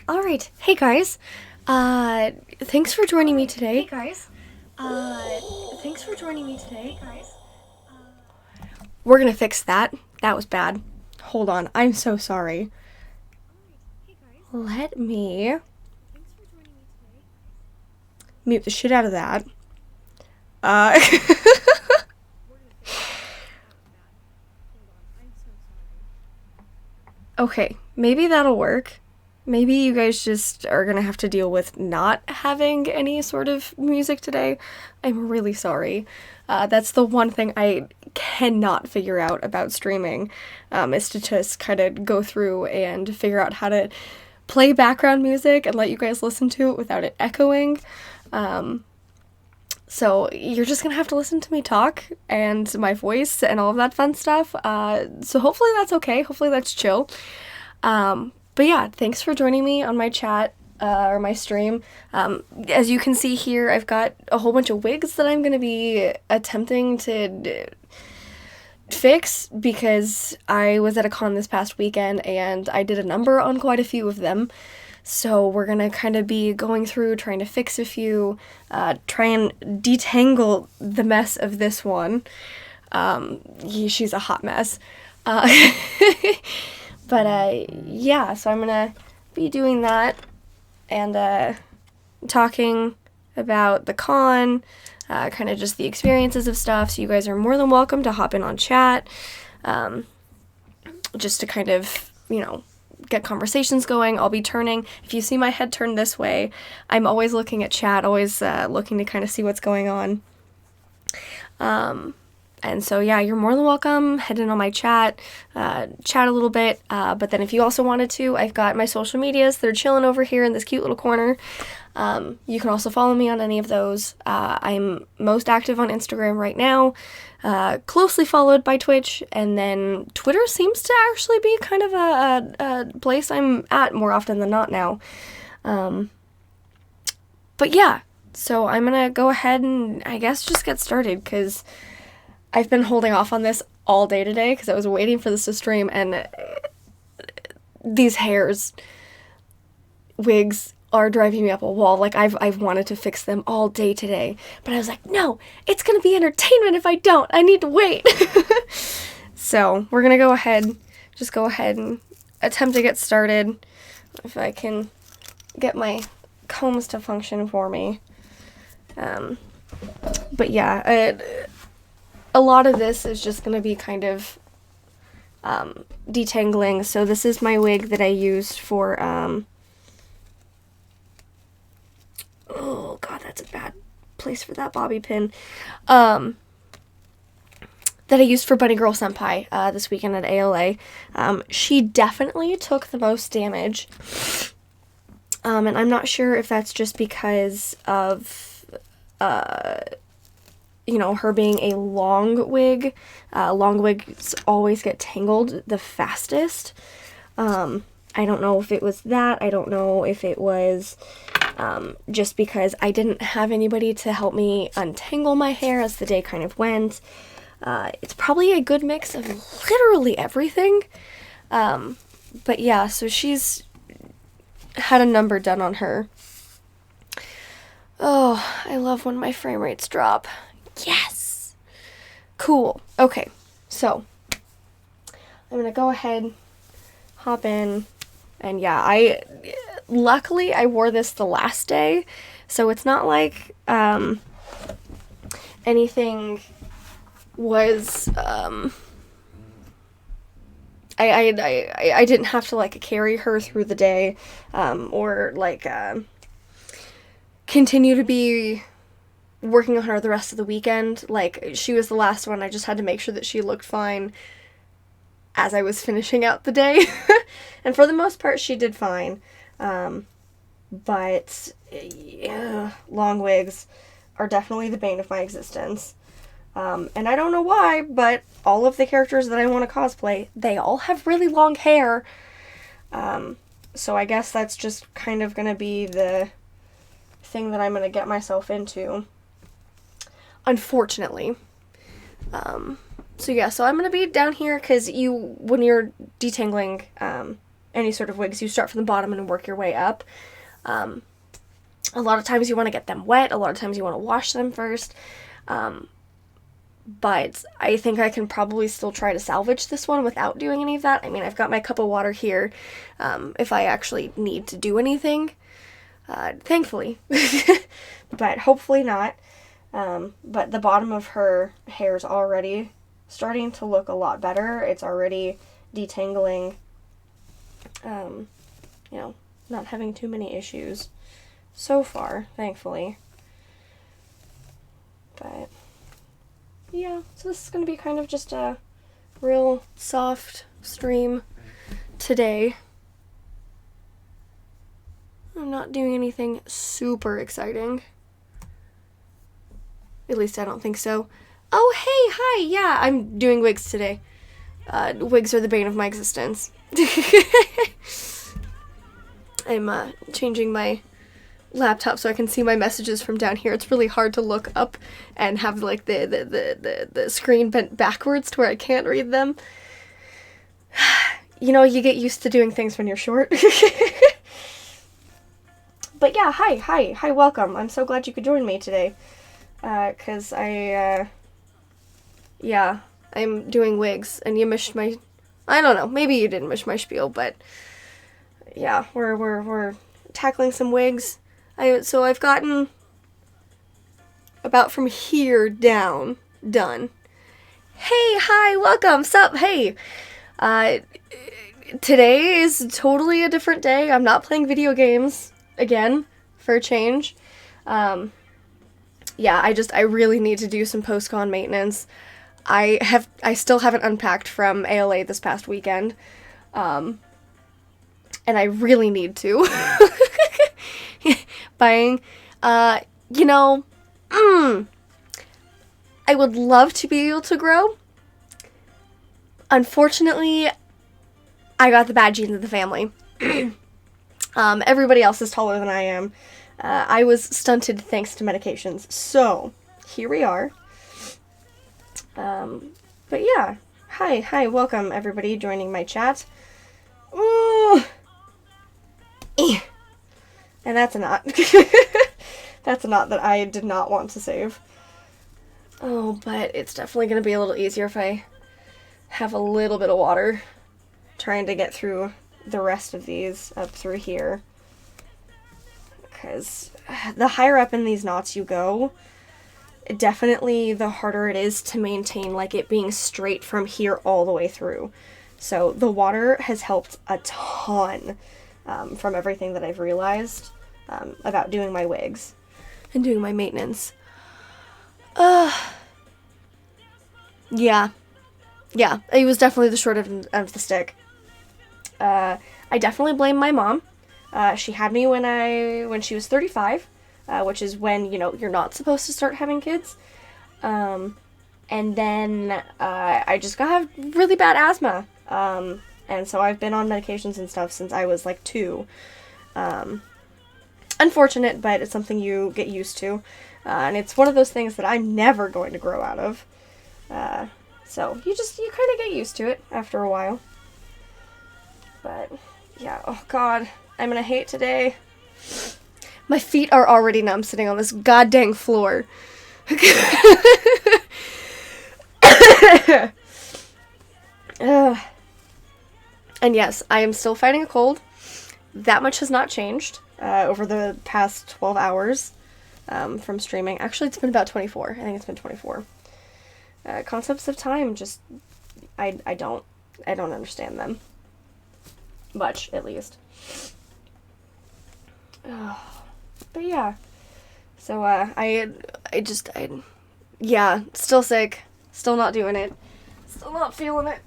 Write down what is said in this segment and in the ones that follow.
Alright, hey guys. Thanks for joining me today. Hey guys. Thanks for joining me today, guys. We're gonna fix that. That was bad. Hold on, I'm so sorry. Hey guys. Let me Thanks for joining me today. mute the shit out of that. Uh, We're gonna fix that. That was bad. Hold on. I'm so sorry. okay, maybe that'll work. Maybe you guys just are gonna have to deal with not having any sort of music today. I'm really sorry. That's the one thing I cannot figure out about streaming, is to just kind of go through and figure out how to play background music and let you guys listen to it without it echoing. So you're just gonna have to listen to me talk and my voice and all of that fun stuff. So hopefully that's okay. Hopefully that's chill. But yeah, thanks for joining me on my chat, or my stream. As you can see here, I've got a whole bunch of wigs that I'm going to be attempting to fix because I was at a con this past weekend and I did a number on quite a few of them. So we're going to kind of be going through, trying to fix a few, try and detangle the mess of this one. She's a hot mess. But yeah, so I'm gonna be doing that and talking about the con, kind of just the experiences of stuff. So you guys are more than welcome to hop in on chat, just to kind of, get conversations going. I'll be turning, if you see my head turned this way, I'm always looking at chat, always looking to kind of see what's going on. And so, yeah, you're more than welcome. Head in on my chat, chat a little bit. But then if you also wanted to, I've got my social medias. They're chilling over here in this cute little corner. You can also follow me on any of those. I'm most active on Instagram right now, closely followed by Twitch. And then Twitter seems to actually be kind of a place I'm at more often than not now. But yeah, so I'm going to go ahead and I guess just get started because I've been holding off on this all day today because I was waiting for this to stream, and these wigs are driving me up a wall. Like, I've wanted to fix them all day today, but I was like, no, it's gonna be entertainment if I don't. I need to wait. So we're gonna go ahead and attempt to get started. If I can get my combs to function for me. But yeah, a lot of this is just going to be kind of detangling. So this is my wig that I used for, oh god, that's a bad place for that bobby pin, that I used for Bunny Girl Senpai this weekend at ALA. She definitely took the most damage, and I'm not sure if that's just because of her being a long wig. Long wigs always get tangled the fastest. I don't know if it was that. I don't know if it was just because I didn't have anybody to help me untangle my hair as the day kind of went. It's probably a good mix of literally everything. But yeah, so she's had a number done on her. Oh, I love when my frame rates drop. Yes! Cool. Okay, so I'm gonna go ahead, hop in, and yeah, luckily I wore this the last day, so it's not like anything was I didn't have to like carry her through the day, or like continue to be working on her the rest of the weekend. Like, she was the last one. I just had to make sure that she looked fine as I was finishing out the day. And for the most part, she did fine. But yeah, long wigs are definitely the bane of my existence. And I don't know why, but all of the characters that I want to cosplay, they all have really long hair. So I guess that's just kind of going to be the thing that I'm going to get myself into, unfortunately. So yeah, so I'm going to be down here because when you're detangling any sort of wigs, you start from the bottom and work your way up. A lot of times you want to get them wet. A lot of times you want to wash them first. But I think I can probably still try to salvage this one without doing any of that. I mean, I've got my cup of water here if I actually need to do anything. Thankfully. But hopefully not. But the bottom of her hair is already starting to look a lot better. It's already detangling. Not having too many issues so far, thankfully. But yeah, so this is going to be kind of just a real soft stream today. I'm not doing anything super exciting. At least I don't think so. Oh, hey, hi, yeah, I'm doing wigs today. Wigs are the bane of my existence. I'm changing my laptop so I can see my messages from down here. It's really hard to look up and have like the screen bent backwards to where I can't read them. You know, you get used to doing things when you're short. But yeah, hi, welcome. I'm so glad you could join me today. 'Cause I'm doing wigs and you missed my, I don't know, maybe you didn't miss my spiel, but yeah, we're tackling some wigs. So I've gotten about from here down done. Hey, hi, welcome, sup, hey. Today is totally a different day. I'm not playing video games again for a change. I really need to do some post-con maintenance. I still haven't unpacked from ALA this past weekend. And I really need to. Buying, I would love to be able to grow. Unfortunately, I got the bad genes of the family. Everybody else is taller than I am. I was stunted thanks to medications. So, here we are. But yeah. Hi, welcome everybody joining my chat. Ooh. And that's a knot. That's a knot that I did not want to save. Oh, but it's definitely going to be a little easier if I have a little bit of water trying to get through the rest of these up through here. Because the higher up in these knots you go, definitely the harder it is to maintain like it being straight from here all the way through. So the water has helped a ton from everything that I've realized about doing my wigs and doing my maintenance. Yeah, it was definitely the short end of the stick. I definitely blame my mom. She had me when she was 35, which is when, you're not supposed to start having kids. And then I just got really bad asthma. And so I've been on medications and stuff since I was like 2. Unfortunate, but it's something you get used to. And it's one of those things that I'm never going to grow out of. So you kind of get used to it after a while. But yeah, oh god, I'm gonna hate today. My feet are already numb sitting on this goddamn floor. And yes, I am still fighting a cold. That much has not changed over the past 12 hours from streaming. Actually, it's been about 24. I think it's been 24. Concepts of time, just I don't understand them much, at least. But yeah, so still sick, still not doing it, still not feeling it.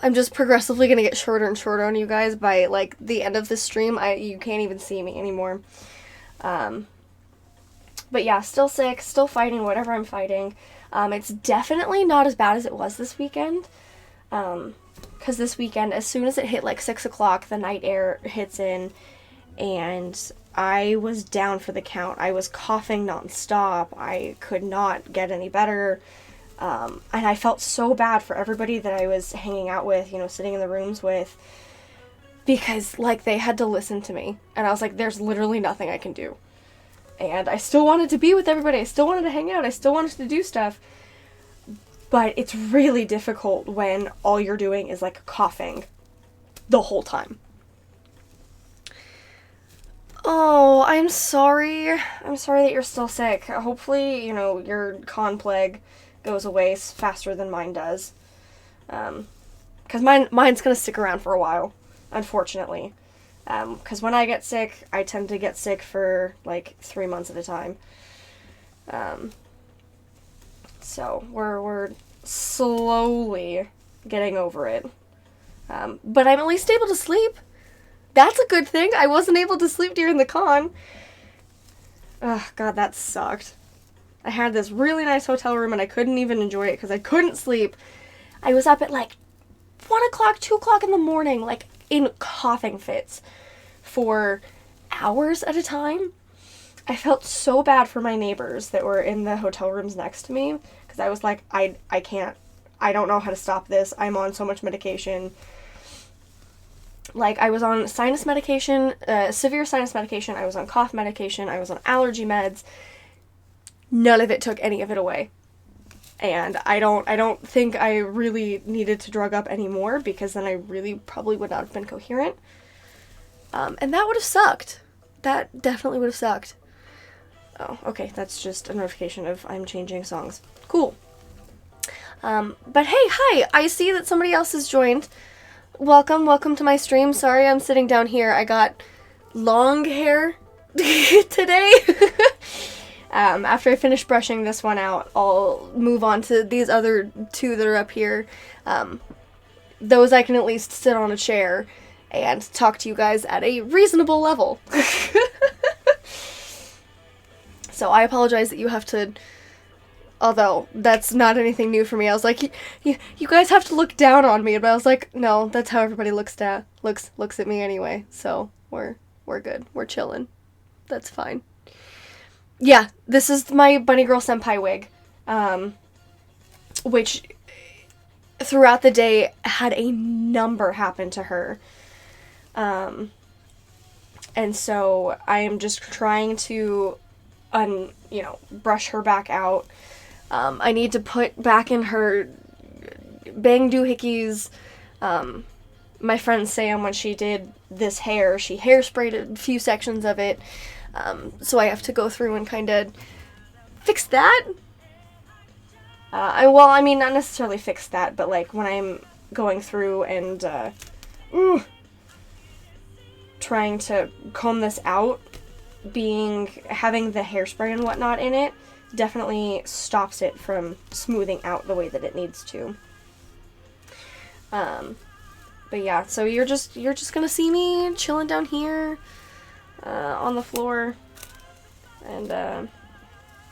I'm just progressively gonna get shorter and shorter on you guys by like the end of this stream. You can't even see me anymore. But yeah, still sick, still fighting whatever I'm fighting. It's definitely not as bad as it was this weekend. Because this weekend, as soon as it hit like 6 o'clock, the night air hits in, and I was down for the count. I was coughing nonstop. I could not get any better. And I felt so bad for everybody that I was hanging out with, you know, sitting in the rooms with, because, like, they had to listen to me. And I was like, there's literally nothing I can do. And I still wanted to be with everybody. I still wanted to hang out. I still wanted to do stuff. But it's really difficult when all you're doing is, like, coughing the whole time. Oh, I'm sorry. I'm sorry that you're still sick. Hopefully, you know, your con plague goes away faster than mine does. Because mine's gonna stick around for a while, unfortunately. Because when I get sick, I tend to get sick for, like, 3 months at a time. So, we're slowly getting over it. But I'm at least able to sleep. That's a good thing. I wasn't able to sleep during the con. Ugh, God, that sucked. I had this really nice hotel room and I couldn't even enjoy it because I couldn't sleep. I was up at like 1 o'clock, 2 o'clock in the morning, like in coughing fits for hours at a time. I felt so bad for my neighbors that were in the hotel rooms next to me because I was like, I can't, I don't know how to stop this. I'm on so much medication. Like, I was on sinus medication, severe sinus medication, I was on cough medication, I was on allergy meds. None of it took any of it away. And I don't think I really needed to drug up anymore because then I really probably would not have been coherent. And that would have sucked. That definitely would have sucked. Oh, okay, that's just a notification of I'm changing songs. Cool. But hey, hi, I see that somebody else has joined. Welcome to my stream. Sorry I'm sitting down here. I got long hair today. After I finish brushing this one out, I'll move on to these other two that are up here. Those I can at least sit on a chair and talk to you guys at a reasonable level. So I apologize that you have to... Although, that's not anything new for me. I was like, you guys have to look down on me. But I was like, no, that's how everybody looks at me anyway. So, we're good. We're chilling. That's fine. Yeah, this is my Bunny Girl Senpai wig. Which, throughout the day, had a number happen to her. And so, I am just trying to, brush her back out. I need to put back in her bang doohickeys. My friend Sam, when she did this hair, she hairsprayed a few sections of it. So I have to go through and kind of fix that. Not necessarily fix that, but like when I'm going through and trying to comb this out, having the hairspray and whatnot in it, definitely stops it from smoothing out the way that it needs to. But yeah, so you're just gonna see me chilling down here on the floor, and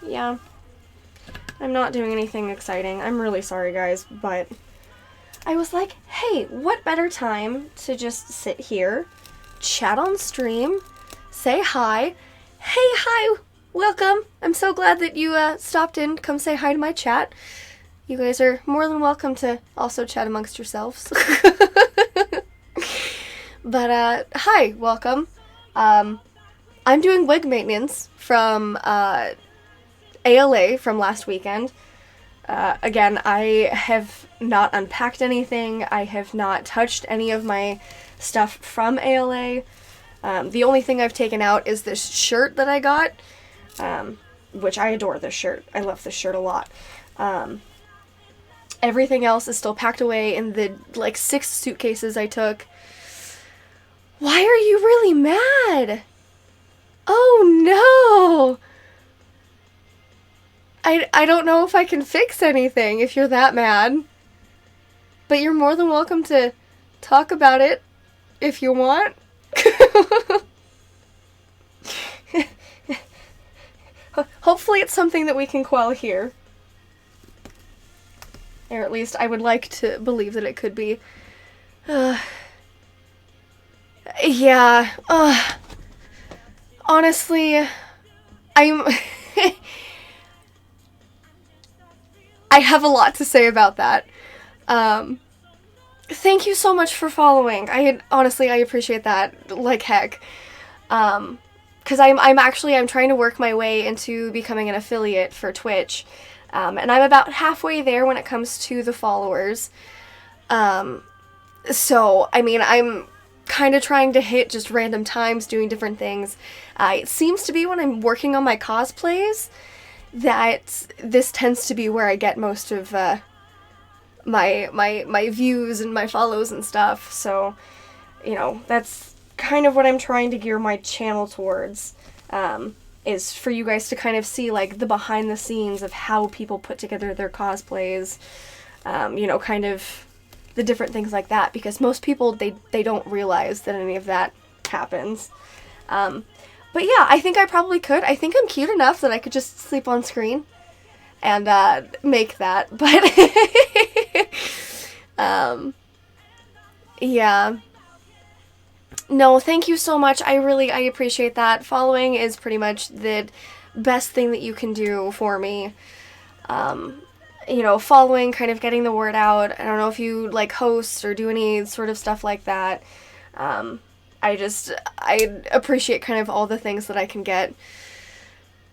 yeah, I'm not doing anything exciting. I'm really sorry, guys, but I was like, hey, what better time to just sit here, chat on stream, say hi. Hey, hi, welcome. I'm so glad that you stopped in. Come say hi to my chat. You guys are more than welcome to also chat amongst yourselves. But, hi, welcome. I'm doing wig maintenance from ALA from last weekend. Again, I have not unpacked anything. I have not touched any of my stuff from ALA. The only thing I've taken out is this shirt that I got, which I adore this shirt. I love this shirt a lot. Everything else is still packed away in the, 6 suitcases I took. Why are you really mad? Oh, no! I don't know if I can fix anything if you're that mad. But you're more than welcome to talk about it if you want. Hopefully it's something that we can quell here. Or at least I would like to believe that it could be. Yeah. Honestly, I'm... I have a lot to say about that. Thank you so much for following. Honestly, I appreciate that like heck. Because I'm trying to work my way into becoming an affiliate for Twitch. And I'm about halfway there when it comes to the followers. So, I mean, I'm kind of trying to hit just random times doing different things. It seems to be when I'm working on my cosplays that this tends to be where I get most of my views and my follows and stuff. So, that's kind of what I'm trying to gear my channel towards. Is for you guys to kind of see like the behind the scenes of how people put together their cosplays. Kind of the different things like that, because most people they don't realize that any of that happens. But yeah, I think I probably could. I think I'm cute enough that I could just sleep on screen and make that. But yeah. No, thank you so much. I appreciate that. Following is pretty much the best thing that you can do for me. Following, kind of getting the word out. I don't know if you like host or do any sort of stuff like that. I appreciate kind of all the things that I can get.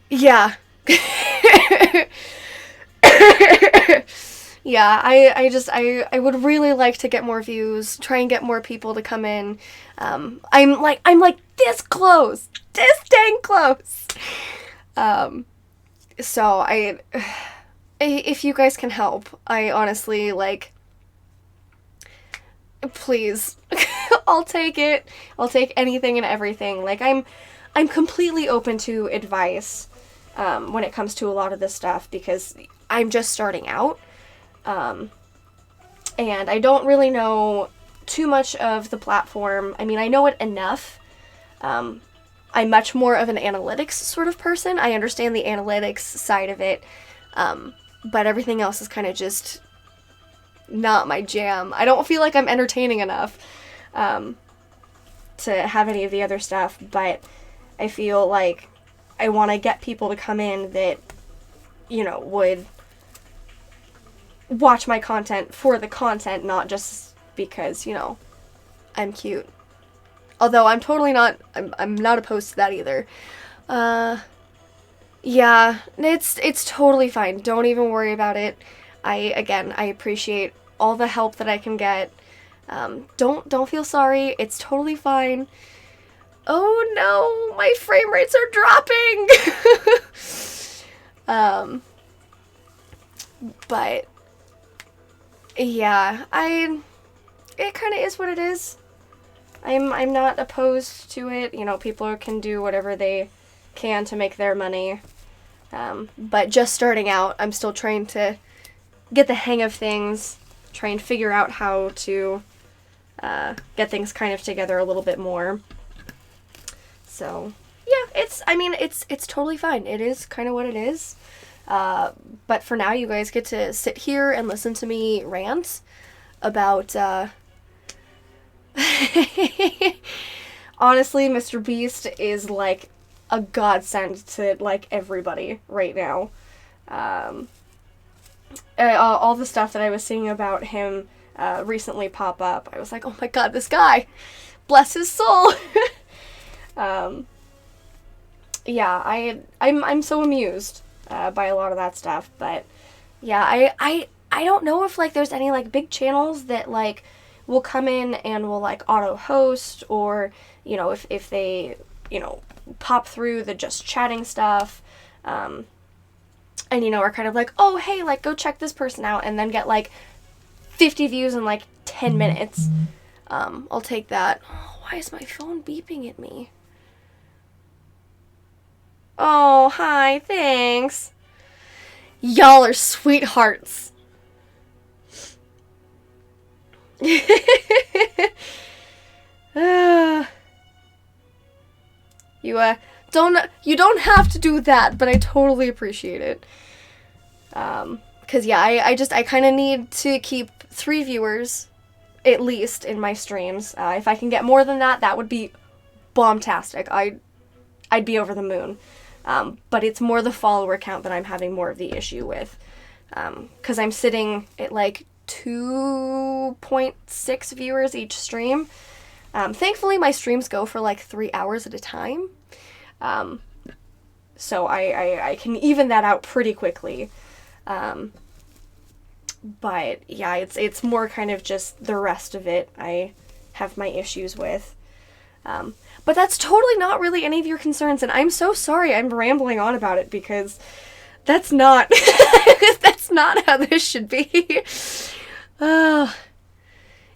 Yeah. Yeah, I would really like to get more views, try and get more people to come in. I'm like this close, this dang close. So if you guys can help, I honestly, like, please, I'll take it. I'll take anything and everything. Like, I'm completely open to advice, when it comes to a lot of this stuff, because I'm just starting out. And I don't really know too much of the platform. I mean, I know it enough. I'm much more of an analytics sort of person. I understand the analytics side of it, but everything else is kind of just not my jam. I don't feel like I'm entertaining enough to have any of the other stuff, but I feel like I want to get people to come in that, would watch my content for the content, not just because, I'm cute. Although I'm totally not, I'm not opposed to that either. Yeah, it's totally fine. Don't even worry about it. I appreciate all the help that I can get. Don't feel sorry. It's totally fine. Oh no, my frame rates are dropping. But yeah, it kind of is what it is. I'm not opposed to it. People can do whatever they can to make their money. But just starting out, I'm still trying to get the hang of things, try and figure out how to get things kind of together a little bit more. So, yeah, it's totally fine. It is kind of what it is. But for now, you guys get to sit here and listen to me rant about, honestly, Mr. Beast is like a godsend to like everybody right now. All the stuff that I was seeing about him recently pop up, I was like, oh my god, this guy, bless his soul. Yeah, I'm so amused by a lot of that stuff, but yeah, I don't know if like there's any like big channels that like will come in and will like auto host, or if they pop through the just chatting stuff, and are kind of like, oh hey, like go check this person out, and then get like 50 views in like 10 minutes. I'll take that. Oh, why is my phone beeping at me? Oh, hi, thanks. Y'all are sweethearts. You don't have to do that, but I totally appreciate it. 'Cause yeah, I kind of need to keep 3 viewers at least in my streams. If I can get more than that, that would be bombastic. I'd be over the moon. But it's more the follower count that I'm having more of the issue with. because I'm sitting at like 2.6 viewers each stream. Thankfully, my streams go for like 3 hours at a time. So I can even that out pretty quickly. But yeah, it's more kind of just the rest of it I have my issues with. But that's totally not really any of your concerns, and I'm so sorry I'm rambling on about it, because that's not that's not how this should be.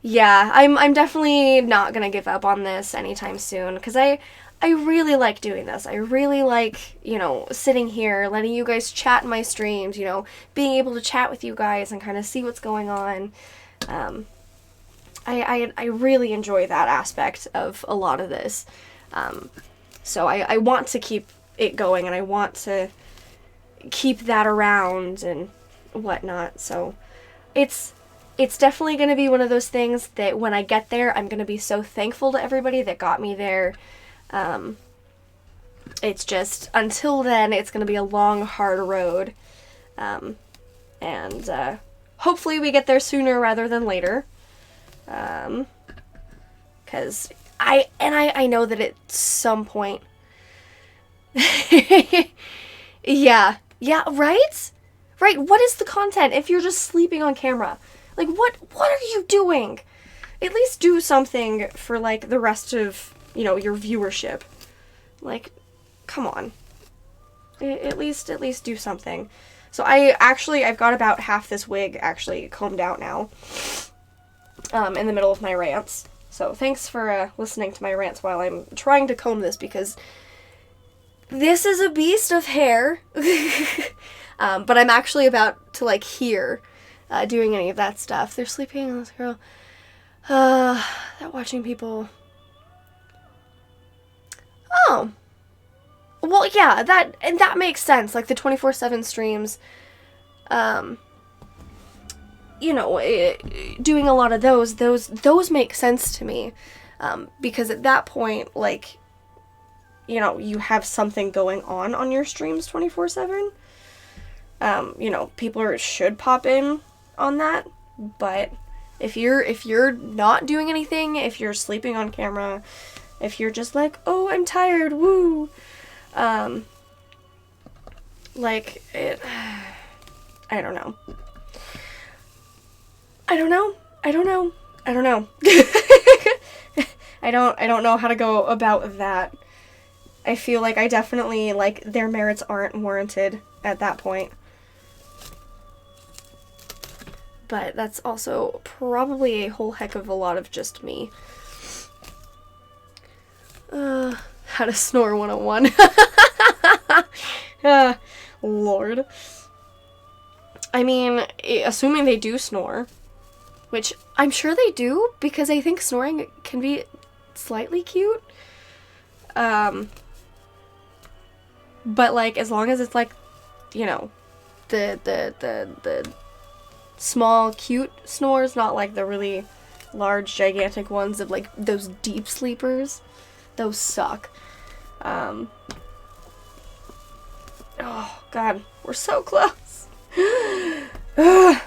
Yeah, I'm definitely not gonna give up on this anytime soon, because I really like doing this. I really like, sitting here, letting you guys chat in my streams, being able to chat with you guys and kind of see what's going on. I really enjoy that aspect of a lot of this. So I want to keep it going, and I want to keep that around and whatnot. So it's definitely going to be one of those things that when I get there, I'm going to be so thankful to everybody that got me there. It's just, until then, it's going to be a long, hard road. And hopefully we get there sooner rather than later. Because I know that at some point, yeah, right? Right, what is the content if you're just sleeping on camera? Like, what are you doing? At least do something for, like, the rest of, your viewership. Like, come on. At least do something. So I've got about half this wig actually combed out now. In the middle of my rants. So thanks for listening to my rants while I'm trying to comb this, because this is a beast of hair. But I'm actually about to, like, here, doing any of that stuff. They're sleeping on this girl. That watching people. Oh. Well, yeah, that makes sense. Like, the 24/7 streams, doing a lot of those make sense to me. Because at that point, like, you have something going on your streams 24/7. People should pop in on that, but if you're not doing anything, if you're sleeping on camera, if you're just like, oh, I'm tired, woo, like, I don't know. I don't know. I don't know how to go about that. I feel like I definitely, like, their merits aren't warranted at that point. But that's also probably a whole heck of a lot of just me. How to snore 101. Lord. I mean, assuming they do snore, which I'm sure they do, because I think snoring can be slightly cute. But, like, as long as it's, like, the small, cute snores, not, like, the really large, gigantic ones of, like, those deep sleepers. Those suck. Oh, God. We're so close. Oh,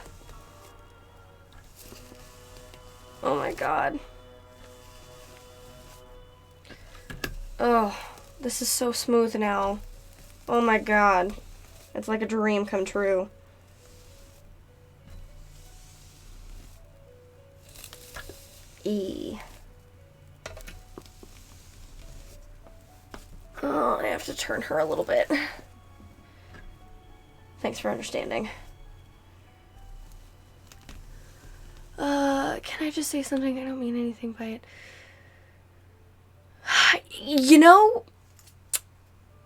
my God. Oh, this is so smooth now. Oh, my God. It's like a dream come true. Oh, I have to turn her a little bit. Thanks for understanding. Can I just say something? I don't mean anything by it.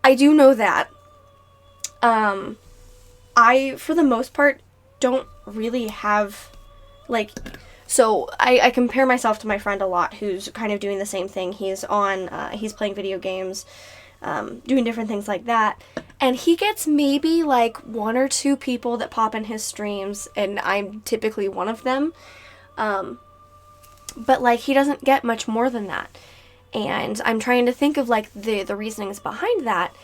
I do know that. I, for the most part, don't really have, like, so I compare myself to my friend a lot who's kind of doing the same thing. He's playing video games, doing different things like that. And he gets maybe, like, 1 or 2 people that pop in his streams, and I'm typically one of them. But, like, he doesn't get much more than that. And I'm trying to think of, like, the reasonings behind that.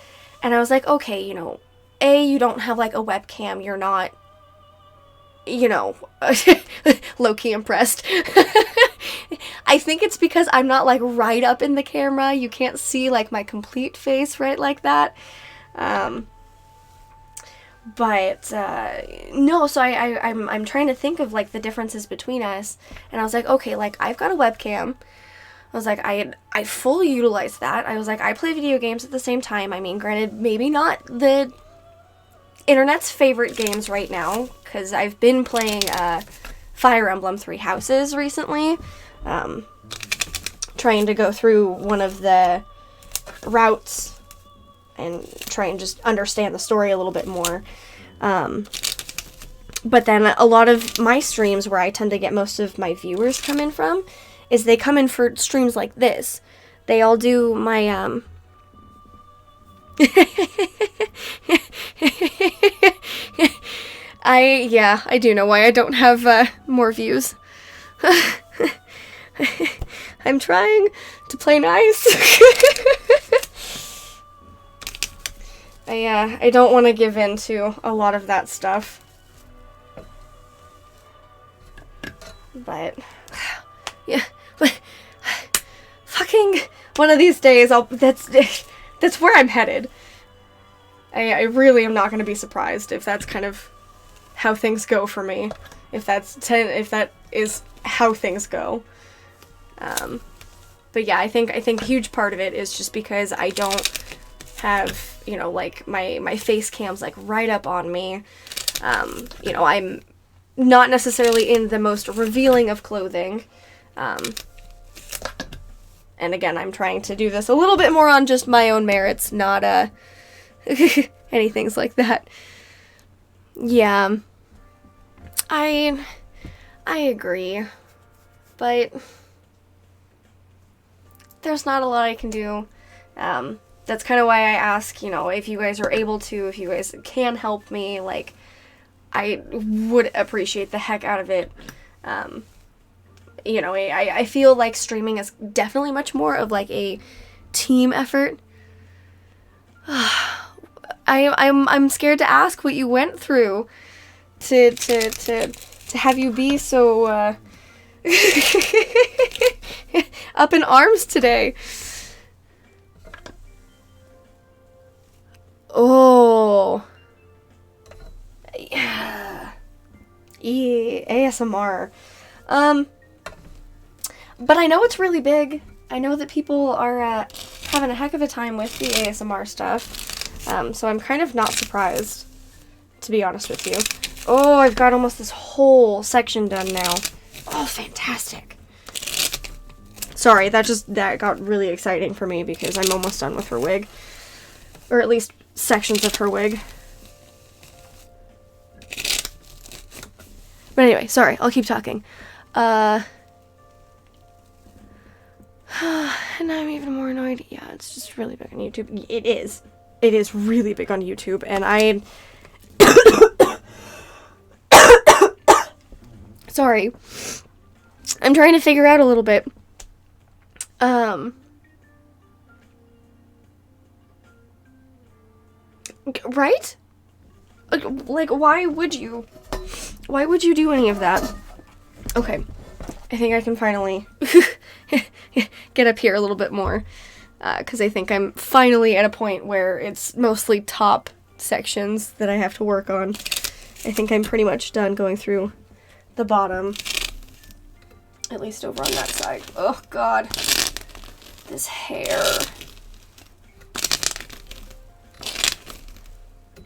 And I was like, okay, A, you don't have, like, a webcam. You're not, you know, low-key impressed. I think it's because I'm not, like, right up in the camera. You can't see, like, my complete face right like that. But, no, so I'm trying to think of, like, the differences between us. And I was like, okay, like, I've got a webcam. I was like, I fully utilize that. I was like, I play video games at the same time. I mean, granted, maybe not the internet's favorite games right now, because I've been playing Fire Emblem Three Houses recently. Trying to go through one of the routes and try and just understand the story a little bit more. But then a lot of my streams, where I tend to get most of my viewers come in from, is they come in for streams like this. They all do my, I do know why I don't have, more views. I'm trying to play nice. I don't want to give in to a lot of that stuff. But, yeah, but, fucking one of these days, that's where I'm headed. I really am not going to be surprised if that's kind of how things go for me. If that is how things go. But yeah, I think a huge part of it is just because I don't have, you know, like, my face cam's, like, right up on me. You know, I'm not necessarily in the most revealing of clothing. And again, I'm trying to do this a little bit more on just my own merits, not, anything like that. Yeah. I agree. But there's not a lot I can do. That's kind of why I ask, you know, if you guys are able to, if you guys can help me, like, I would appreciate the heck out of it. You know, I feel like streaming is definitely much more of, like, a team effort. I'm scared to ask what you went through to have you be so, up in arms today. Oh. Yeah. ASMR. But I know it's really big. I know that people are having a heck of a time with the ASMR stuff. So I'm kind of not surprised, to be honest with you. Oh, I've got almost this whole section done now. Oh, fantastic. Sorry, that got really exciting for me because I'm almost done with her wig. Or at least sections of her wig. But anyway, sorry, I'll keep talking. And I'm even more annoyed. Yeah, it's just really big on YouTube. It is. It is really big on YouTube, and I... Sorry. I'm trying to figure out a little bit. Right? Like, why would you do any of that? Okay. I think I can finally get up here a little bit more. Because I think I'm finally at a point where it's mostly top sections that I have to work on. I think I'm pretty much done going through the bottom. At least over on that side. Oh, God. This hair.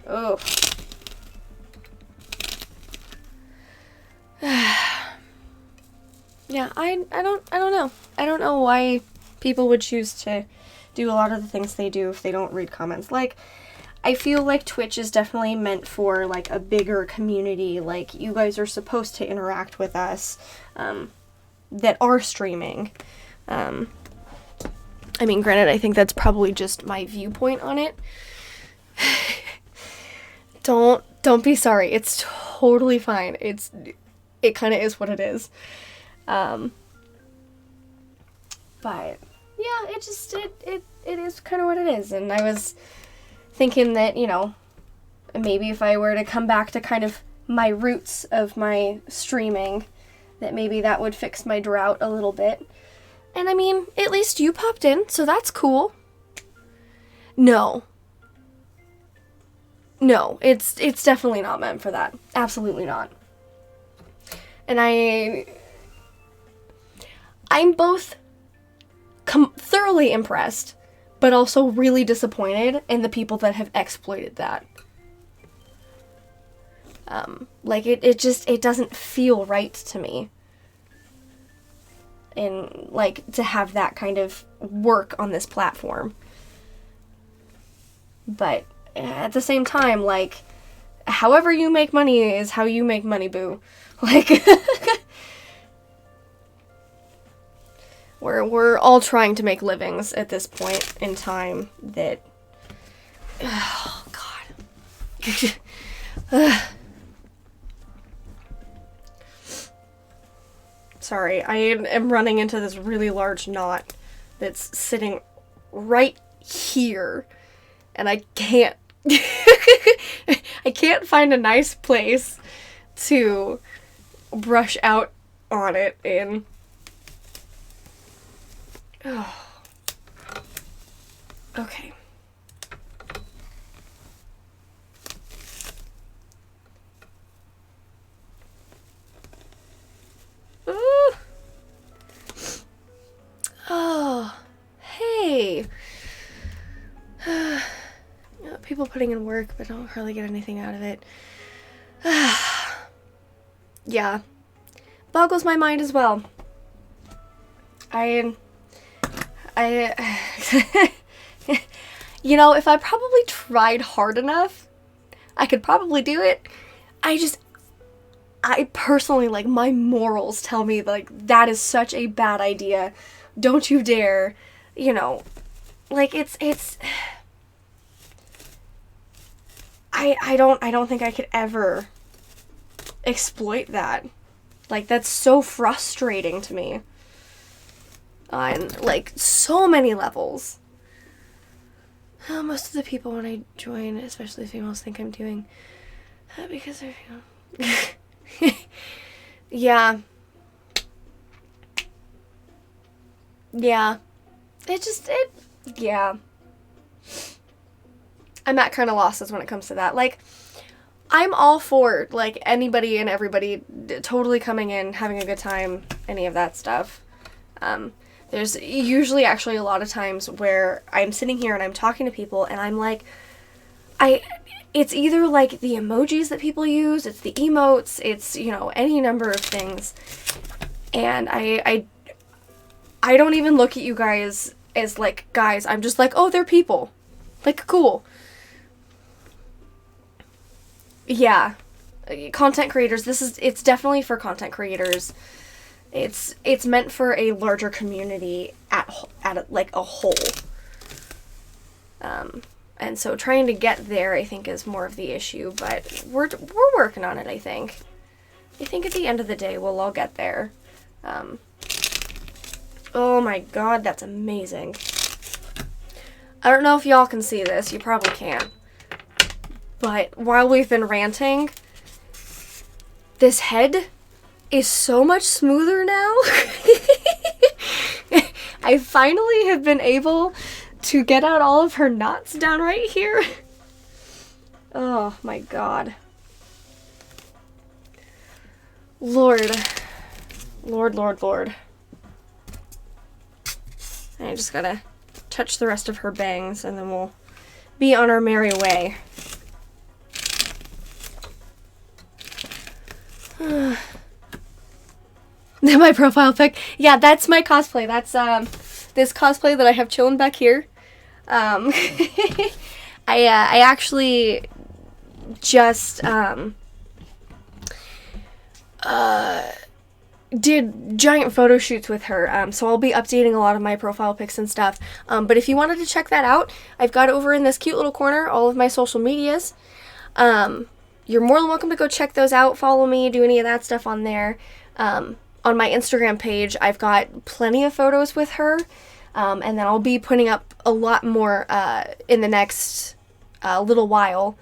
Oh. Yeah, I don't know. I don't know why people would choose to do a lot of the things they do if they don't read comments. Like, I feel like Twitch is definitely meant for, like, a bigger community. Like, you guys are supposed to interact with us, that are streaming. I mean, granted, I think that's probably just my viewpoint on it. Don't be sorry. It's totally fine. It kind of is what it is. But yeah, it is kind of what it is. And I was thinking that, you know, maybe if I were to come back to kind of my roots of my streaming, that maybe that would fix my drought a little bit. And I mean, at least you popped in, so that's cool. No, it's definitely not meant for that. Absolutely not. And I'm both thoroughly impressed, but also really disappointed in the people that have exploited that. Like, it doesn't feel right to me. And, like, to have that kind of work on this platform. But at the same time, like, however you make money is how you make money, boo. Like, we're all trying to make livings at this point in time that, oh, God. Sorry, I am running into this really large knot that's sitting right here, and I can't I can't find a nice place to brush out on it in. Oh. Okay. Ooh. Oh, hey. People putting in work, but don't really get anything out of it. Yeah. Boggles my mind as well. I you know, if I probably tried hard enough, I could probably do it. I personally, like, my morals tell me, like, that is such a bad idea. Don't you dare, you know, like, it's, I don't think I could ever exploit that. Like, that's so frustrating to me. On, like, so many levels. Most of the people when I join, especially females, think I'm doing that because they're, you know... Yeah. Yeah. Yeah. I'm at kind of losses when it comes to that. Like, I'm all for, like, anybody and everybody totally coming in, having a good time, any of that stuff. There's usually actually a lot of times where I'm sitting here and I'm talking to people and I'm like, it's either, like, the emojis that people use, it's the emotes, it's, you know, any number of things. And I don't even look at you guys as, like, guys. I'm just like, oh, they're people. Like, cool. Yeah. Content creators, it's definitely for content creators. It's meant for a larger community at like, a whole. And so trying to get there, I think, is more of the issue, but we're working on it, I think. I think at the end of the day, we'll all get there. Oh my god, that's amazing. I don't know if y'all can see this, you probably can't. But while we've been ranting, this head is so much smoother now. I finally have been able to get out all of her knots down right here. Oh my god. Lord. Lord, Lord, Lord. And I just gotta touch the rest of her bangs and then we'll be on our merry way. My profile pic. Yeah, that's my cosplay. That's this cosplay that I have chilling back here. I actually just did giant photo shoots with her, so I'll be updating a lot of my profile pics and stuff. But if you wanted to check that out, I've got over in this cute little corner all of my social medias. You're more than welcome to go check those out, follow me, do any of that stuff on there. On my Instagram page, I've got plenty of photos with her, and then I'll be putting up a lot more in the next little while.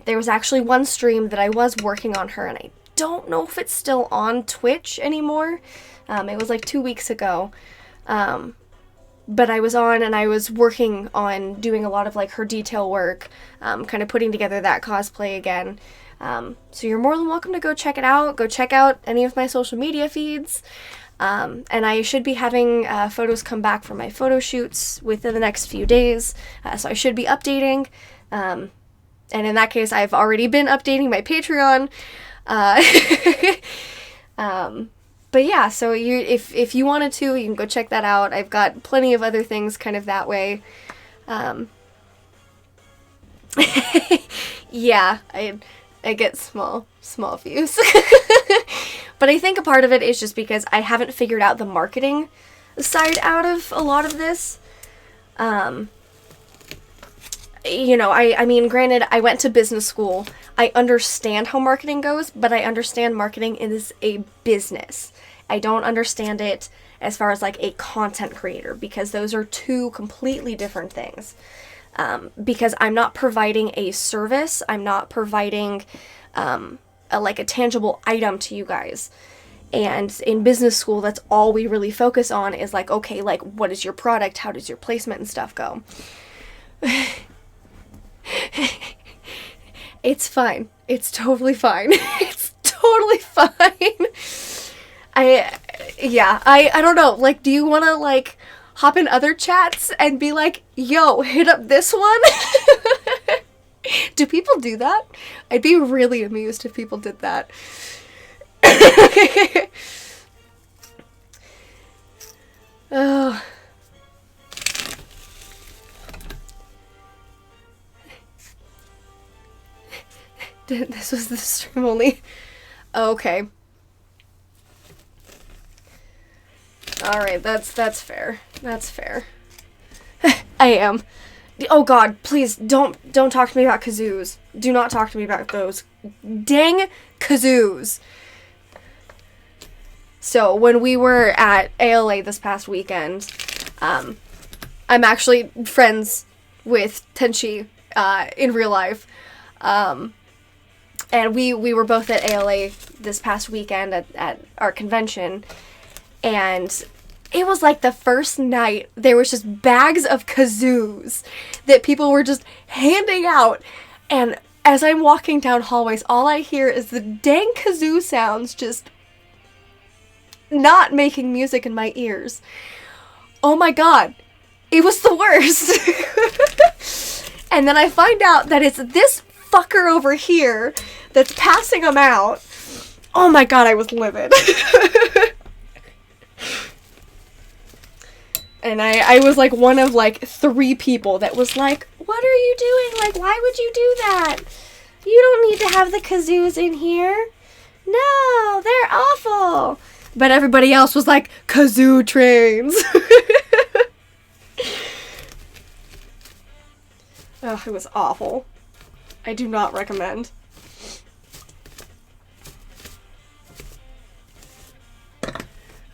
There was actually one stream that I was working on her, and I don't know if it's still on Twitch anymore. It was like 2 weeks ago. But I was on and I was working on doing a lot of like her detail work, kind of putting together that cosplay again. So you're more than welcome to go check it out. Go check out any of my social media feeds. And I should be having photos come back from my photo shoots within the next few days. So I should be updating. And in that case, I've already been updating my Patreon. But yeah, so if you wanted to, you can go check that out. I've got plenty of other things kind of that way. Yeah, I get small views. But I think a part of it is just because I haven't figured out the marketing side out of a lot of this. You know, I mean, granted, I went to business school. I understand how marketing goes, but I understand marketing is a business. I don't understand it as far as like a content creator, because those are two completely different things. Because I'm not providing a service, I'm not providing like a tangible item to you guys. And in business school, that's all we really focus on is like, okay, like what is your product? How does your placement and stuff go? It's fine. It's totally fine. It's totally fine. I don't know. Like, do you want to, like, hop in other chats and be like, yo, hit up this one? Do people do that? I'd be really amused if people did that. Oh. This was the stream only. Okay. Alright, that's fair. That's fair. I am. Oh god, please don't talk to me about kazoos. Do not talk to me about those dang kazoos. So, when we were at ALA this past weekend, I'm actually friends with Tenchi in real life. And we were both at ALA this past weekend at our convention, and it was like the first night there was just bags of kazoos that people were just handing out, and as I'm walking down hallways, all I hear is the dang kazoo sounds just not making music in my ears. Oh my god, it was the worst. And then I find out that it's this fucker over here that's passing them out. Oh my god, I was livid. And I was like one of like 3 people that was like, what are you doing? Like, why would you do that? You don't need to have the kazoos in here. No, they're awful. But everybody else was like, kazoo trains. Oh, it was awful. I do not recommend.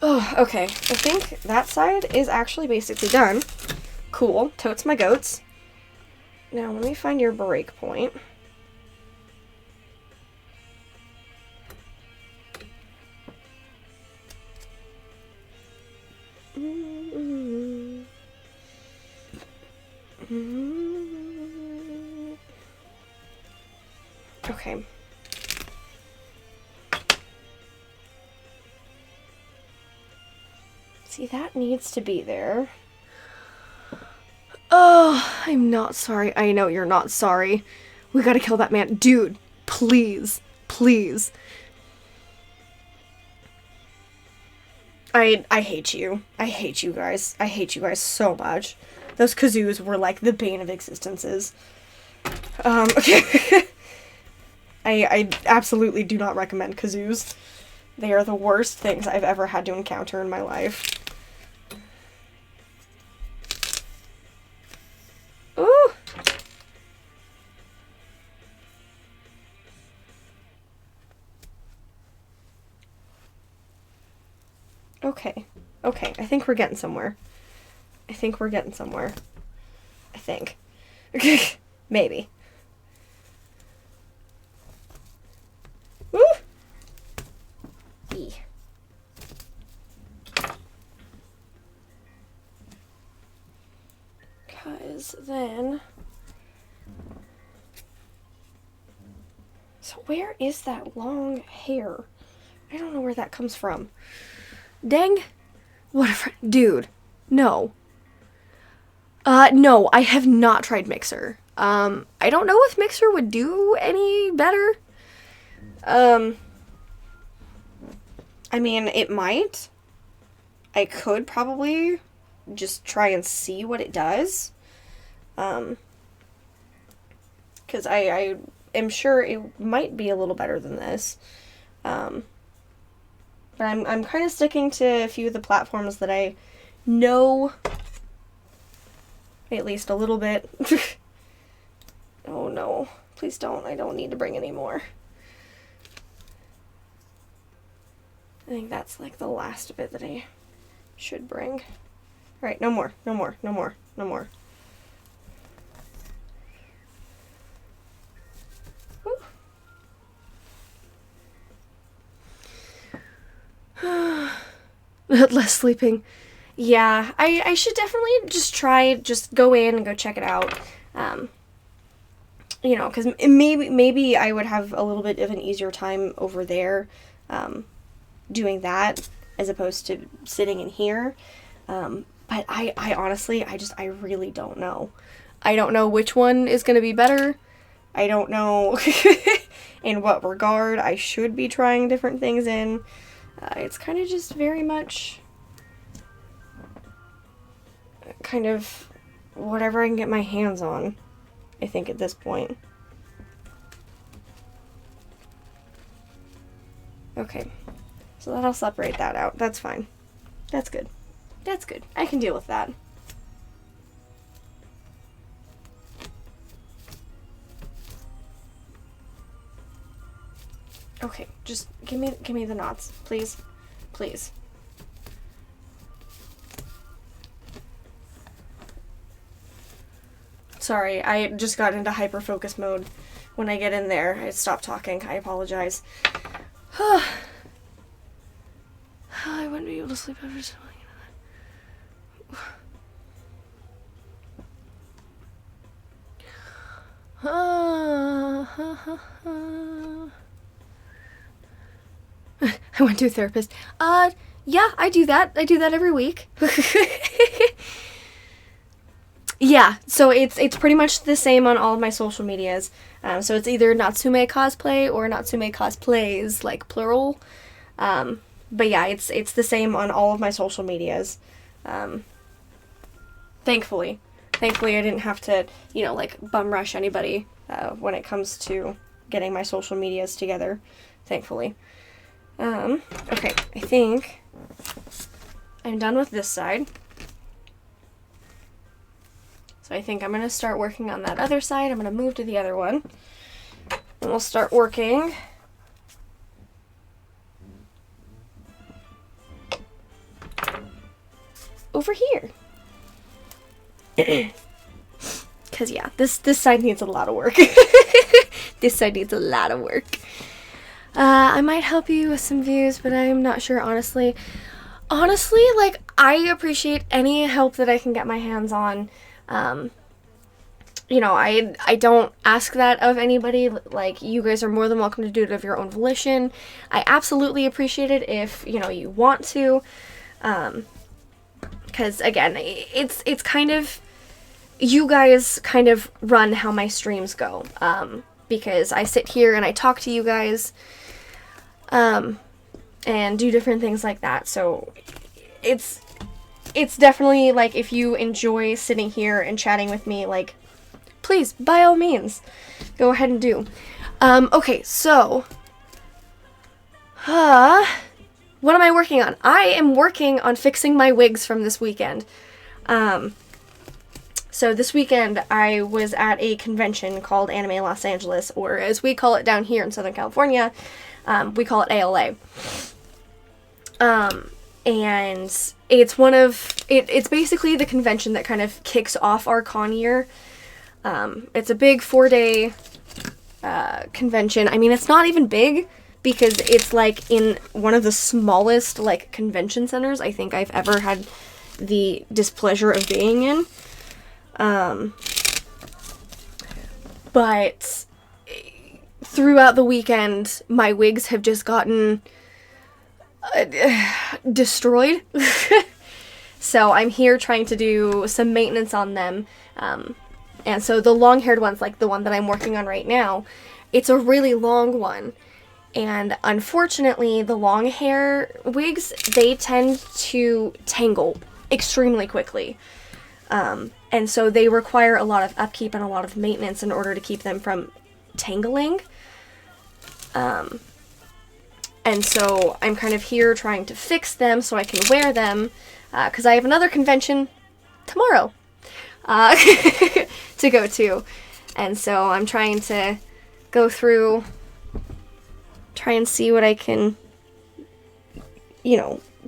Oh, okay. I think that side is actually basically done. Cool. Totes my goats. Now, let me find your break point. Okay. See, that needs to be there. Oh, I'm not sorry. I know you're not sorry. We gotta kill that man. Dude, please. Please. I hate you. I hate you guys. I hate you guys so much. Those kazoos were like the bane of existences. Okay. I absolutely do not recommend kazoos. They are the worst things I've ever had to encounter in my life. Ooh! Okay. Okay, I think we're getting somewhere. I think. Maybe. because then... So where is that long hair? I don't know where that comes from. Dang. Whatever. Dude. No. No, I have not tried Mixer. I don't know if Mixer would do any better. I mean, it might. I could probably just try and see what it does. Because I am sure it might be a little better than this. But I'm kind of sticking to a few of the platforms that I know at least a little bit. Oh no, please don't. I don't need to bring any more. I think that's like the last of it that I should bring. Alright, no more, no more, no more, no more. Less sleeping. Yeah, I should definitely just go in and go check it out. You know, because maybe I would have a little bit of an easier time over there doing that as opposed to sitting in here. But I honestly, I really don't know. I don't know which one is going to be better. I don't know in what regard I should be trying different things in. It's kind of just very much kind of whatever I can get my hands on, I think, at this point. Okay, so that'll separate that out. That's fine. That's good. That's good. I can deal with that. Okay, just give me the knots, please. Please. Sorry, I just got into hyper-focus mode. When I get in there, I stop talking. I apologize. I wouldn't be able to sleep after so long. I went to a therapist. Yeah, I do that. I do that every week. Yeah, so it's pretty much the same on all of my social medias. So it's either natsumecosplay or natsumecosplays, like plural. But yeah, it's the same on all of my social medias. Thankfully. Thankfully I didn't have to, like, bum rush anybody when it comes to getting my social medias together. Thankfully. Okay, I think I'm done with this side. So I think I'm going to start working on that other side. I'm going to move to the other one. And we'll start working over here. Because, yeah, this side needs a lot of work. This side needs a lot of work. I might help you with some views, but I'm not sure, honestly. Honestly, like, I appreciate any help that I can get my hands on. I don't ask that of anybody. Like, you guys are more than welcome to do it of your own volition. I absolutely appreciate it if, you want to. Because, again, it's kind of, you guys kind of run how my streams go. Because I sit here and I talk to you guys, and do different things like that. So it's definitely, like, if you enjoy sitting here and chatting with me, like, please, by all means, go ahead and do. Okay, so, what am I working on? I am working on fixing my wigs from this weekend. So this weekend I was at a convention called Anime Los Angeles, or as we call it down here in Southern California, we call it ALA. And it's it's basically the convention that kind of kicks off our con year. It's a big 4-day convention. I mean, it's not even big because it's like in one of the smallest, like, convention centers I think I've ever had the displeasure of being in. But throughout the weekend, my wigs have just gotten destroyed. So I'm here trying to do some maintenance on them. And so the long-haired ones, like the one that I'm working on right now, it's a really long one. And unfortunately, the long hair wigs, they tend to tangle extremely quickly. And so they require a lot of upkeep and a lot of maintenance in order to keep them from tangling. And so I'm kind of here trying to fix them so I can wear them, because I have another convention tomorrow to go to. And so I'm trying to go through, try and see what I can,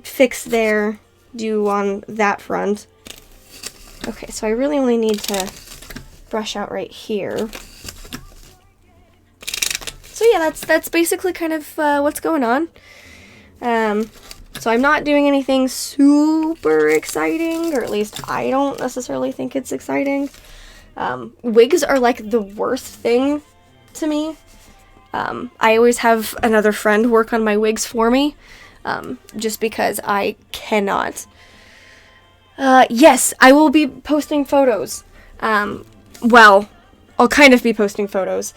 fix there, do on that front. Okay, so I really only need to brush out right here. So yeah, that's basically kind of what's going on. So I'm not doing anything super exciting, or at least I don't necessarily think it's exciting. Wigs are like the worst thing to me. I always have another friend work on my wigs for me, just because I cannot. Yes, I will be posting photos. Well, I'll kind of be posting photos.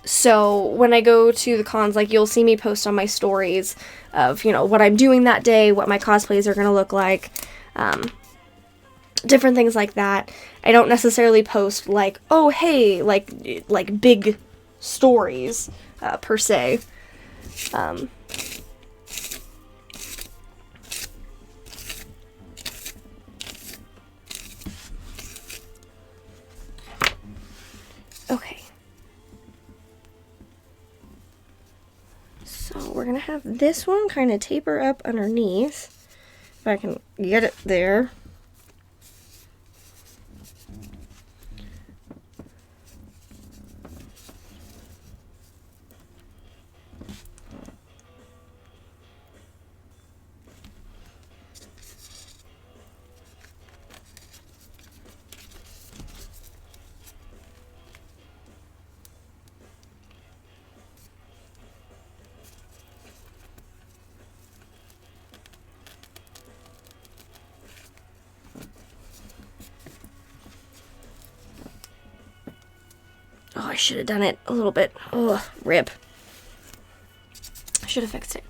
So when I go to the cons, like, you'll see me post on my stories of, what I'm doing that day, what my cosplays are going to look like, different things like that. I don't necessarily post, like, oh, hey, like big stories, per se. Okay. So we're going to have this one kind of taper up underneath, if I can get it there. Oh, I should have done it a little bit. Oh, rip. I should have fixed it.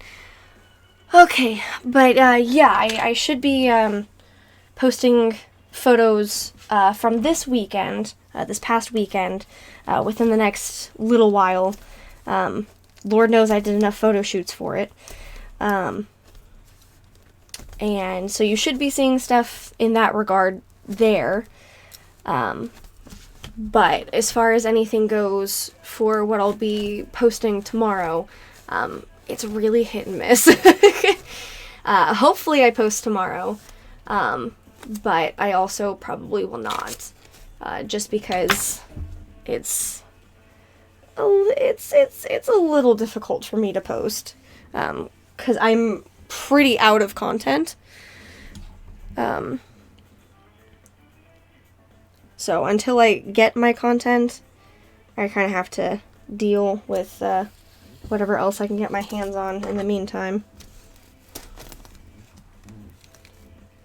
Okay, but yeah, I should be posting photos from this weekend, this past weekend, within the next little while. Lord knows I did enough photo shoots for it. And so you should be seeing stuff in that regard there. But as far as anything goes for what I'll be posting tomorrow, it's really hit and miss. Hopefully I post tomorrow, but I also probably will not, just because it's a little difficult for me to post, because I'm pretty out of content. So until I get my content, I kind of have to deal with whatever else I can get my hands on in the meantime.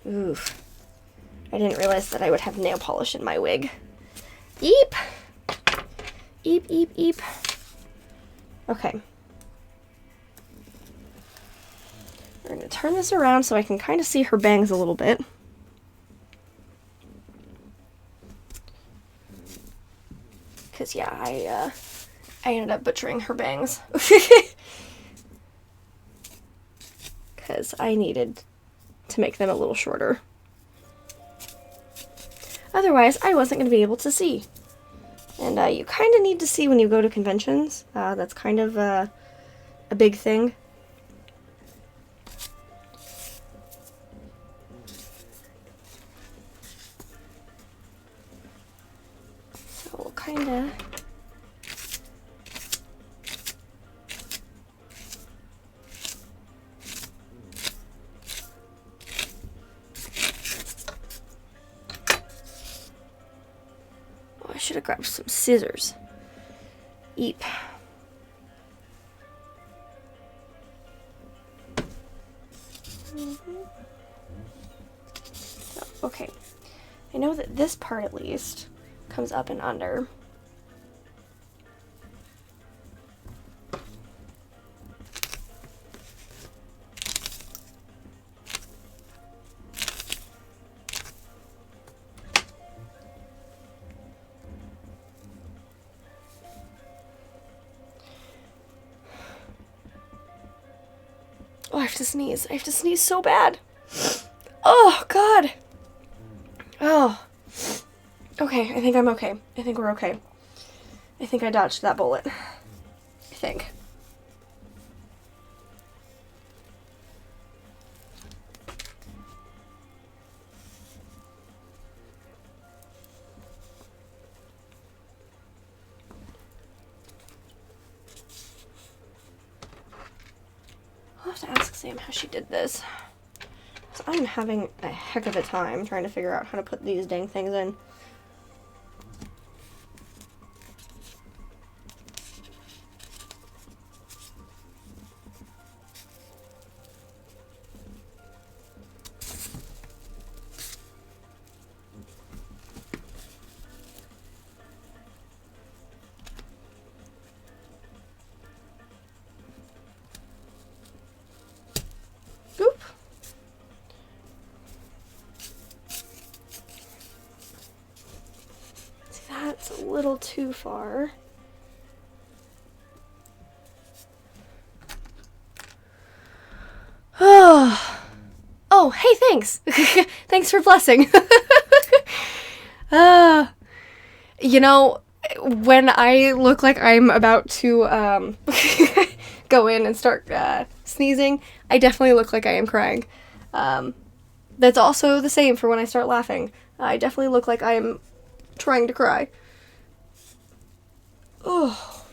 Oof. I didn't realize that I would have nail polish in my wig. Eep! Eep, eep, eep. Okay. We're going to turn this around so I can kind of see her bangs a little bit. Because, yeah, I ended up butchering her bangs. Because I needed to make them a little shorter. Otherwise, I wasn't going to be able to see. And you kind of need to see when you go to conventions. That's kind of a big thing. So we'll kind of... should have grabbed some scissors. Eep. So, okay. I know that this part at least comes up and under. Oh, I have to sneeze. I have to sneeze so bad. Oh, God. Oh. Okay, I think I'm okay. I think we're okay. I think I dodged that bullet. I think. I'll have to ask Sam how she did this. So I'm having a heck of a time trying to figure out how to put these dang things in. Oop. See, that's a little too far. Oh, hey, thanks. Thanks for blessing. You know, when I look like I'm about to go in and start sneezing, I definitely look like I am crying. That's also the same for when I start laughing. I definitely look like I'm trying to cry. Oh.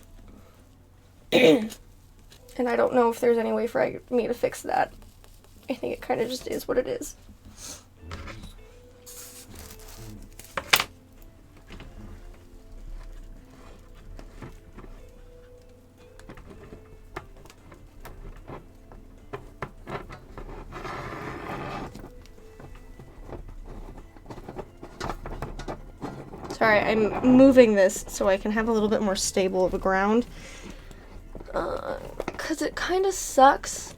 And I don't know if there's any way for me to fix that. I think it kind of just is what it is. Sorry, I'm moving this so I can have a little bit more stable of a ground. 'Cause it kind of sucks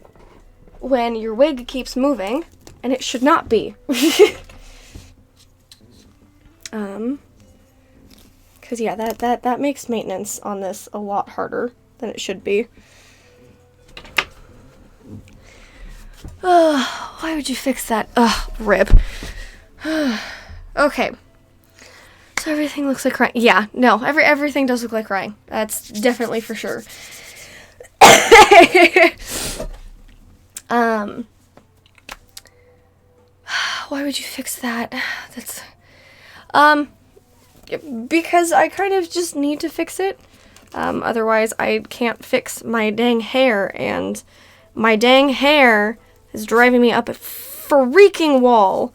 when your wig keeps moving, and it should not be. 'Cause yeah, that makes maintenance on this a lot harder than it should be. Why would you fix that? Rip. Okay. So everything looks like crying. Yeah, no, everything does look like crying. That's definitely for sure. Why would you fix that? That's, because I kind of just need to fix it. Otherwise I can't fix my dang hair, and my dang hair is driving me up a freaking wall.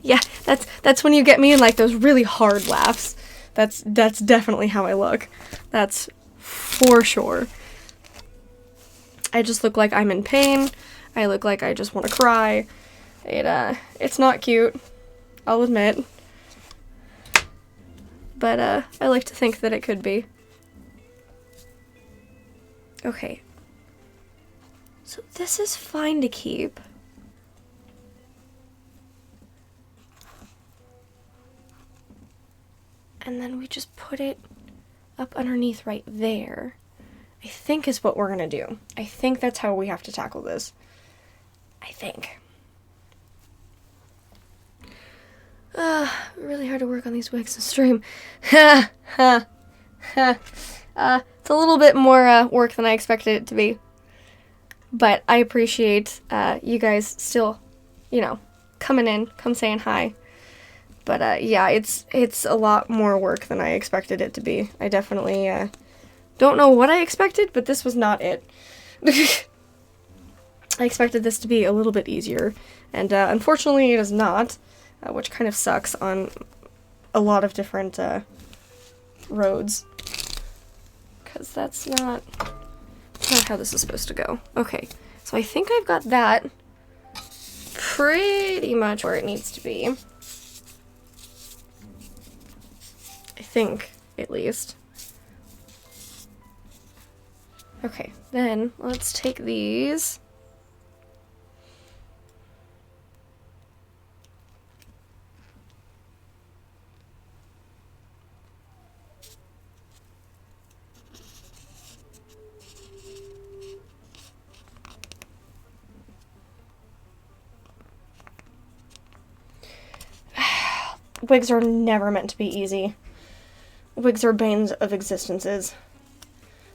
Yeah, that's when you get me in like those really hard laughs. That's definitely how I look. That's for sure. I just look like I'm in pain. I look like I just want to cry. It's not cute, I'll admit. But I like to think that it could be. Okay. So this is fine to keep. And then we just put it up underneath right there. I think is what we're gonna do. I think that's how we have to tackle this. I think. Really hard to work on these wigs in stream. It's a little bit more work than I expected it to be. But I appreciate you guys still, coming in, saying hi. But yeah, it's a lot more work than I expected it to be. I definitely don't know what I expected, but this was not it. I expected this to be a little bit easier, and unfortunately it is not, which kind of sucks on a lot of different roads, because that's not how this is supposed to go. Okay, so I think I've got that pretty much where it needs to be. I think, at least. Okay, then let's take these. Wigs are never meant to be easy. Wigs are banes of existences.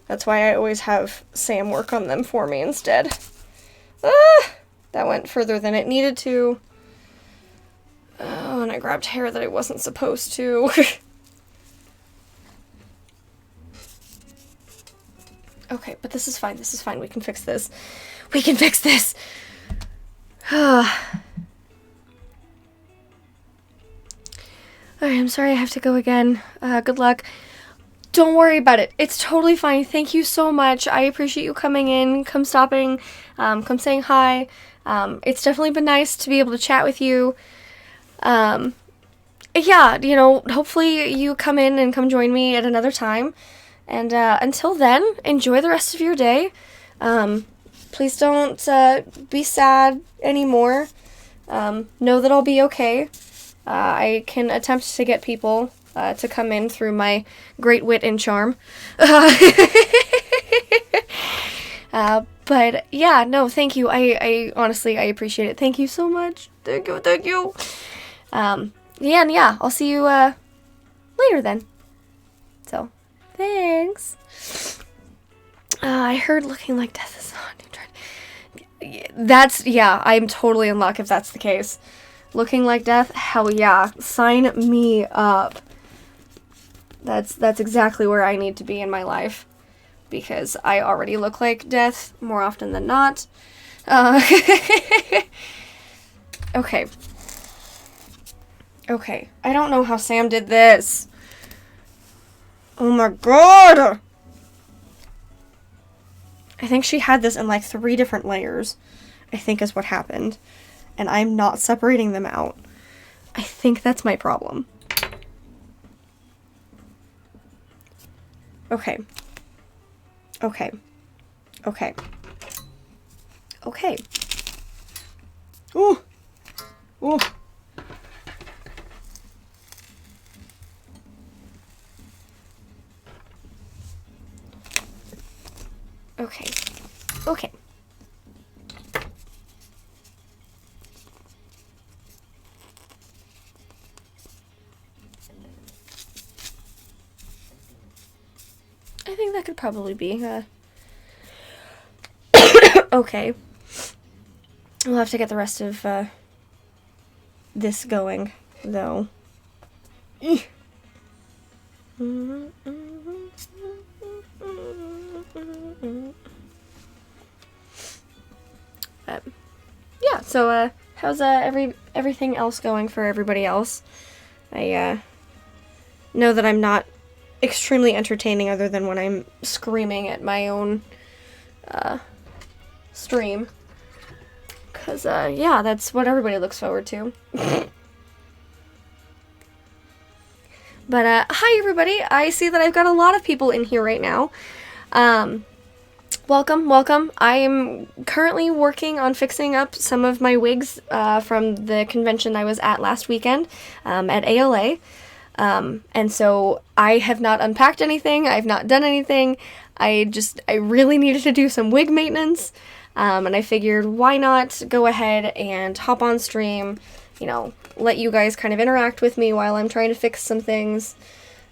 That's why I always have Sam work on them for me instead. That went further than it needed to. Oh, and I grabbed hair that I wasn't supposed to. Okay, but this is fine. This is fine. We can fix this. We can fix this! Alright, I'm sorry I have to go again. Good luck. Don't worry about it. It's totally fine. Thank you so much. I appreciate you coming in, come stopping, come saying hi. It's definitely been nice to be able to chat with you. Yeah, you know, hopefully you come in and come join me at another time. And until then, enjoy the rest of your day. Please don't be sad anymore. Know that I'll be okay. I can attempt to get people to come in through my great wit and charm. But yeah, no, thank you. I honestly, I appreciate it. Thank you so much. Thank you, thank you. Yeah, and yeah, I'll see you later then. So, thanks. I heard looking like death is not a new trend. That's, yeah, I'm totally in luck if that's the case. Looking like death? Hell yeah. Sign me up. That's exactly where I need to be in my life. Because I already look like death more often than not. Okay. Okay. I don't know how Sam did this. Oh my god! I think she had this in like 3 different layers, I think is what happened. And I'm not separating them out. I think that's my problem. Okay. Okay. Okay. Okay. Ooh. Ooh. Okay. Okay. I think that could probably be, okay. We'll have to get the rest of, this going, though. Yeah, so, how's, everything else going for everybody else? I, know that I'm not extremely entertaining other than when I'm screaming at my own, stream. Because, yeah, that's what everybody looks forward to. But, hi everybody! I see that I've got a lot of people in here right now. Welcome, welcome. I am currently working on fixing up some of my wigs, from the convention I was at last weekend, at ALA. And so I have not unpacked anything, I've not done anything, I really needed to do some wig maintenance, and I figured why not go ahead and hop on stream, you know, let you guys kind of interact with me while I'm trying to fix some things,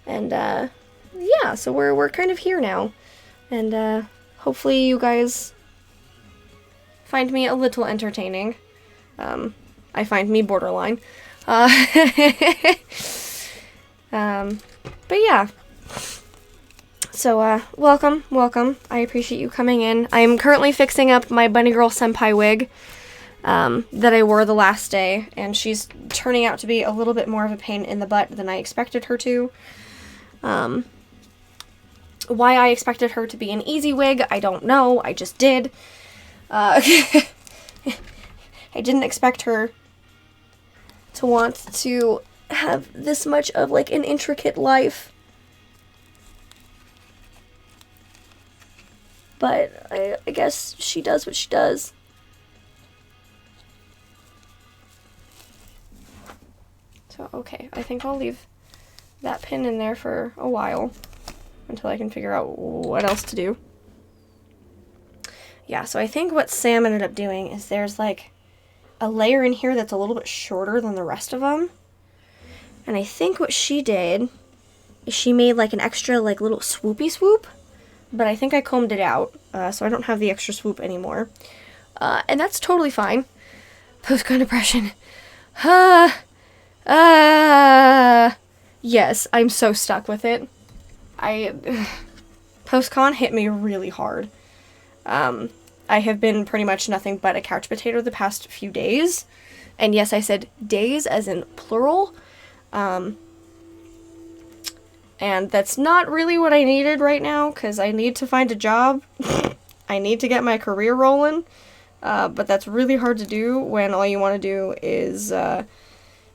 and, yeah, so we're kind of here now, and, hopefully you guys find me a little entertaining. I find me borderline. But yeah. So, welcome. I appreciate you coming in. I'm currently fixing up my Bunny Girl Senpai wig that I wore the last day, and she's turning out to be a little bit more of a pain in the butt than I expected her to. Why I expected her to be an easy wig, I don't know. I just did. I didn't expect her to want to have this much of, like, an intricate life. But I guess she does what she does. So, okay, I think I'll leave that pin in there for a while until I can figure out what else to do. Yeah, so I think what Sam ended up doing is there's, like, a layer in here that's a little bit shorter than the rest of them. And I think what she did is she made, like, an extra, like, little swoopy swoop. But I think I combed it out, so I don't have the extra swoop anymore. And that's totally fine. Post-con depression. Yes, I'm so stuck with it. Post-con hit me really hard. I have been pretty much nothing but a couch potato the past few days. And yes, I said days as in plural. And that's not really what I needed right now, because I need to find a job. I need to get my career rolling. But that's really hard to do when all you want to do is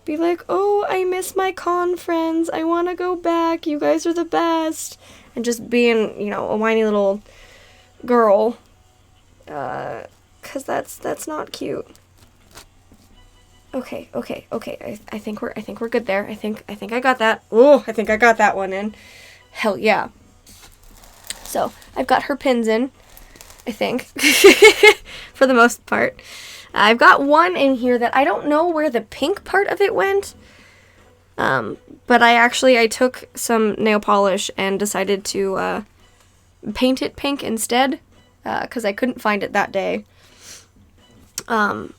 be like, oh, I miss my con friends. I want to go back. You guys are the best. And just being, you know, a whiny little girl. Because that's not cute. Okay. I think we're good there. I think I got that. Oh, I think I got that one in. Hell yeah. So, I've got her pins in, I think, for the most part. I've got one in here that I don't know where the pink part of it went. But I took some nail polish and decided to paint it pink instead, because I couldn't find it that day.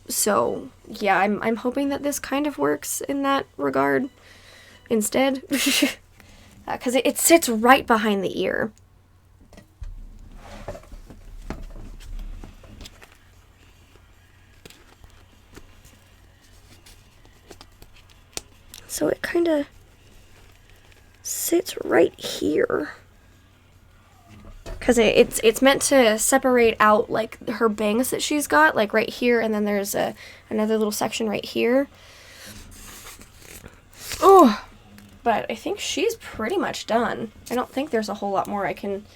So yeah, I'm hoping that this kind of works in that regard instead, because it sits right behind the ear. So it kind of sits right here. Because it's meant to separate out, like, her bangs that she's got, like, right here, and then there's another little section right here. Oh! But I think she's pretty much done. I don't think there's a whole lot more I can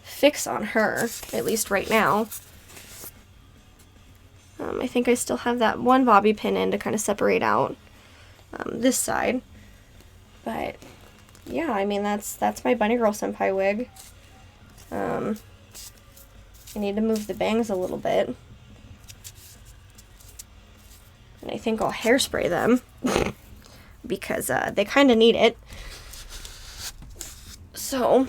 fix on her, at least right now. I think I still have that one bobby pin in to kind of separate out this side. But, yeah, I mean, that's my Bunny Girl Senpai wig. I need to move the bangs a little bit. And I think I'll hairspray them because they kind of need it. So,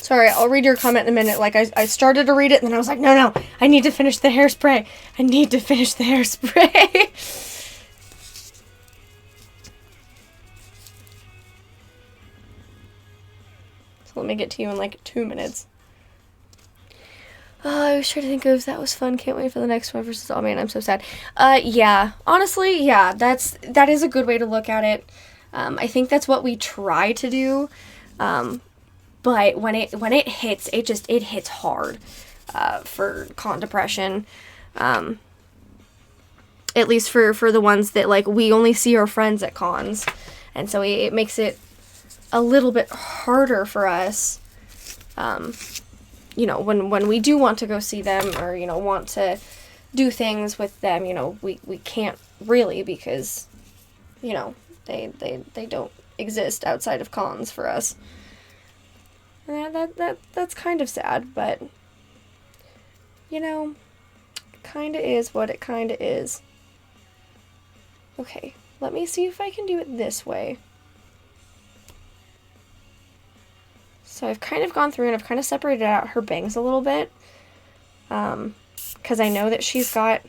sorry, I'll read your comment in a minute. Like, I started to read it, and then I was like, no, I need to finish the hairspray. So let me get to you in, like, 2 minutes. I was trying to think of that was fun. Can't wait for the next one versus, oh man, I'm so sad. Yeah, honestly, yeah, that is a good way to look at it. I think that's what we try to do. But when it hits, it hits hard for con depression. At least for the ones that, like, we only see our friends at cons. And so it makes it a little bit harder for us, you know, when we do want to go see them or, you know, want to do things with them, you know, we can't really because, you know, they don't exist outside of cons for us. And that's kind of sad, but, you know, kinda is what it kinda is. Okay, let me see if I can do it this way. So I've kind of gone through and I've kind of separated out her bangs a little bit. Because I know that she's got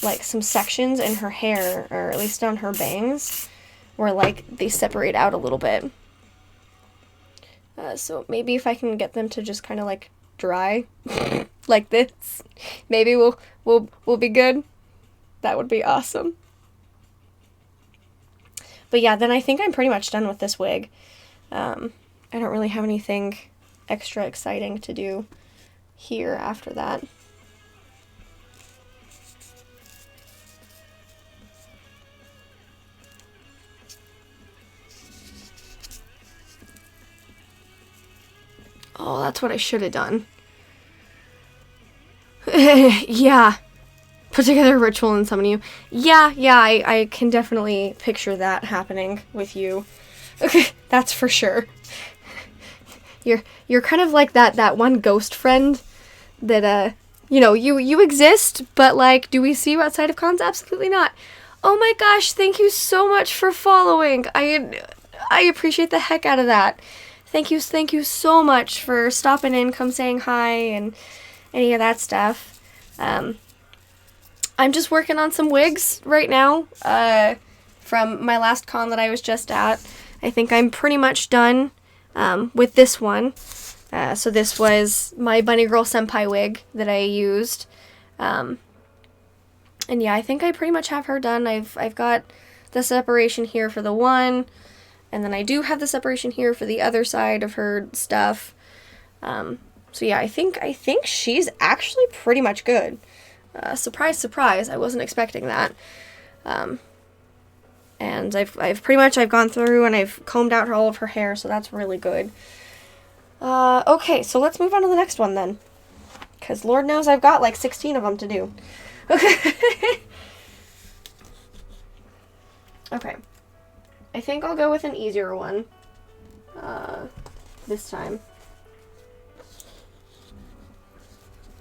like some sections in her hair, or at least on her bangs, where like they separate out a little bit. So maybe if I can get them to just kind of like dry like this, maybe we'll be good. That would be awesome. But yeah, then I think I'm pretty much done with this wig. I don't really have anything extra exciting to do here after that. Oh, that's what I should have done. Yeah. Put together a ritual and summon you. Yeah, I can definitely picture that happening with you. Okay, that's for sure. You're kind of like that one ghost friend that, you know, you exist, but, like, do we see you outside of cons? Absolutely not. Oh my gosh, thank you so much for following. I appreciate the heck out of that. Thank you so much for stopping in, come saying hi, and any of that stuff. I'm just working on some wigs right now, from my last con that I was just at. I think I'm pretty much done, with this one. So this was my Bunny Girl Senpai wig that I used. And yeah, I think I pretty much have her done. I've got the separation here for the one, and then I do have the separation here for the other side of her stuff. So yeah, I think she's actually pretty much good. Surprise, surprise, I wasn't expecting that. And I've pretty much gone through and I've combed out all of her hair, so that's really good. Okay, so let's move on to the next one then. Because Lord knows I've got like 16 of them to do. Okay. Okay. I think I'll go with an easier one. This time.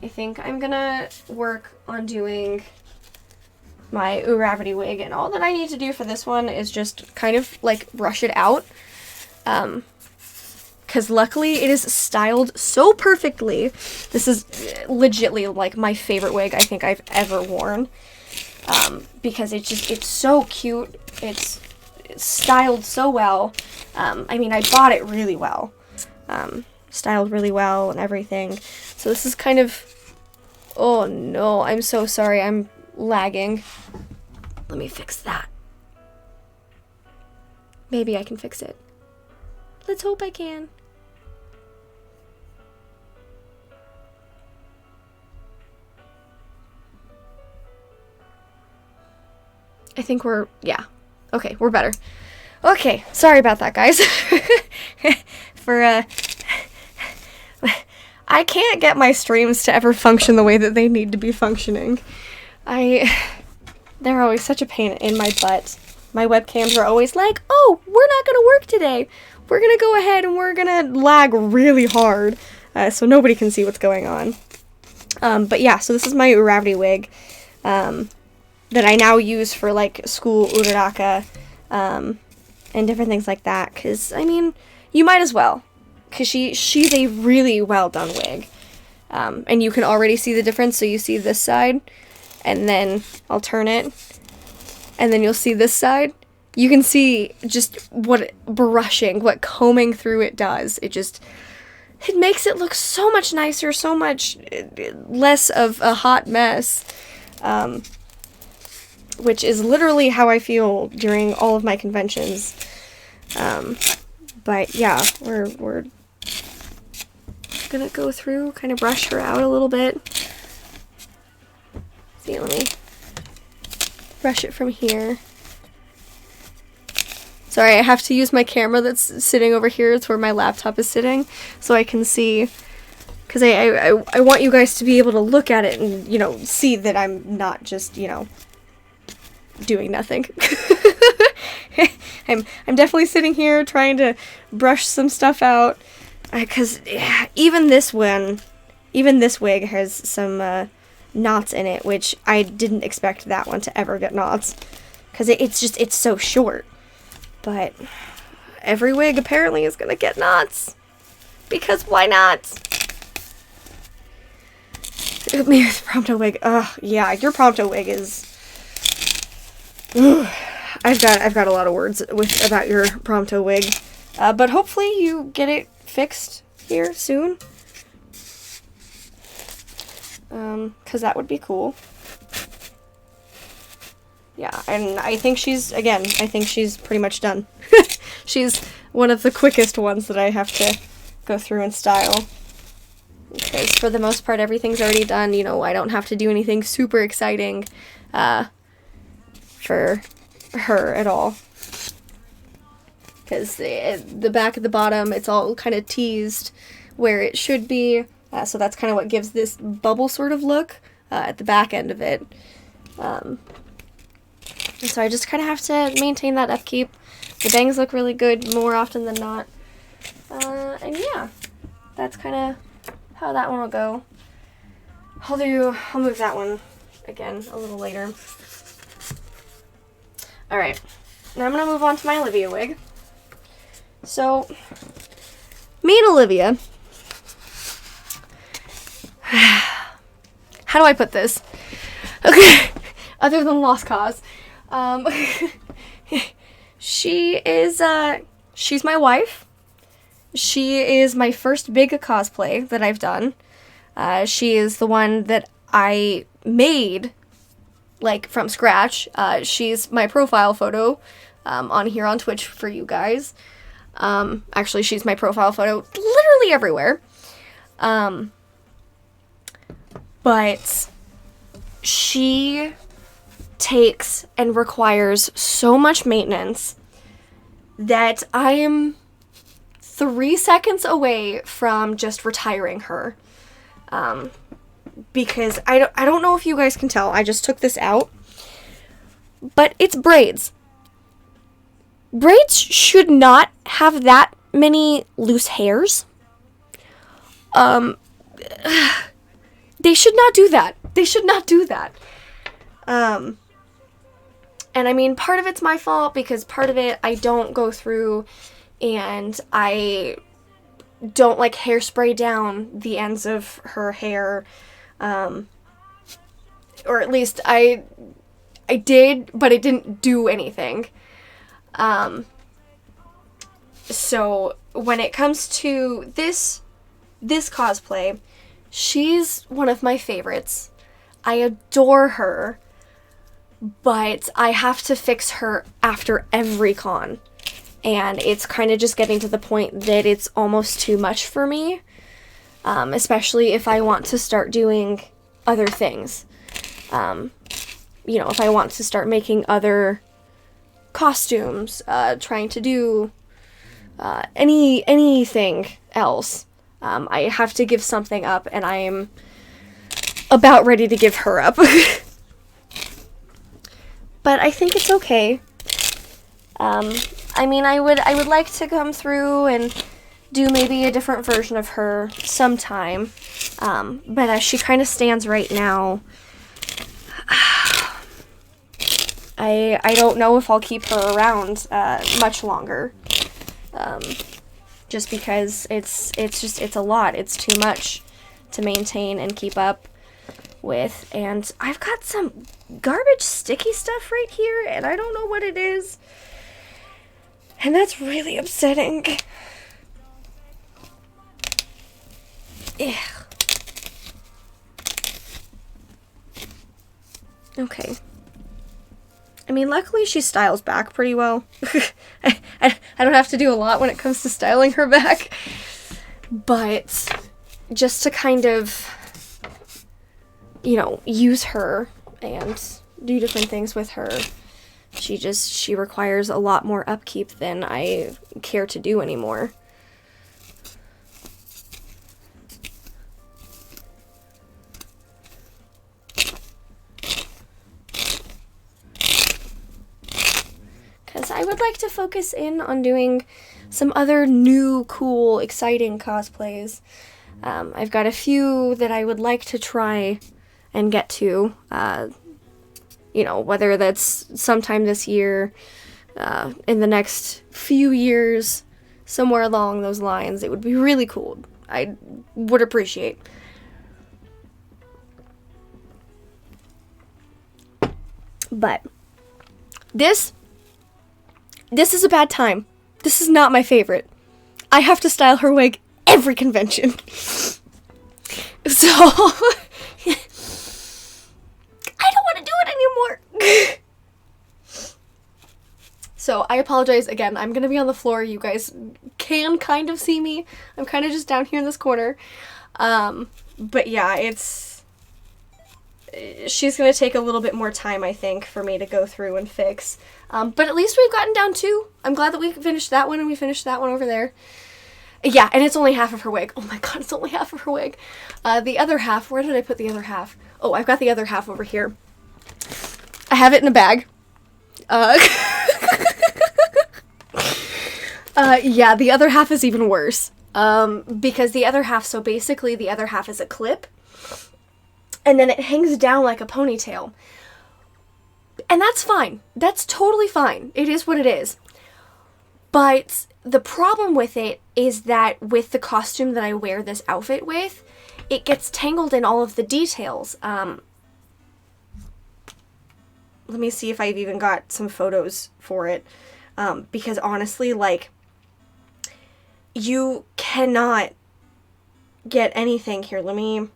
I think I'm gonna work on doing my Uravity wig, and all that I need to do for this one is just kind of like brush it out. Because luckily it is styled so perfectly. This is legitly like my favorite wig I think I've ever worn. Because it's so cute. It's styled so well. I mean, I bought it really well. Styled really well and everything. So this is kind of... Oh no, I'm so sorry. I'm lagging. Let me fix that. Maybe I can fix it. Let's hope I can. I think we're... Yeah. Okay, we're better. Okay, sorry about that, guys. I can't get my streams to ever function the way that they need to be functioning. They're always such a pain in my butt. My webcams are always like, oh, we're not gonna work today. We're gonna go ahead and we're gonna lag really hard, so nobody can see what's going on. But yeah, so this is my Uravity wig, that I now use for, like, school uraraka, and different things like that, because, I mean, you might as well. Because she's a really well done wig. And you can already see the difference. So you see this side, and then I'll turn it, and then you'll see this side. You can see just what brushing, what combing through it does. It makes it look so much nicer, so much less of a hot mess. Which is literally how I feel during all of my conventions. But yeah, we're gonna go through, kind of brush her out a little bit. See, let me brush it from here. Sorry, I have to use my camera that's sitting over here. It's where my laptop is sitting, so I can see, because I want you guys to be able to look at it and, you know, see that I'm not just, you know, doing nothing. I'm definitely sitting here trying to brush some stuff out, because even this one even this wig has some knots in it, which I didn't expect that one to ever get knots. Because it's so short. But every wig apparently is going to get knots. Because why not? Maybe the Prompto wig. Yeah, your Prompto wig is... I've got a lot of words about your Prompto wig. But hopefully you get it fixed here soon. Because that would be cool. Yeah, and I think she's pretty much done. She's one of the quickest ones that I have to go through and style. Because for the most part, everything's already done. You know, I don't have to do anything super exciting for her at all. Because the back and the bottom, it's all kind of teased where it should be. So that's kind of what gives this bubble sort of look at the back end of it. So I just kind of have to maintain that upkeep. The bangs look really good more often than not. And yeah, that's kind of how that one will go. I'll move that one again a little later. Alright, now I'm going to move on to my Olivia wig. So, me and Olivia... How do I put this? Okay, other than lost cause. She's my wife. She is my first big cosplay that I've done. She is the one that I made, like, from scratch. She's my profile photo on here on Twitch for you guys. Actually, she's my profile photo literally everywhere. But she takes and requires so much maintenance that I am 3 seconds away from just retiring her. Because I don't know if you guys can tell. I just took this out. But it's braids. Braids should not have that many loose hairs. They should not do that. They should not do that. And I mean, part of it's my fault because part of it I don't go through and I don't like hairspray down the ends of her hair. Or at least I did, but it didn't do anything. So when it comes to this cosplay, she's one of my favorites. I adore her, but I have to fix her after every con. And it's kind of just getting to the point that it's almost too much for me, especially if I want to start doing other things. You know, if I want to start making other costumes, trying to do anything else. I have to give something up, and I'm about ready to give her up. But I think it's okay. I mean, I would like to come through and do maybe a different version of her sometime. But as she kind of stands right now, I don't know if I'll keep her around much longer. Just because it's a lot. It's too much to maintain and keep up with. And I've got some garbage sticky stuff right here, and I don't know what it is. And that's really upsetting. Ugh. Okay. I mean, luckily she styles back pretty well. I don't have to do a lot when it comes to styling her back. But just to kind of, you know, use her and do different things with her, she requires a lot more upkeep than I care to do anymore. Because I would like to focus in on doing some other new, cool, exciting cosplays. I've got a few that I would like to try and get to, you know, whether that's sometime this year, in the next few years, somewhere along those lines. It would be really cool. I would appreciate. But this is a bad time. This is not my favorite. I have to style her wig every convention. So I don't want to do it anymore. So I apologize again. I'm gonna be on the floor. You guys can kind of see me. I'm kind of just down here in this corner. But yeah, she's gonna take a little bit more time, I think, for me to go through and fix. But at least we've gotten down 2. I'm glad that we finished that one and we finished that one over there. Yeah, and it's only half of her wig. Oh my god, it's only half of her wig. The other half, where did I put the other half? Oh, I've got the other half over here. I have it in a bag. Yeah, the other half is even worse. Because the other half, so basically the other half is a clip. And then it hangs down like a ponytail. And that's fine. That's totally fine. It is what it is. But the problem with it is that with the costume that I wear this outfit with, it gets tangled in all of the details. Let me see if I've even got some photos for it. Because honestly, like, you cannot get anything here. Let me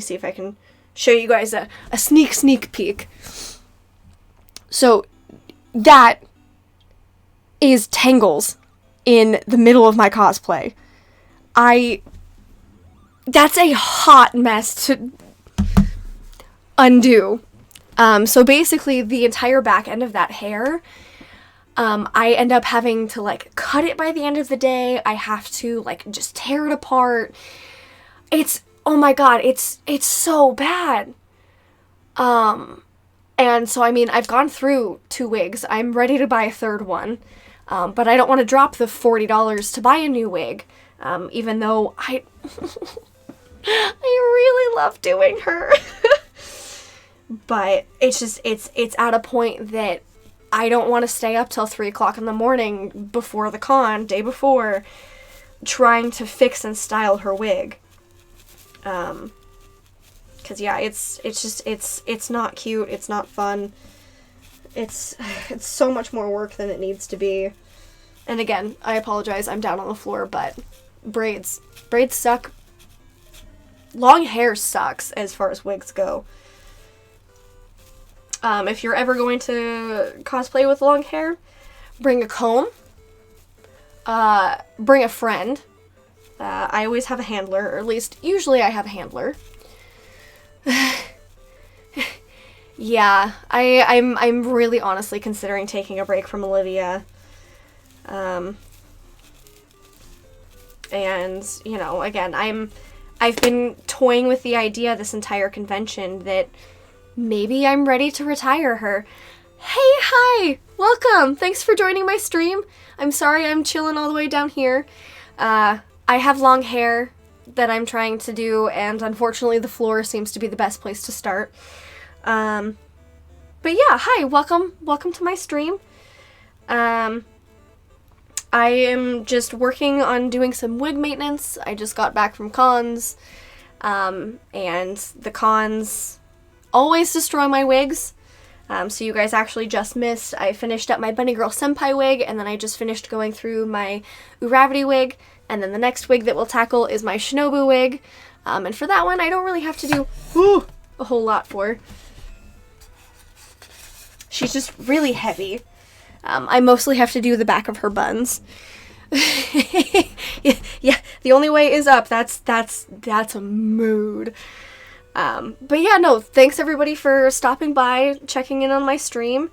see if I can show you guys a sneak peek. So that is tangles in the middle of my cosplay. That's a hot mess to undo. So basically the entire back end of that hair, I end up having to like cut it by the end of the day. I have to like just tear it apart. Oh my god, it's so bad. And so, I mean, I've gone through 2 wigs. I'm ready to buy a third one. But I don't want to drop the $40 to buy a new wig. Even though I really love doing her. But it's just, it's at a point that I don't want to stay up till 3 o'clock in the morning before the con, day before, trying to fix and style her wig. Cause yeah, it's not cute, it's not fun, it's so much more work than it needs to be. And again, I apologize, I'm down on the floor, but braids suck. Long hair sucks as far as wigs go. If you're ever going to cosplay with long hair, bring a comb, bring a friend. I always have a handler, or at least usually I have a handler. Yeah, I'm really honestly considering taking a break from Olivia. And, you know, again, I've been toying with the idea this entire convention that maybe I'm ready to retire her. Hey, hi! Welcome! Thanks for joining my stream. I'm sorry I'm chilling all the way down here. I have long hair that I'm trying to do, and unfortunately the floor seems to be the best place to start. But yeah, hi, welcome to my stream. I am just working on doing some wig maintenance. I just got back from cons, and the cons always destroy my wigs. So you guys actually just missed, I finished up my Bunny Girl Senpai wig, and then I just finished going through my Uravity wig, and then the next wig that we'll tackle is my Shinobu wig. And for that one, I don't really have to do a whole lot for. She's just really heavy. I mostly have to do the back of her buns. Yeah, the only way is up. That's a mood. But yeah, no, thanks everybody for stopping by, checking in on my stream.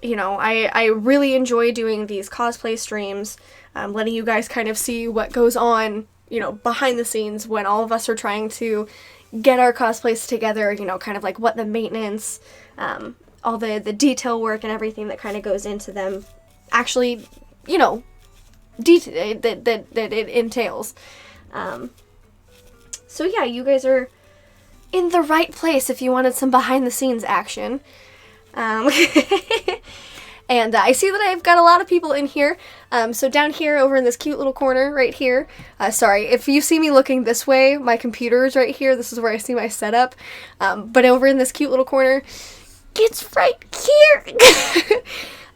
You know, I really enjoy doing these cosplay streams, letting you guys kind of see what goes on, you know, behind the scenes when all of us are trying to get our cosplays together, you know, kind of like what the maintenance, all the detail work and everything that kind of goes into them actually you know, that it entails. So yeah, you guys are in the right place if you wanted some behind the scenes action. And I see that I've got a lot of people in here. So down here, over in this cute little corner right here, sorry, if you see me looking this way, my computer is right here. This is where I see my setup. But over in this cute little corner, it's right here.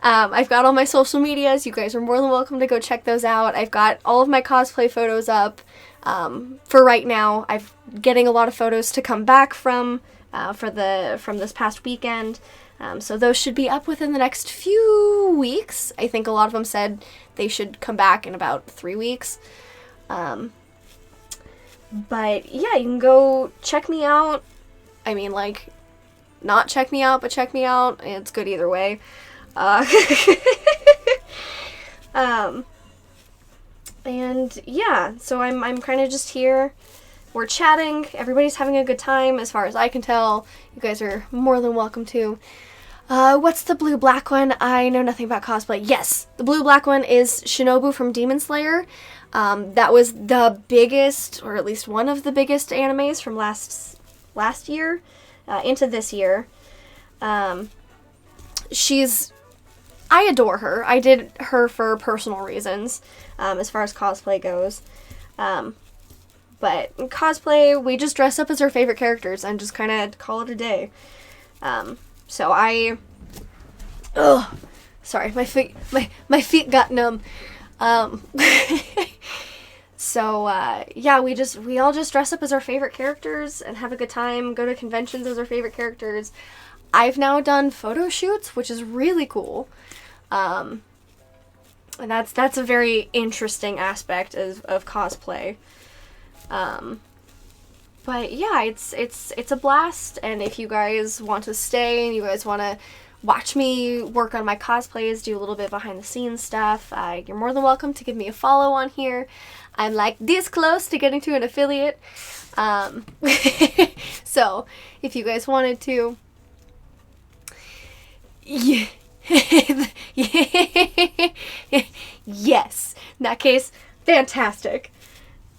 I've got all my social medias. You guys are more than welcome to go check those out. I've got all of my cosplay photos up. For right now, I'm getting a lot of photos to come back from this past weekend. So those should be up within the next few weeks. I think a lot of them said they should come back in about 3 weeks. But yeah, you can go check me out. I mean, like, not check me out, but check me out. It's good either way. And yeah, so I'm kind of just here. We're chatting. Everybody's having a good time, as far as I can tell. You guys are more than welcome to. What's the blue-black one? I know nothing about cosplay. Yes, the blue-black one is Shinobu from Demon Slayer. That was the biggest, or at least one of the biggest animes from last year into this year. I adore her. I did her for personal reasons, as far as cosplay goes. But cosplay, we just dress up as our favorite characters and just kind of call it a day. So sorry, my feet got numb. So yeah, we all just dress up as our favorite characters and have a good time, go to conventions as our favorite characters. I've now done photo shoots, which is really cool. And that's a very interesting aspect of cosplay. But yeah, it's a blast, and if you guys want to stay and you guys want to watch me work on my cosplays, do a little bit behind the scenes stuff, you're more than welcome to give me a follow on here. I'm like this close to getting to an affiliate. So if you guys wanted to, yeah. Yes, in that case, fantastic.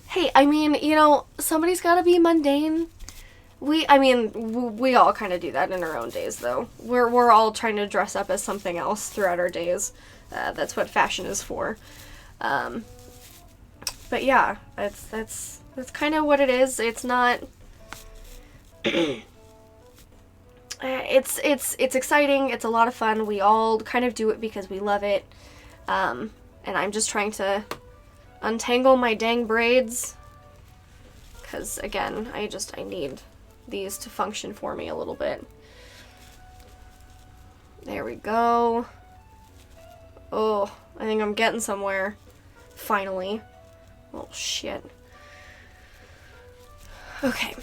Hey, I mean, you know, somebody's gotta be mundane. We all kind of do that in our own days, though. We're all trying to dress up as something else throughout our days. That's what fashion is for. But yeah, that's kind of what it is. It's not. It's exciting. It's a lot of fun. We all kind of do it because we love it. And I'm just trying to untangle my dang braids, because again, I need these to function for me a little bit. There we go. Oh, I think I'm getting somewhere finally. Oh shit. Okay,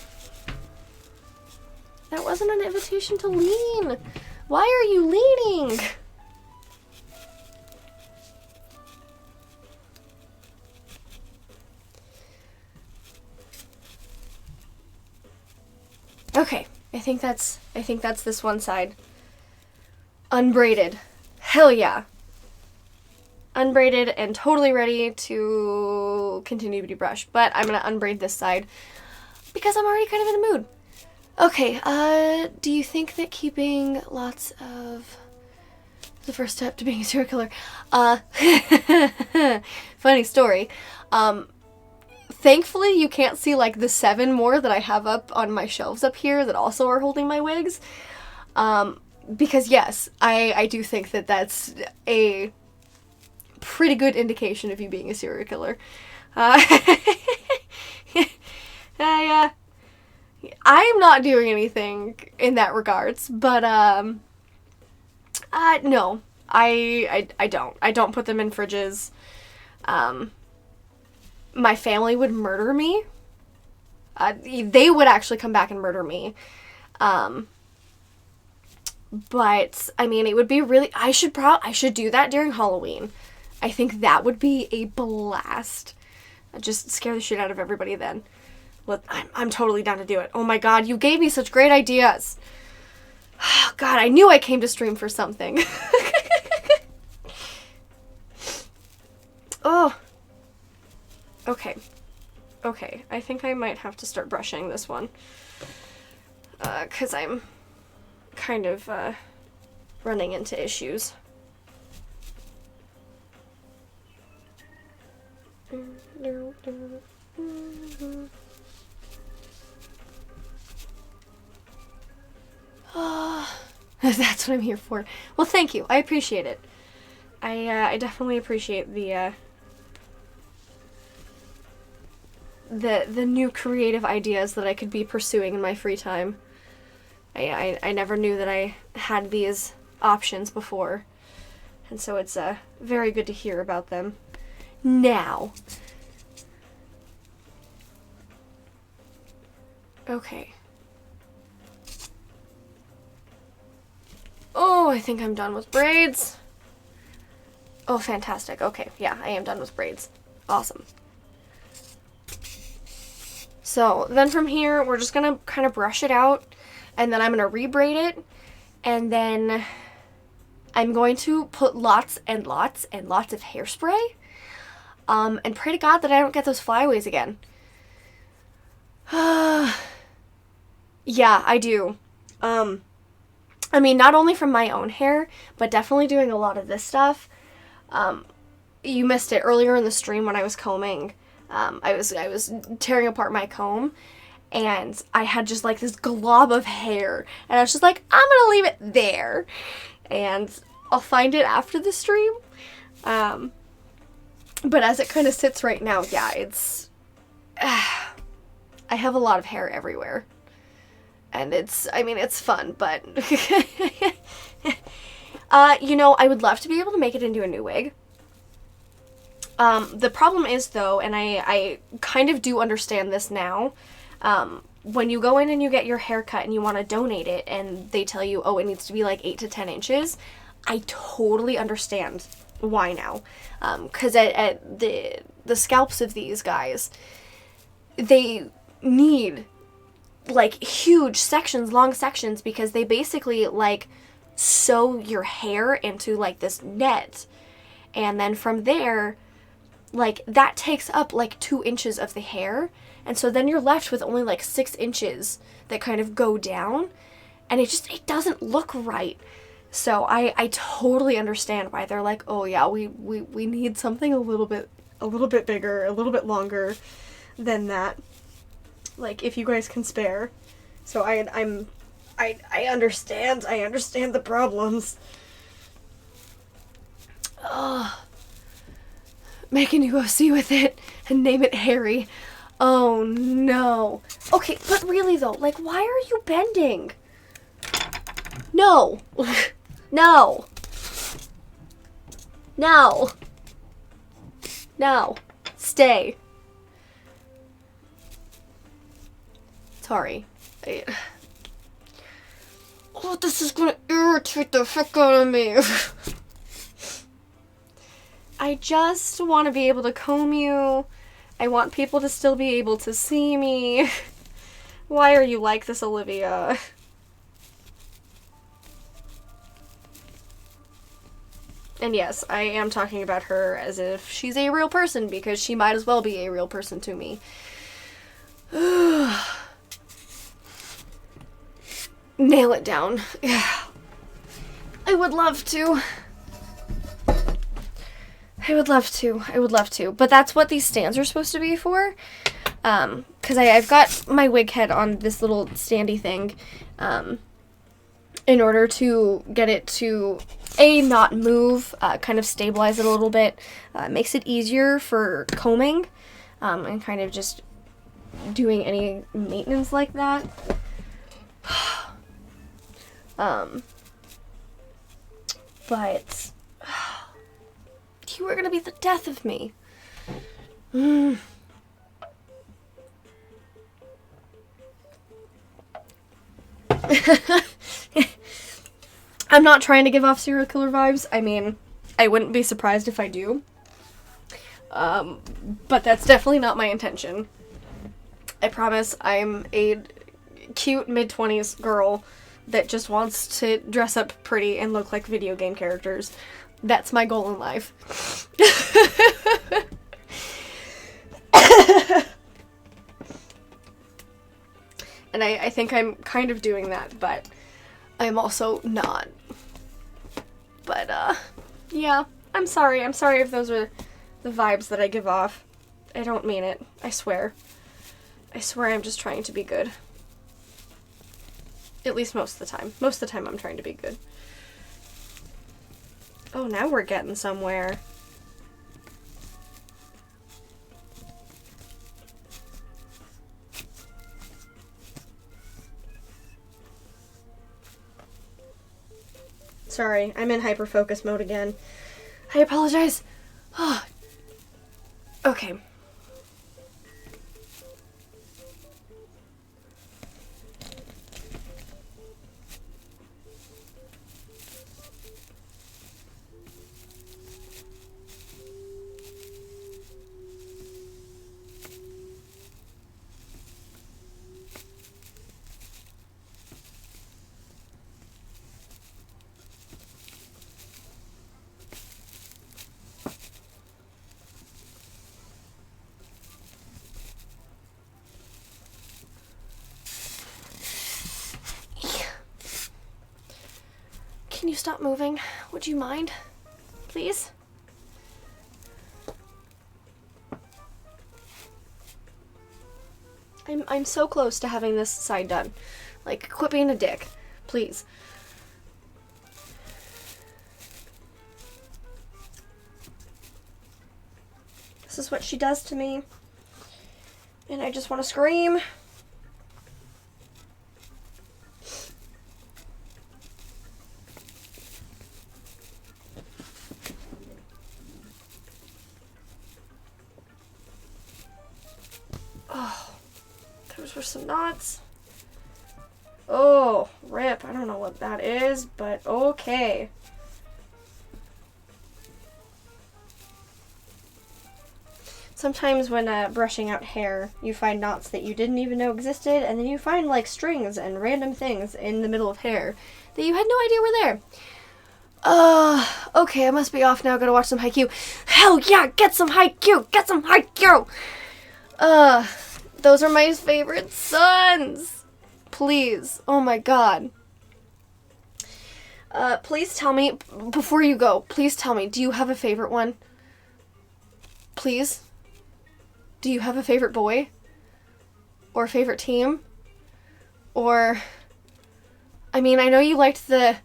that wasn't an invitation to lean. Why are you leaning? Okay, I think that's this one side. Unbraided. Hell yeah. Unbraided and totally ready to continue to be brushed. But I'm gonna unbraid this side because I'm already kind of in the mood. Okay, do you think that keeping lots of the first step to being a serial killer? Funny story. Thankfully, you can't see, like, the 7 more that I have up on my shelves up here that also are holding my wigs. Because, yes, I do think that that's a pretty good indication of you being a serial killer. I'm not doing anything in that regards, but, no. I don't. I don't put them in fridges. My family would murder me. They would actually come back and murder me. But, I mean, it would be really... I should do that during Halloween. I think that would be a blast. I'd just scare the shit out of everybody then. I'm totally down to do it. Oh my god, you gave me such great ideas. God, I knew I came to stream for something. Oh. Okay. Okay. I think I might have to start brushing this one. 'Cause I'm kind of, running into issues. That's what I'm here for. Well, thank you. I appreciate it. I definitely appreciate the new creative ideas that I could be pursuing in my free time. I never knew that I had these options before, and so it's very good to hear about them now. Okay. Oh, I think I'm done with braids. Oh, fantastic. Okay, yeah, I am done with braids. Awesome. So then from here, we're just gonna kind of brush it out, and then I'm gonna re-braid it, and then I'm going to put lots and lots and lots of hairspray, and pray to God that I don't get those flyaways again. Yeah, I do. I mean, not only from my own hair, but definitely doing a lot of this stuff. You missed it earlier in the stream when I was combing. I was tearing apart my comb, and I had just like this glob of hair, and I was just like, I'm gonna leave it there, and I'll find it after the stream. But as it kind of sits right now, yeah, it's I have a lot of hair everywhere, and it's fun, but you know, I would love to be able to make it into a new wig. The problem is, though, and I kind of do understand this now, when you go in and you get your hair cut and you want to donate it, and they tell you, oh, it needs to be like 8 to 10 inches, I totally understand why now. Because at the scalps of these guys, they need, like, huge sections, long sections, because they basically, like, sew your hair into, like, this net. And then from there, like, that takes up, like, 2 inches of the hair. And so then you're left with only, like, 6 inches that kind of go down. And it doesn't look right. So I totally understand why they're like, oh, yeah, we need something a little bit bigger, a little bit longer than that. Like, if you guys can spare. So I understand the problems. Ugh. Making you go see with it and name it Harry. Oh no. Okay, but really though, like, why are you bending? No. No. No. No. Stay. Sorry. Oh, this is gonna irritate the heck out of me. I just want to be able to comb you. I want people to still be able to see me. Why are you like this, Olivia? And yes, I am talking about her as if she's a real person, because she might as well be a real person to me. Nail it down. I would love to. I would love to. But that's what these stands are supposed to be for. Because I've got my wig head on this little standy thing. In order to get it to, not move, kind of stabilize it a little bit. Makes it easier for combing. And kind of just doing any maintenance like that. But you were gonna be the death of me. I'm not trying to give off serial killer vibes. I mean, I wouldn't be surprised if I do. But that's definitely not my intention. I promise I'm a cute mid-20s girl that just wants to dress up pretty and look like video game characters. That's my goal in life. And I think I'm kind of doing that, but I'm also not. But, yeah. I'm sorry. I'm sorry if those are the vibes that I give off. I don't mean it. I swear. I swear I'm just trying to be good. At least most of the time. Most of the time I'm trying to be good. Oh, now we're getting somewhere. Sorry, I'm in hyper-focus mode again. I apologize. Oh. Okay. Can you stop moving? Would you mind? Please? I'm so close to having this side done. Like, quit being a dick. Please. This is what she does to me. And I just want to scream. Oh, those were some knots. Oh, rip. I don't know what that is, but okay. Sometimes when brushing out hair, you find knots that you didn't even know existed, and then you find like strings and random things in the middle of hair that you had no idea were there. Okay, I must be off now. Gotta watch some Haikyuu. Hell yeah, get some Haikyuu! Get some Haikyuu! Those are my favorite sons! Please. Oh my god. Please tell me, before you go, please tell me, do you have a favorite one? Please? Do you have a favorite boy? Or a favorite team? Or, I mean, I know you liked the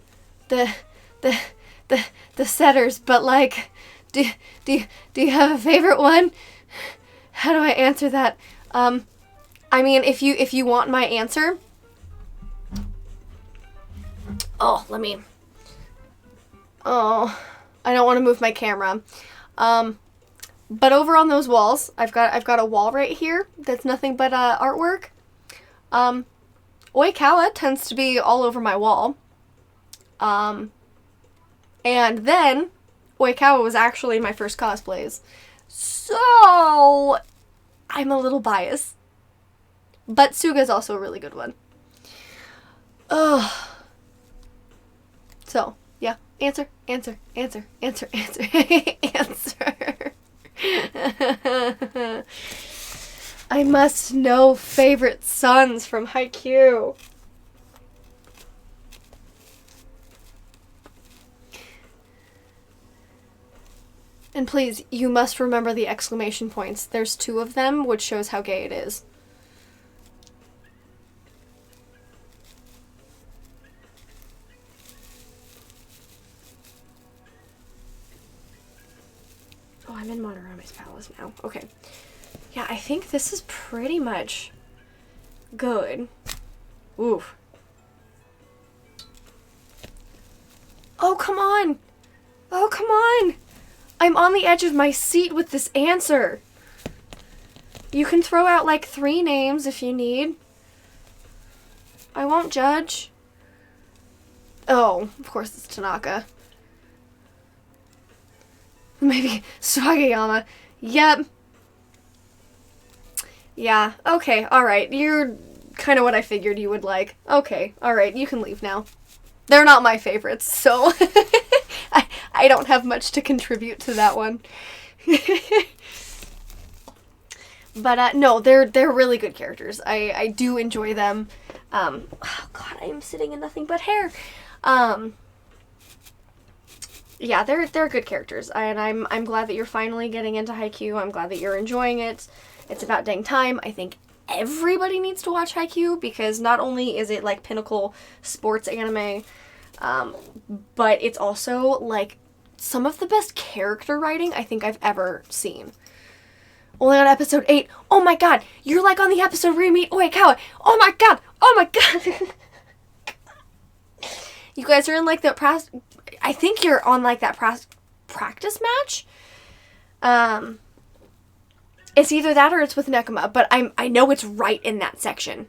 setters, but like, do you have a favorite one? How do I answer that? I mean, if you want my answer, I don't want to move my camera. But over on those walls, I've got a wall right here that's nothing but artwork. Oikawa tends to be all over my wall. And then Oikawa was actually my first cosplays. So I'm a little biased. But Suga's also a really good one. So, yeah. Answer. Answer. I must know favorite sons from Haikyuu. And please, you must remember the exclamation points. There's 2 of them, which shows how gay it is. Oh, I'm in Monorami's Palace now. Okay. Yeah, I think this is pretty much good. Oof. Oh, come on! Oh, come on! I'm on the edge of my seat with this answer. You can throw out like 3 names if you need. I won't judge. Oh, of course it's Tanaka. Maybe Sagayama. Yep. Yeah, okay, alright. You're kind of what I figured you would like. Okay, alright, you can leave now. They're not my favorites, so I don't have much to contribute to that one. But no, they're really good characters. I do enjoy them. Oh god, I am sitting in nothing but hair. Yeah, they're good characters, and I'm glad that you're finally getting into Haikyuu. I'm glad that you're enjoying it. It's about dang time. I think everybody needs to watch Haikyuu, because not only is it like pinnacle sports anime, but it's also like some of the best character writing I think I've ever seen. Only on episode 8. Oh my god, you're like on the episode where you meet Oikawa. Oh my god, oh my god. You guys are in like the I think you're on like that practice match. It's either that or it's with Nekoma, but I know it's right in that section.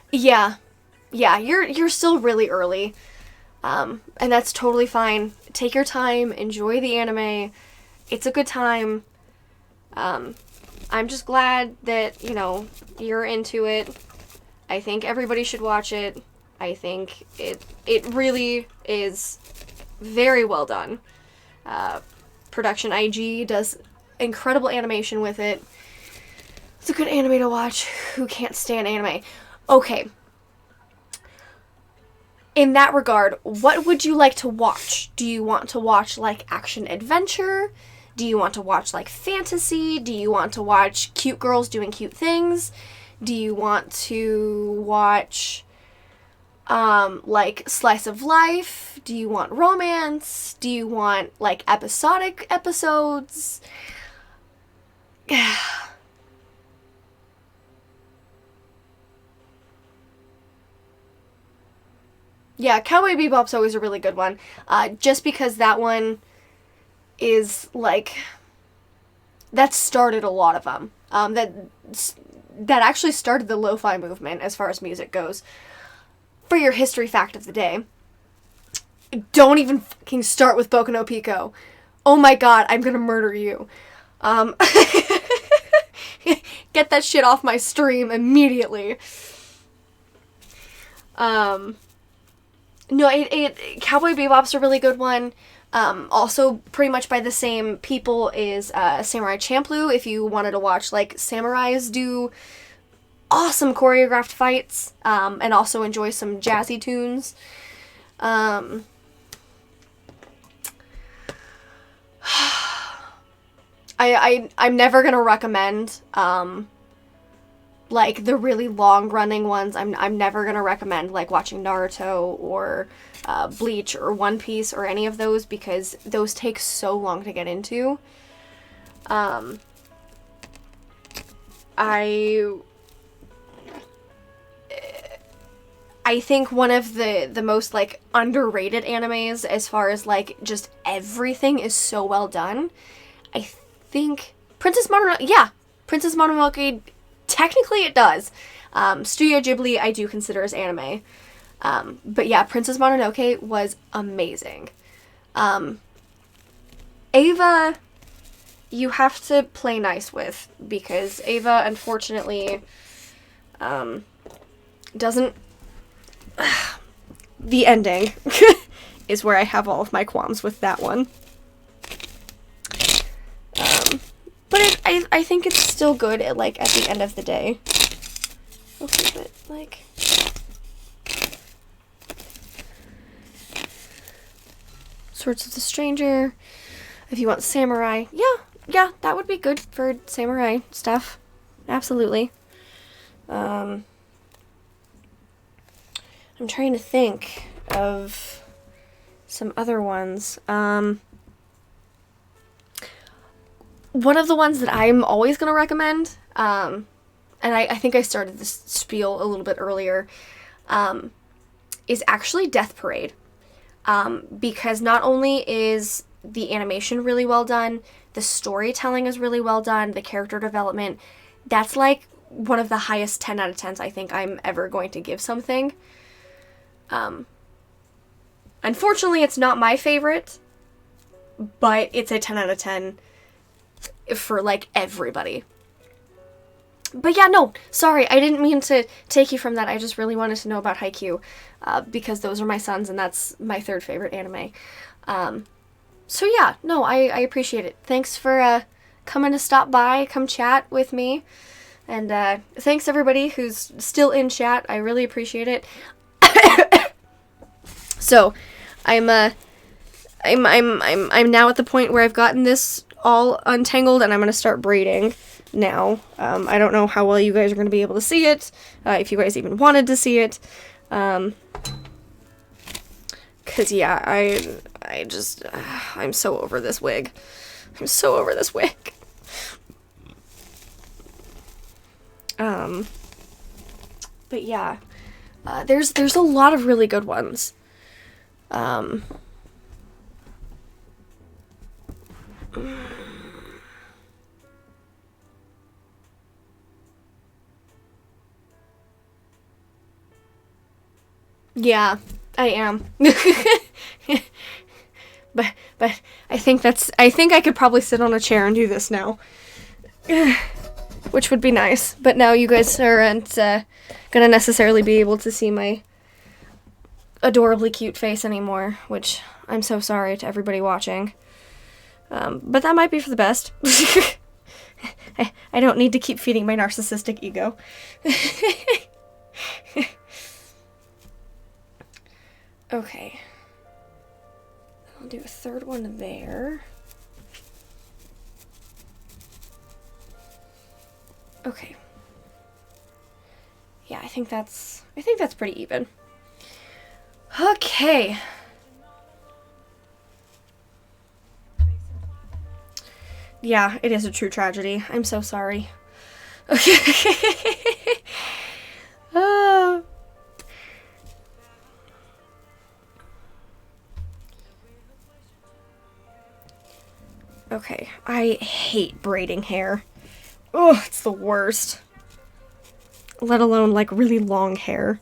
Yeah, you're still really early, and that's totally fine. Take your time, enjoy the anime. It's a good time. I'm just glad that, you know, you're into it. I think everybody should watch it. I think it really is very well done. Production IG does incredible animation with it. It's a good anime to watch. Who can't stand anime? Okay. In that regard, what would you like to watch? Do you want to watch like action adventure? Do you want to watch like fantasy? Do you want to watch cute girls doing cute things? Do you want to watch like slice of life? Do you want romance? Do you want like episodic episodes? Yeah, Cowboy Bebop's always a really good one. Just because that one is like, that started a lot of them. That actually started the lo-fi movement as far as music goes. For your history fact of the day, don't even fucking start with Boku no Pico. Oh my god, I'm gonna murder you. Get that shit off my stream immediately. No, Cowboy Bebop's a really good one. Also pretty much by the same people is Samurai Champloo, if you wanted to watch like samurais do awesome choreographed fights, and also enjoy some jazzy tunes. I'm never gonna recommend like the really long running ones. I'm never gonna recommend like watching Naruto or Bleach or One Piece or any of those, because those take so long to get into. I think one of the most like underrated animes as far as like just everything is so well done. I think Princess Mononoke, yeah, Princess Mononoke, technically it does. Studio Ghibli I do consider as anime. But yeah, Princess Mononoke was amazing. Ava, you have to play nice with, because Ava unfortunately doesn't... The ending is where I have all of my qualms with that one. But I think it's still good at the end of the day. Okay, but like... Swords of the Stranger. If you want samurai. Yeah, that would be good for samurai stuff. Absolutely. I'm trying to think of some other ones. One of the ones that I'm always going to recommend, and I think I started this spiel a little bit earlier, is actually Death Parade. Because not only is the animation really well done, the storytelling is really well done, the character development, that's like one of the highest 10 out of 10s I think I'm ever going to give something. Unfortunately, it's not my favorite, but it's a 10 out of 10 for like everybody. But yeah, no, sorry, I didn't mean to take you from that. I just really wanted to know about Haikyuu, because those are my sons, and that's my third favorite anime. So yeah, no, I appreciate it. Thanks for coming to stop by, come chat with me, and thanks everybody who's still in chat. I really appreciate it. So, I'm now at the point where I've gotten this all untangled, and I'm gonna start braiding now. I don't know how well you guys are gonna be able to see it, if you guys even wanted to see it. Cause yeah, I just, I'm so over this wig. I'm so over this wig. But yeah, there's a lot of really good ones. Yeah, I am. but I think I could probably sit on a chair and do this now. Which would be nice. But now you guys aren't gonna necessarily be able to see my adorably cute face anymore, which I'm so sorry to everybody watching. But that might be for the best. I don't need to keep feeding my narcissistic ego. Okay. I'll do a third one there. Okay. Yeah, I think that's pretty even. Okay. Yeah, it is a true tragedy. I'm so sorry. Okay. Oh. Okay, I hate braiding hair. Ugh, it's the worst. Let alone, like, really long hair.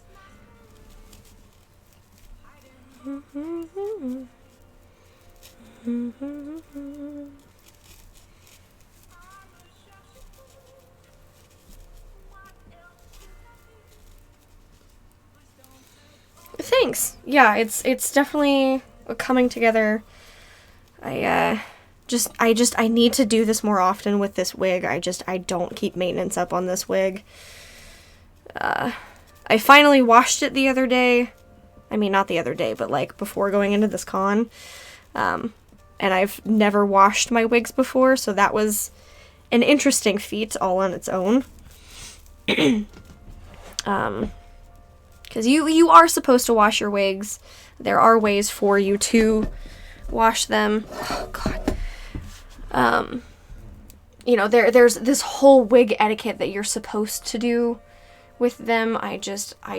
Thanks. Yeah, it's definitely coming together. I need to do this more often with this wig. I don't keep maintenance up on this wig. I finally washed it the other day. I mean, not the other day, but like before going into this con. And I've never washed my wigs before, so that was an interesting feat all on its own. Because you are supposed to wash your wigs. There are ways for you to wash them. Oh, God. You know, there's this whole wig etiquette that you're supposed to do with them. I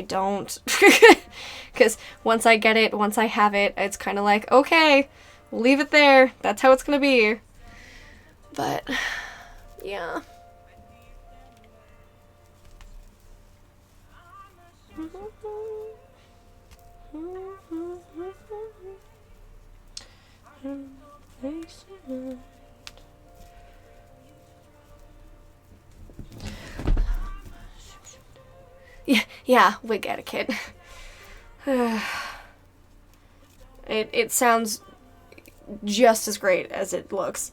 don't. Because once I get it, once I have it, it's kind of like, okay, leave it there. That's how it's going to be. But, yeah. Yeah, wig etiquette. It sounds just as great as it looks.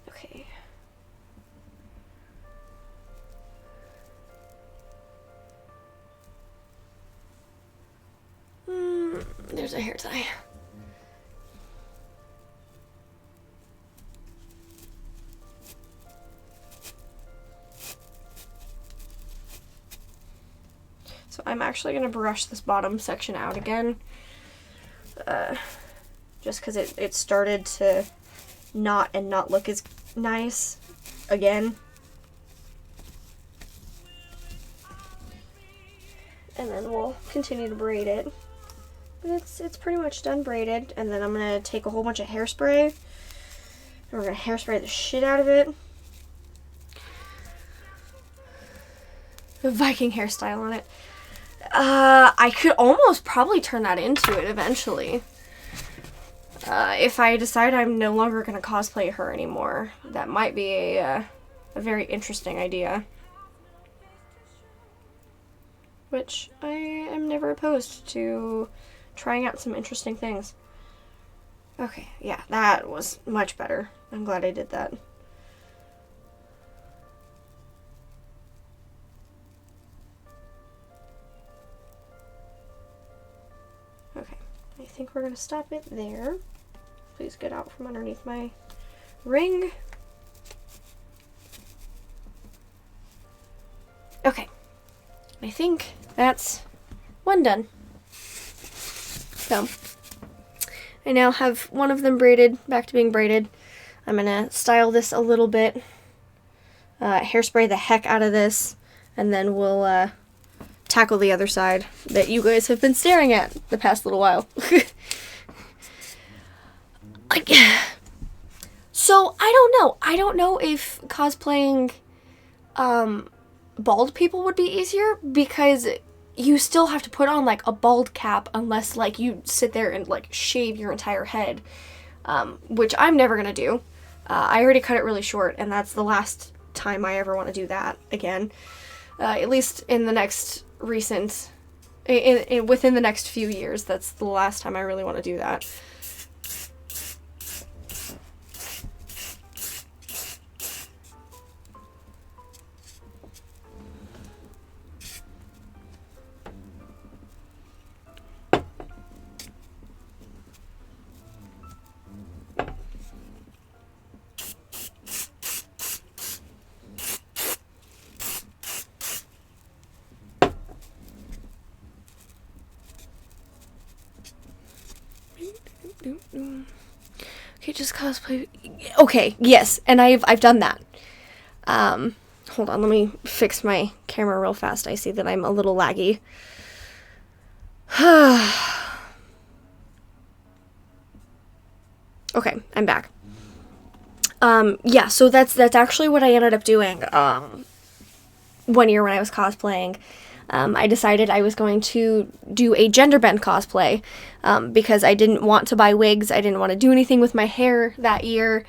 Okay. There's a hair tie. So I'm actually going to brush this bottom section out again. Just because it started to not look as nice again. And then we'll continue to braid it. But it's pretty much done braided. And then I'm going to take a whole bunch of hairspray. And we're going to hairspray the shit out of it. A Viking hairstyle on it. I could almost probably turn that into it eventually. if I decide I'm no longer going to cosplay her anymore, that might be a very interesting idea. Which I am never opposed to trying out some interesting things. Okay, yeah, that was much better. I'm glad I did that. Okay, I think we're going to stop it there. Please get out from underneath my ring. Okay, I think that's one done. So, I now have one of them braided, back to being braided. I'm gonna style this a little bit, hairspray the heck out of this, and then we'll tackle the other side that you guys have been staring at the past little while. So, I don't know. I don't know if cosplaying bald people would be easier, because you still have to put on like a bald cap unless like you sit there and like shave your entire head, which I'm never gonna do. I already cut it really short, and that's the last time I ever want to do that again. At least in the next recent, within the next few years, that's the last time I really want to do that. Okay, just cosplay. Okay, yes, and I've done that. Hold on, let me fix my camera real fast. I see that I'm a little laggy. Okay, I'm back. Yeah, so that's actually what I ended up doing. One year when I was cosplaying, I decided I was going to do a gender bend cosplay, because I didn't want to buy wigs. I didn't want to do anything with my hair that year.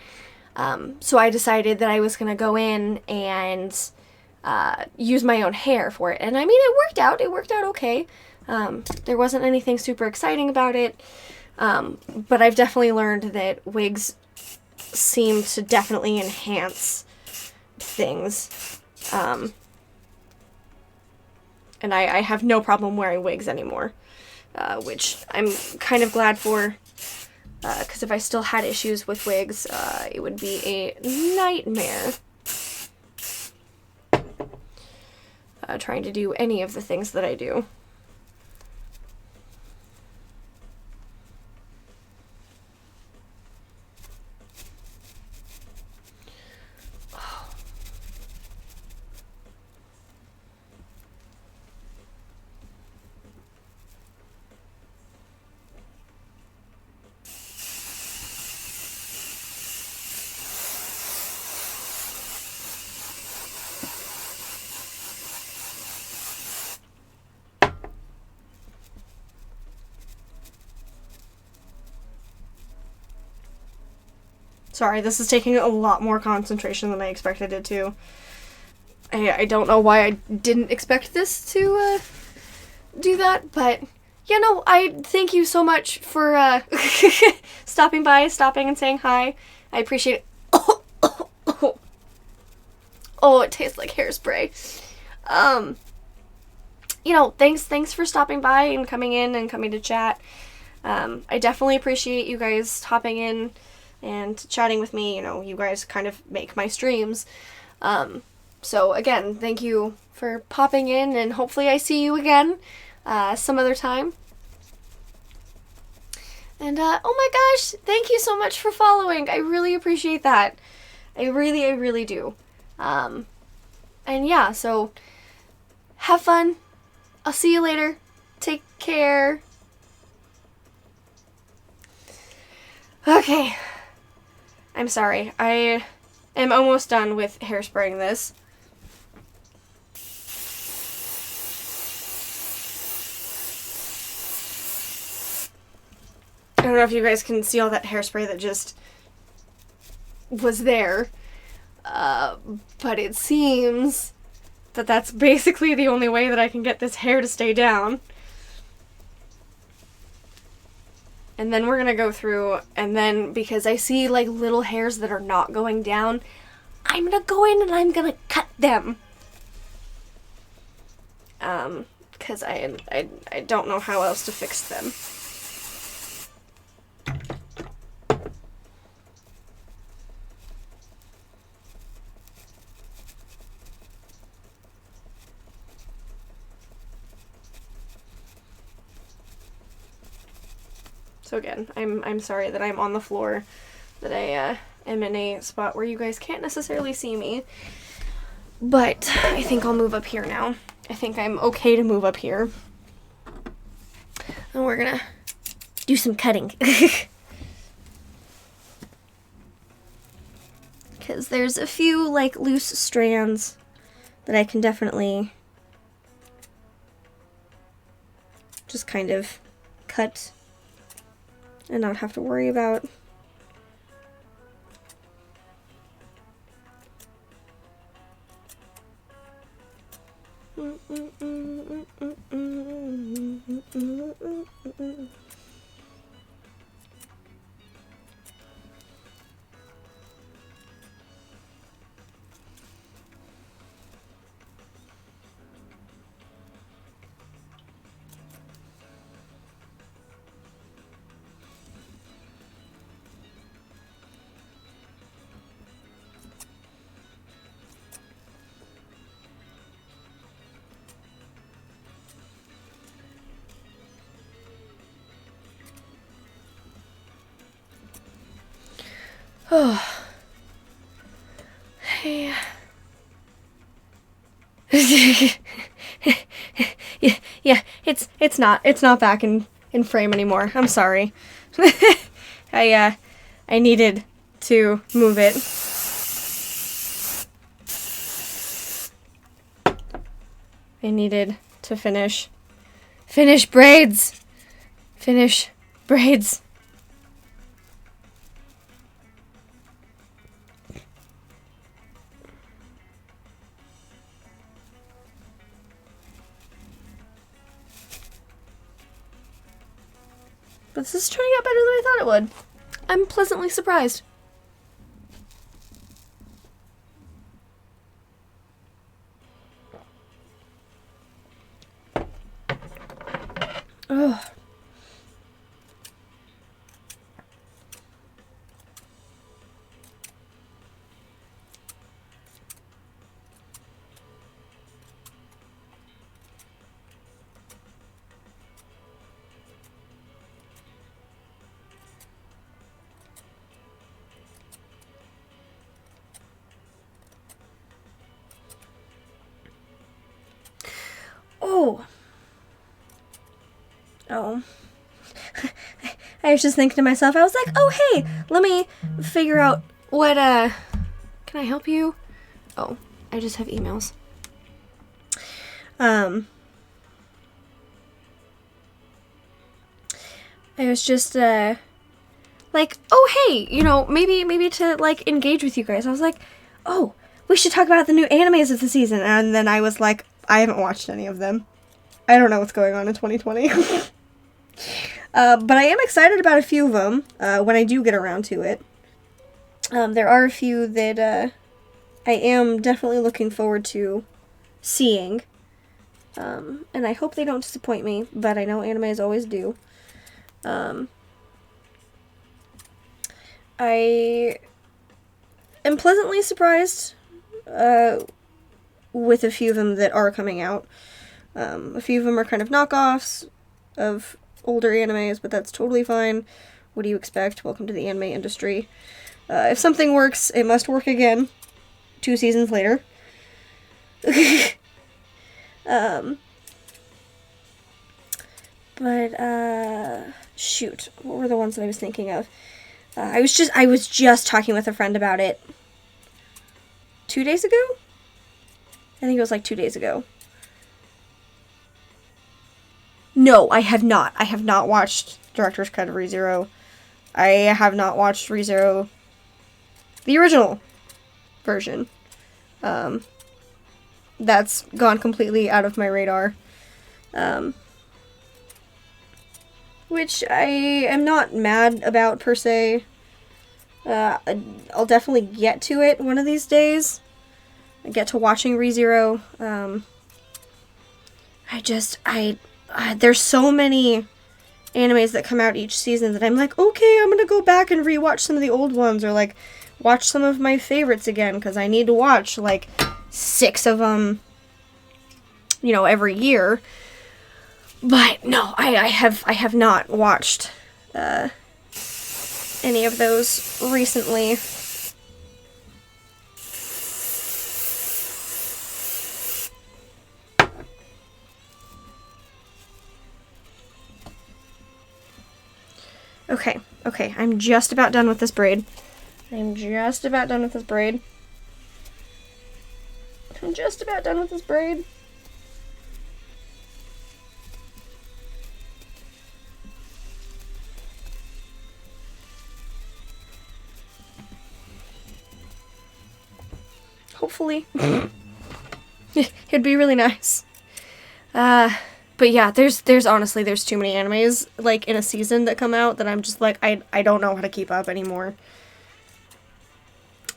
So I decided that I was going to go in and use my own hair for it. And I mean, it worked out. It worked out okay. There wasn't anything super exciting about it. But I've definitely learned that wigs seem to definitely enhance things. And I have no problem wearing wigs anymore, which I'm kind of glad for, because if I still had issues with wigs, it would be a nightmare trying to do any of the things that I do. Sorry, this is taking a lot more concentration than I expected it to. I don't know why I didn't expect this to do that, but you know, I thank you so much for stopping and saying hi. I appreciate it. Oh, it tastes like hairspray. You know, thanks for stopping by and coming to chat. I definitely appreciate you guys hopping in and chatting with me. You know, you guys kind of make my streams. So again, thank you for popping in, and hopefully I see you again some other time. And oh my gosh, thank you so much for following. I really appreciate that. I really do. And yeah, so have fun. I'll see you later. Take care. Okay. I'm sorry. I am almost done with hairspraying this. don't know if you guys can see all that hairspray that just was there. But it seems that that's basically the only way that I can get this hair to stay down. And then we're gonna go through, and then because I see like little hairs that are not going down, I'm gonna go in and I'm gonna cut them. Because I don't know how else to fix them. So again, I'm sorry that I'm on the floor, that I am in a spot where you guys can't necessarily see me. But I think I'll move up here now. I think I'm okay to move up here. And we're gonna do some cutting. Because there's a few like loose strands that I can definitely just kind of cut and not have to worry about. Oh. Hey. yeah, it's not back in frame anymore. I'm sorry. I needed to move it. I needed to finish braids. Finish braids. But this is turning out better than I thought it would. I'm pleasantly surprised. Ugh. Oh. I was just thinking to myself, I was like, oh, hey, let me figure out what, can I help you? Oh, I just have emails. I was just, like, oh, hey, you know, maybe to, like, engage with you guys. I was like, oh, we should talk about the new animes of the season. And then I was like, I haven't watched any of them. I don't know what's going on in 2020. But I am excited about a few of them when I do get around to it. There are a few that I am definitely looking forward to seeing. And I hope they don't disappoint me, but I know animes always do. I am pleasantly surprised with a few of them that are coming out. A few of them are kind of knockoffs of older animes, but that's totally fine. What do you expect? Welcome to the anime industry. If something works, it must work again 2 seasons later. Shoot, what were the ones that I was thinking of? I was just talking with a friend about it 2 days ago? I think it was like 2 days ago. No, I have not. I have not watched director's cut of ReZero. I have not watched ReZero, the original version. That's gone completely out of my radar. Which I am not mad about, per se. I'll definitely get to it one of these days. I get to watching ReZero. There's so many animes that come out each season that I'm like, okay, I'm gonna go back and rewatch some of the old ones, or like watch some of my favorites again, because I need to watch like 6 of them, every year. But no, I have not watched any of those recently. Okay, I'm just about done with this braid. Hopefully. It'd be really nice. But yeah, there's honestly, there's too many animes, like, in a season that come out that I'm just like, I don't know how to keep up anymore.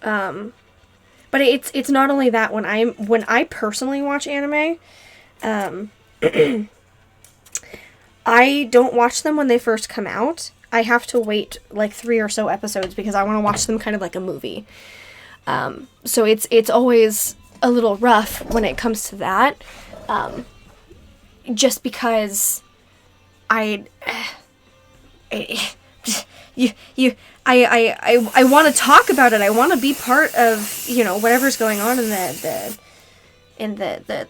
But it's not only that, when I personally watch anime, I don't watch them when they first come out. I have to wait like 3 or so episodes because I want to watch them kind of like a movie. So it's always a little rough when it comes to that. Just because I want to talk about it. I want to be part of, whatever's going on in the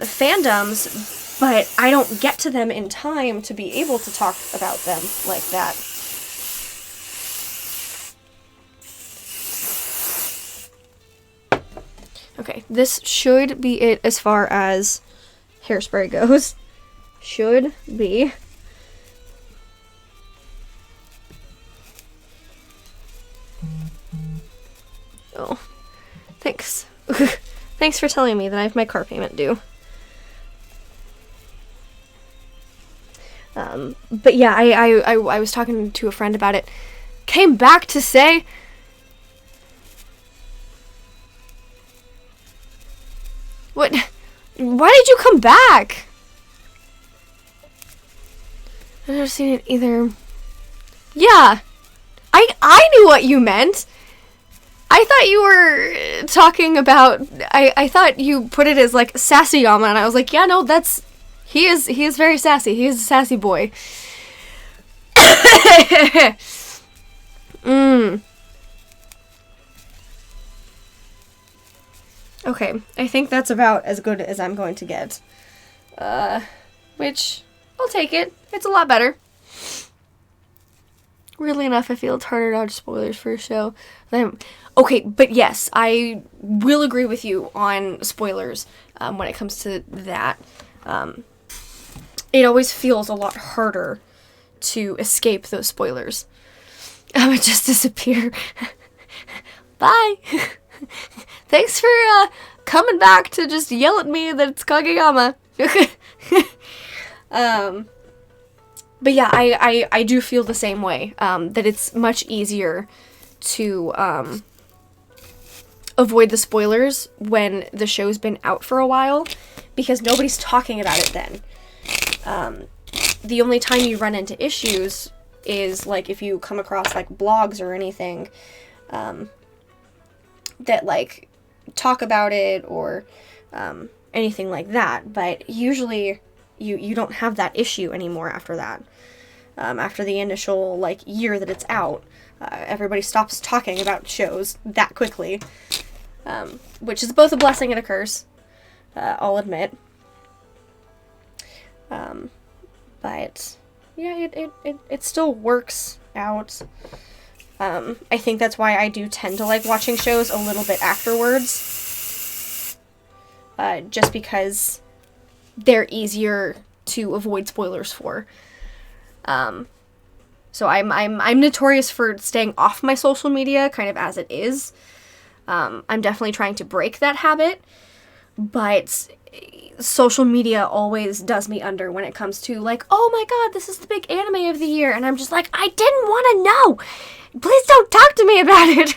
fandoms, but I don't get to them in time to be able to talk about them like that. Okay, this should be it as far as hairspray goes. Should be. Oh, thanks. Thanks for telling me that I have my car payment due. But yeah, I was talking to a friend about it. Came back to say... What? Why did you come back? I've never seen it either. Yeah. I knew what you meant. I thought you were talking about... I thought you put it as, like, Sassayama, and I was like, yeah, no, that's... He is very sassy. He is a sassy boy. Okay, I think that's about as good as I'm going to get. Which, I'll take it. It's a lot better. Weirdly enough, I feel it's harder to dodge spoilers for a show. Okay, but yes, I will agree with you on spoilers when it comes to that. It always feels a lot harder to escape those spoilers. I would just disappear. Bye! Thanks for coming back to just yell at me that it's Kageyama. But yeah, I do feel the same way, that it's much easier to avoid the spoilers when the show's been out for a while, because nobody's talking about it then. The only time you run into issues is, like, if you come across, like, blogs or anything that, like, talk about it or anything like that, but usually you don't have that issue anymore after that. After the initial, like, year that it's out, everybody stops talking about shows that quickly, which is both a blessing and a curse, I'll admit. But yeah, it still works out. I think that's why I do tend to like watching shows a little bit afterwards. Just because they're easier to avoid spoilers for. So I'm notorious for staying off my social media, kind of as it is. I'm definitely trying to break that habit, but social media always does me under when it comes to like, oh my god, this is the big anime of the year, and I'm just like, I didn't want to know. Please don't talk to me about it.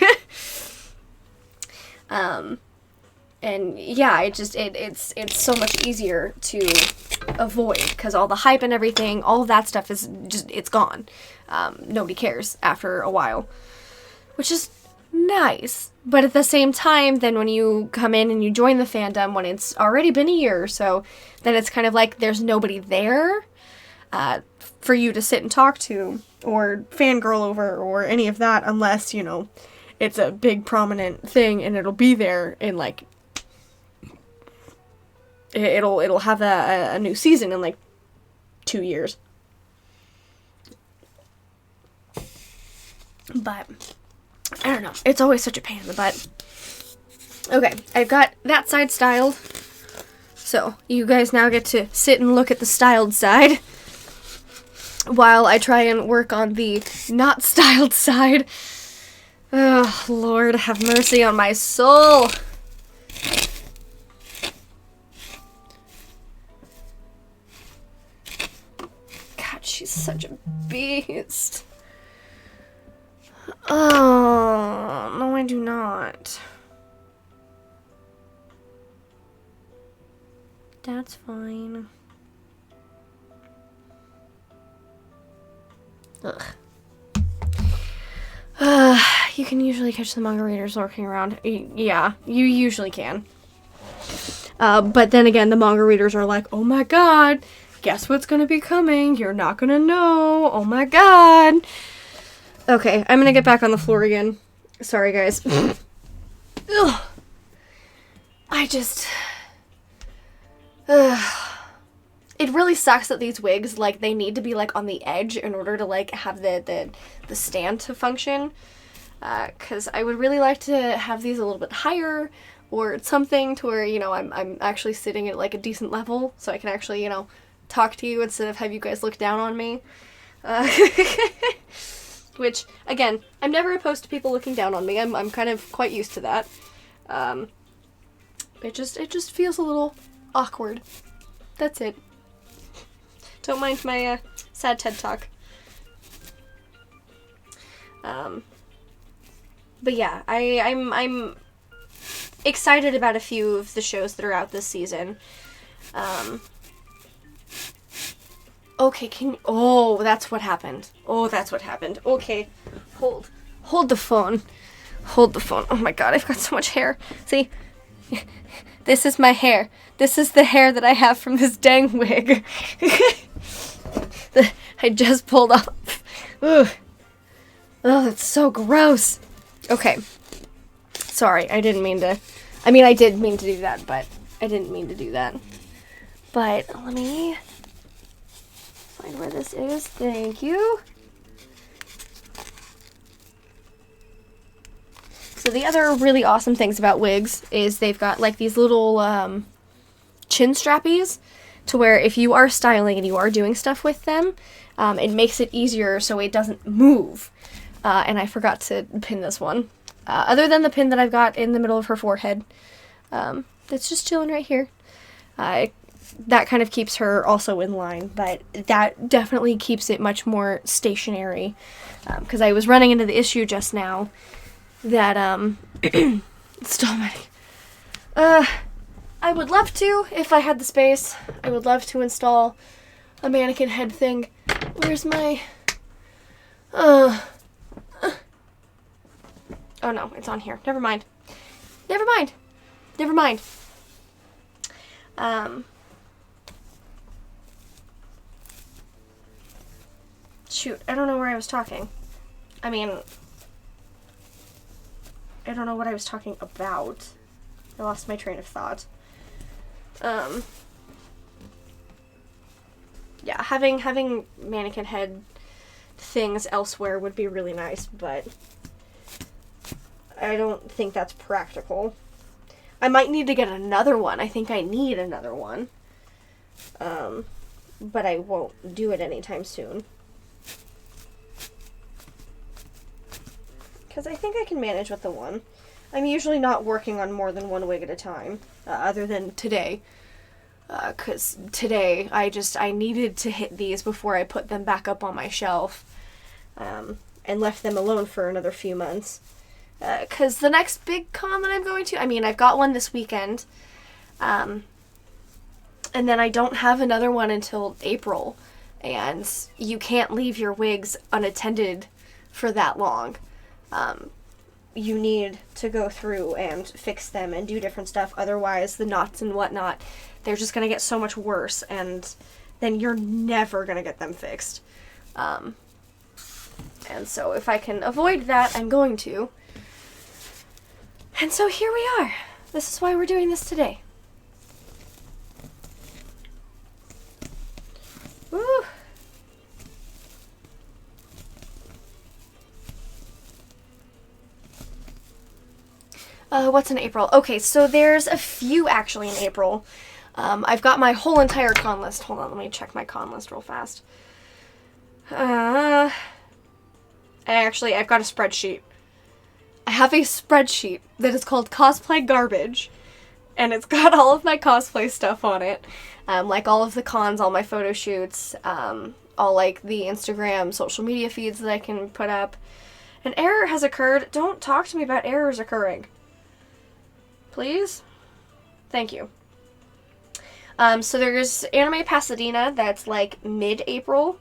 And yeah, it's so much easier to avoid because all the hype and everything, all of that stuff is just, it's gone. Nobody cares after a while, which is nice. But at the same time, then when you come in and you join the fandom when it's already been a year or so, then it's kind of like there's nobody there for you to sit and talk to or fangirl over or any of that unless, you know, it's a big prominent thing and it'll be there in like it'll have a new season in like 2 years. But I don't know. It's always such a pain in the butt. Okay, I've got that side styled. So you guys now get to sit and look at the styled side while I try and work on the not styled side. Oh, Lord, have mercy on my soul. God, she's such a beast. Oh, no, I do not. That's fine. Ugh. You can usually catch the manga readers lurking around. Yeah, you usually can. But then again, the manga readers are like, oh my god, guess what's gonna be coming? You're not gonna know. Oh my god. Okay, I'm gonna get back on the floor again. Sorry, guys. Ugh. I just... It really sucks that these wigs, like, they need to be, like, on the edge in order to, like, have the stand to function. Because I would really like to have these a little bit higher or something to where, you know, I'm actually sitting at, like, a decent level so I can actually, you know, talk to you instead of have you guys look down on me. Which, again, I'm never opposed to people looking down on me. I'm kind of quite used to that. It just feels a little awkward. That's it. Don't mind my sad TED talk. But yeah, I'm excited about a few of the shows that are out this season. Okay, oh, that's what happened. Oh, that's what happened. Okay, hold the phone. Hold the phone. Oh my god, I've got so much hair. See? This is my hair. This is the hair that I have from this dang wig. That I just pulled off. Ugh. Oh, that's so gross. Okay. Sorry, I didn't mean to. I mean, I did mean to do that, but I didn't mean to do that. But let me find where this is. Thank you. So the other really awesome things about wigs is they've got like these little chin strappies to where if you are styling and you are doing stuff with them, it makes it easier so it doesn't move. And I forgot to pin this one. Other than the pin that I've got in the middle of her forehead, that's just chilling right here. That kind of keeps her also in line, but that definitely keeps it much more stationary. Because I was running into the issue just now that, stole my... I would love to, if I had the space, I would love to install a mannequin head thing. Where's my... Oh no, it's on here. Never mind. Never mind. Never mind. Shoot, I don't know where I was talking. I mean... I don't know what I was talking about. I lost my train of thought. Yeah, having mannequin head things elsewhere would be really nice, but I don't think that's practical. I might need to get another one. I think I need another one. But I won't do it anytime soon. because I think I can manage with the one. I'm usually not working on more than one wig at a time, other than today. Because today I needed to hit these before I put them back up on my shelf, and left them alone for another few months. Because the next big con that I'm going to, I mean, I've got one this weekend, and then I don't have another one until April, and you can't leave your wigs unattended for that long. You need to go through and fix them and do different stuff, otherwise the knots and whatnot, they're just going to get so much worse, and then you're never going to get them fixed. And so if I can avoid that, I'm going to. And so here we are. This is why we're doing this today. Woo! What's in April? Okay, so there's a few actually in April. I've got my whole entire con list. Hold on, let me check my con list real fast. I've got a spreadsheet. I have a spreadsheet that is called Cosplay Garbage, and it's got all of my cosplay stuff on it. Like all of the cons, all my photo shoots, all like the Instagram, social media feeds that I can put up. An error has occurred. Don't talk to me about errors occurring. Please? Thank you. So there's Anime Pasadena, that's like mid-April,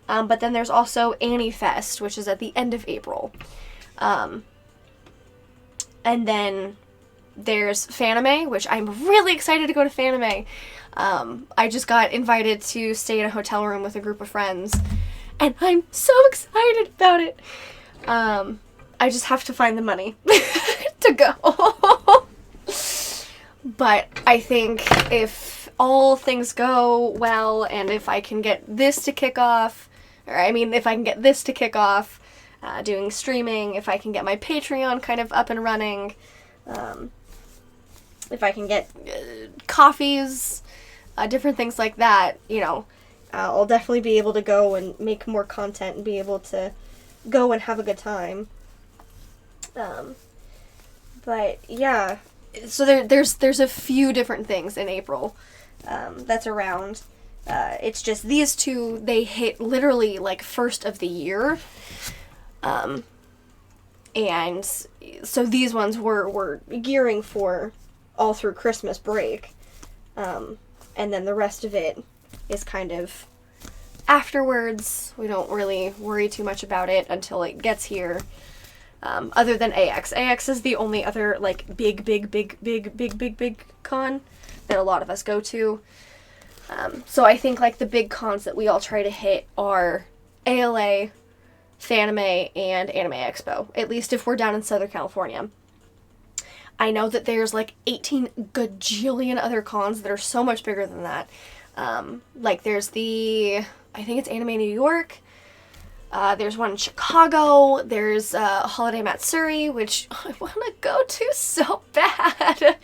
but then there's also Annie Fest, which is at the end of April. And then there's Fanime, which I'm really excited to go to Fanime. I just got invited to stay in a hotel room with a group of friends, and I'm so excited about it. I just have to find the money to go. But I think if all things go well, and if I can get this to kick off, doing streaming, if I can get my Patreon kind of up and running, if I can get coffees, different things like that, I'll definitely be able to go and make more content and be able to go and have a good time. But yeah, so there's a few different things in April that's around. It's just these two, they hit literally like first of the year. And so these ones were gearing for all through Christmas break. And then the rest of it is kind of afterwards. We don't really worry too much about it until it gets here. Other than AX. AX is the only other, like, big con that a lot of us go to. So I think, like, the big cons that we all try to hit are ALA, Fanime, and Anime Expo. At least if we're down in Southern California. I know that there's, like, 18 gajillion other cons that are so much bigger than that. Like, there's I think it's Anime New York. There's one in Chicago. There's Holiday Matsuri, which I want to go to so bad.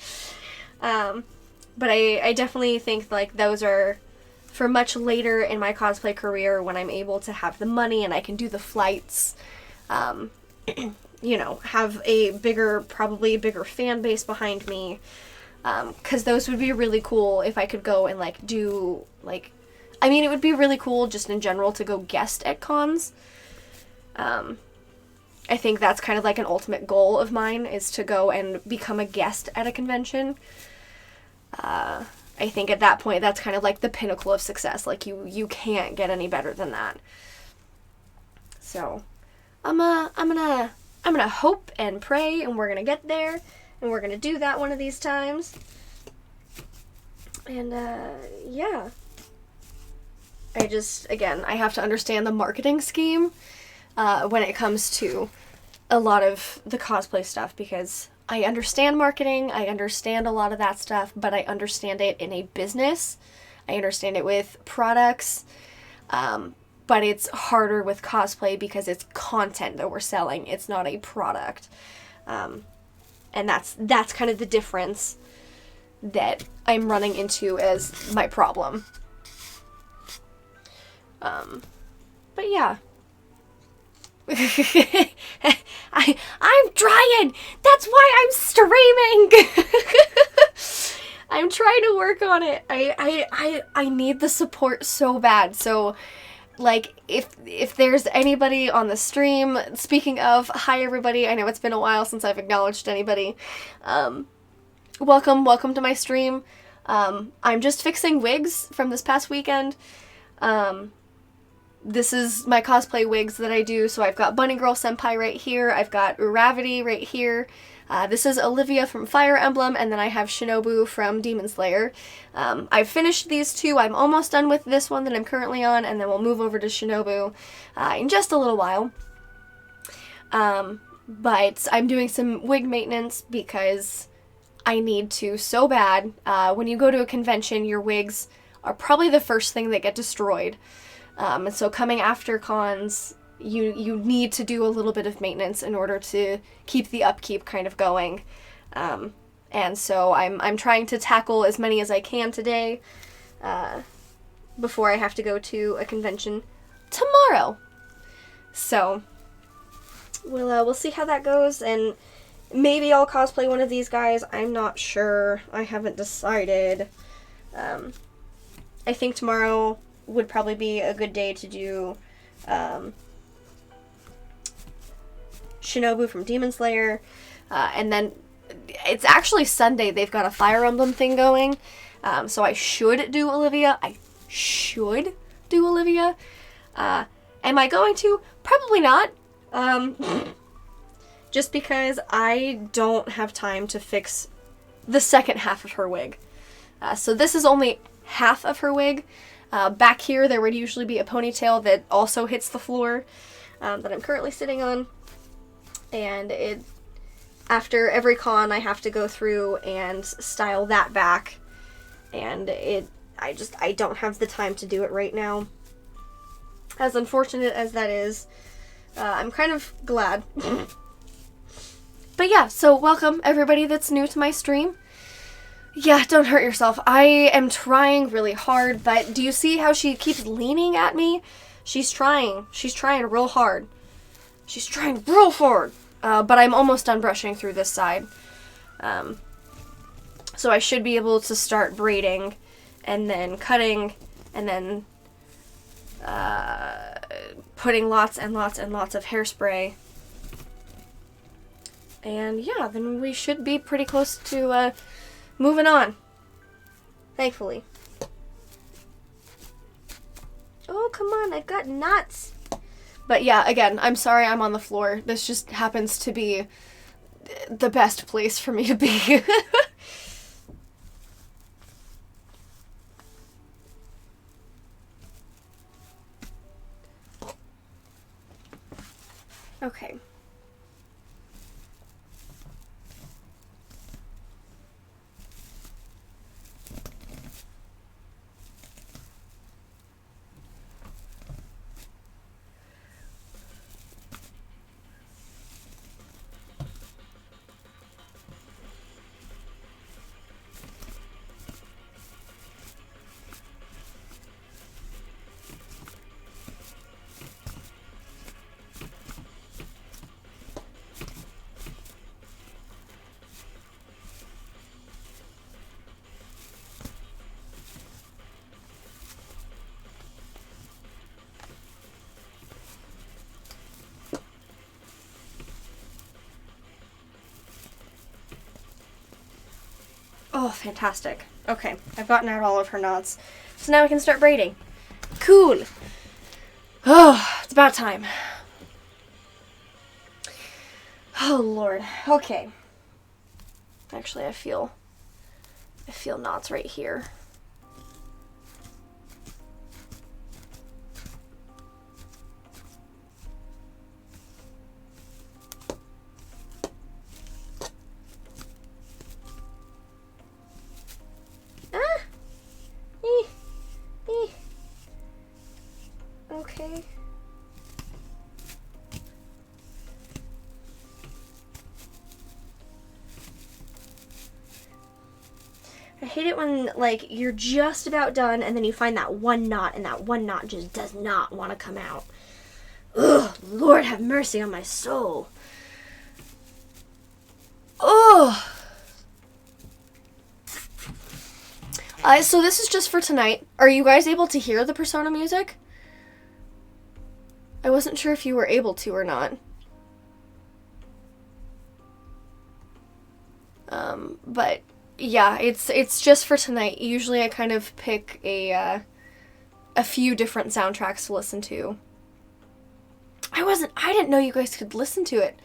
But I definitely think, like, those are for much later in my cosplay career when I'm able to have the money and I can do the flights. Have probably a bigger fan base behind me. Because those would be really cool if I could go and, like, do, like... I mean, it would be really cool just in general to go guest at cons. I think that's kind of like an ultimate goal of mine, is to go and become a guest at a convention. I think at that point that's kind of like the pinnacle of success. Like, you can't get any better than that. So, I'm gonna hope and pray, and we're gonna get there, and we're gonna do that one of these times. And yeah. I have to understand the marketing scheme when it comes to a lot of the cosplay stuff, because I understand marketing, I understand a lot of that stuff, but I understand it in a business. I understand it with products, but it's harder with cosplay because it's content that we're selling. It's not a product. And that's kind of the difference that I'm running into as my problem. But yeah. I'm trying. That's why I'm streaming. I'm trying to work on it. I need the support so bad. So, like, if there's anybody on the stream, speaking of, hi everybody. I know it's been a while since I've acknowledged anybody. Welcome to my stream. I'm just fixing wigs from this past weekend. This is my cosplay wigs that I do. So I've got Bunny Girl Senpai right here. I've got Uravity right here. This is Olivia from Fire Emblem, and then I have Shinobu from Demon Slayer. I've finished these two. I'm almost done with this one that I'm currently on, and then we'll move over to Shinobu in just a little while. But I'm doing some wig maintenance because I need to so bad. When you go to a convention, your wigs are probably the first thing that get destroyed. And so coming after cons, you need to do a little bit of maintenance in order to keep the upkeep kind of going. And so I'm trying to tackle as many as I can today before I have to go to a convention tomorrow. So we'll see how that goes, and maybe I'll cosplay one of these guys. I'm not sure. I haven't decided. I think tomorrow would probably be a good day to do Shinobu from Demon Slayer, and then it's actually Sunday. They've got a Fire Emblem thing going, so I should do Olivia. Am I going to? Probably not. Just because I don't have time to fix the second half of her wig. So this is only half of her wig. Back here there would usually be a ponytail that also hits the floor that I'm currently sitting on. And after every con I have to go through and style that back. And I don't have the time to do it right now. As unfortunate as that is, I'm kind of glad. But yeah, so welcome everybody that's new to my stream. Yeah, don't hurt yourself. I am trying really hard, but do you see how she keeps leaning at me? She's trying real hard. She's trying real hard. But I'm almost done brushing through this side. So I should be able to start braiding and then cutting and then putting lots and lots and lots of hairspray. And yeah, then we should be pretty close to moving on. Thankfully. Oh, come on, I've got knots. But yeah, again, I'm sorry I'm on the floor. This just happens to be the best place for me to be. Okay. Oh, fantastic. Okay, I've gotten out all of her knots. So now we can start braiding. Cool. Oh, it's about time. Oh, Lord. Okay. Actually, I feel knots right here. Okay. I hate it when, like, you're just about done and then you find that one knot and that one knot just does not want to come out. Ugh, Lord have mercy on my soul. Oh. So this is just for tonight. Are you guys able to hear the Persona music? I wasn't sure if you were able to or not. But yeah, it's just for tonight. Usually I kind of pick a few different soundtracks to listen to. I didn't know you guys could listen to it.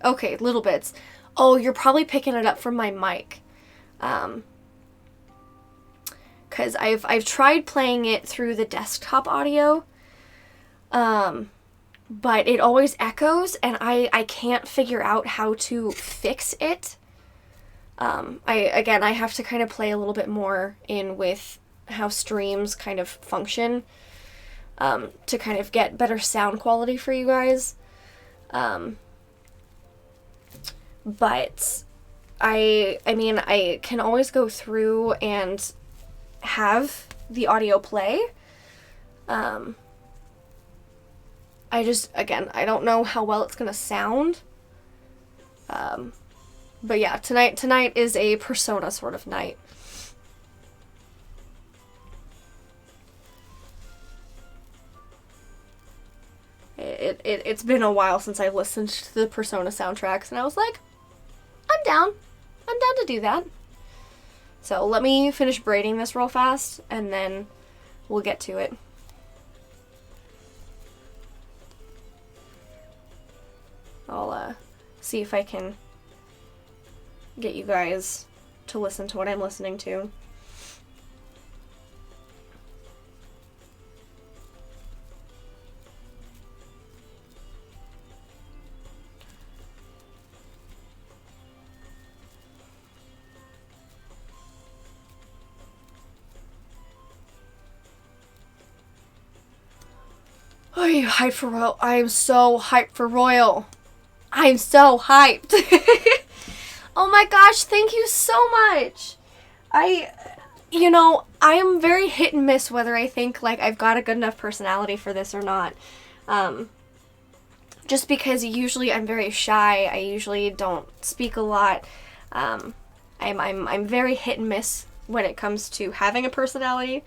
Okay, little bits. Oh, you're probably picking it up from my mic. Cause I've tried playing it through the desktop audio. But it always echoes and I can't figure out how to fix it. I have to kind of play a little bit more in with how streams kind of function, to kind of get better sound quality for you guys. But I can always go through and have the audio play. I don't know how well it's gonna sound. But yeah, tonight is a Persona sort of night. It's been a while since I've listened to the Persona soundtracks, and I was like, I'm down to do that. So let me finish braiding this real fast, and then we'll get to it. I'll see if I can get you guys to listen to what I'm listening to. Are you hyped for Royal? I am so hyped for Royal. I'm so hyped. Oh my gosh, thank you so much. I am very hit and miss whether I think like I've got a good enough personality for this or not. Just because usually I'm very shy. I usually don't speak a lot. I'm very hit and miss when it comes to having a personality.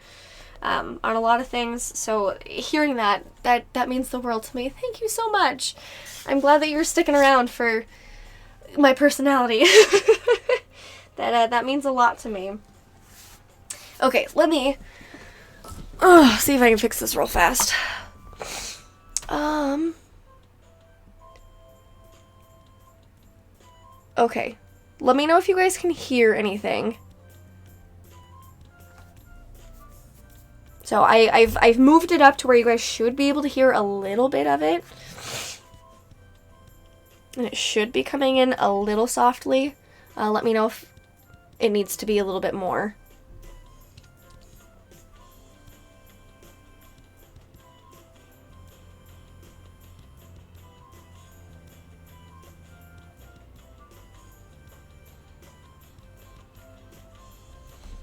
On a lot of things, so hearing that means the world to me. Thank you so much. I'm glad that you're sticking around for my personality. That means a lot to me. Okay, let me see if I can fix this real fast. Okay, let me know if you guys can hear anything. So I've moved it up to where you guys should be able to hear a little bit of it. And it should be coming in a little softly. Let me know if it needs to be a little bit more.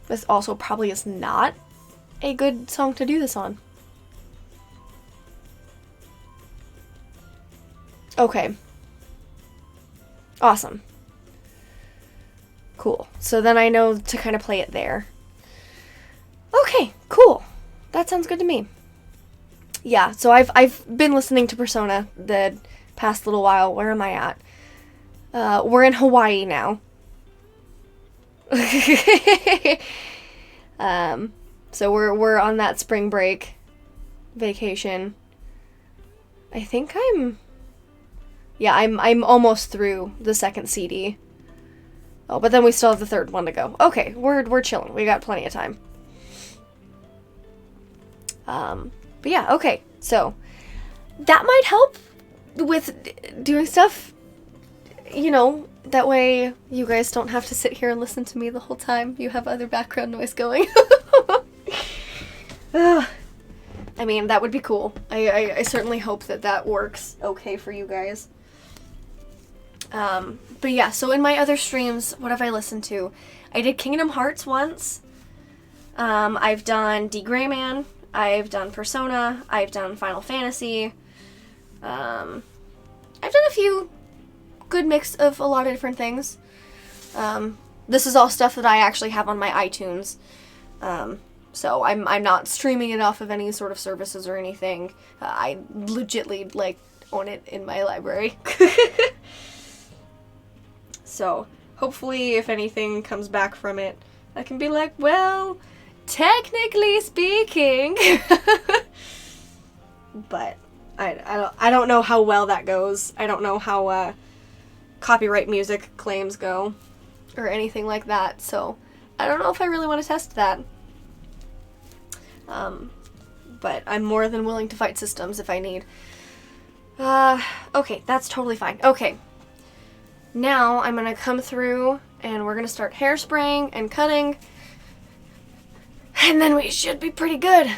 This also probably is not a good song to do this on. Okay. Awesome. Cool. So then I know to kind of play it there. Okay, cool. That sounds good to me. Yeah, so I've been listening to Persona the past little while. Where am I at? We're in Hawaii now. So we're on that spring break vacation. I think I'm almost through the second CD. Oh, but then we still have the third one to go. Okay, we're chilling. We got plenty of time. But yeah, okay. So that might help with doing stuff, that way you guys don't have to sit here and listen to me the whole time. You have other background noise going. I mean, that would be cool. I certainly hope that works okay for you guys. But yeah, so in my other streams, what have I listened to? I did Kingdom Hearts once. I've done D. Gray Man. I've done Persona. I've done Final Fantasy. I've done a few good mix of a lot of different things. This is all stuff that I actually have on my iTunes. So I'm not streaming it off of any sort of services or anything. I legitly, like, own it in my library. So hopefully if anything comes back from it, I can be like, well, technically speaking. But I don't know how well that goes. I don't know how copyright music claims go or anything like that. So I don't know if I really want to test that. But I'm more than willing to fight systems if I need. Okay, that's totally fine. Okay. Now I'm gonna come through and we're gonna start hairspraying and cutting. And then we should be pretty good.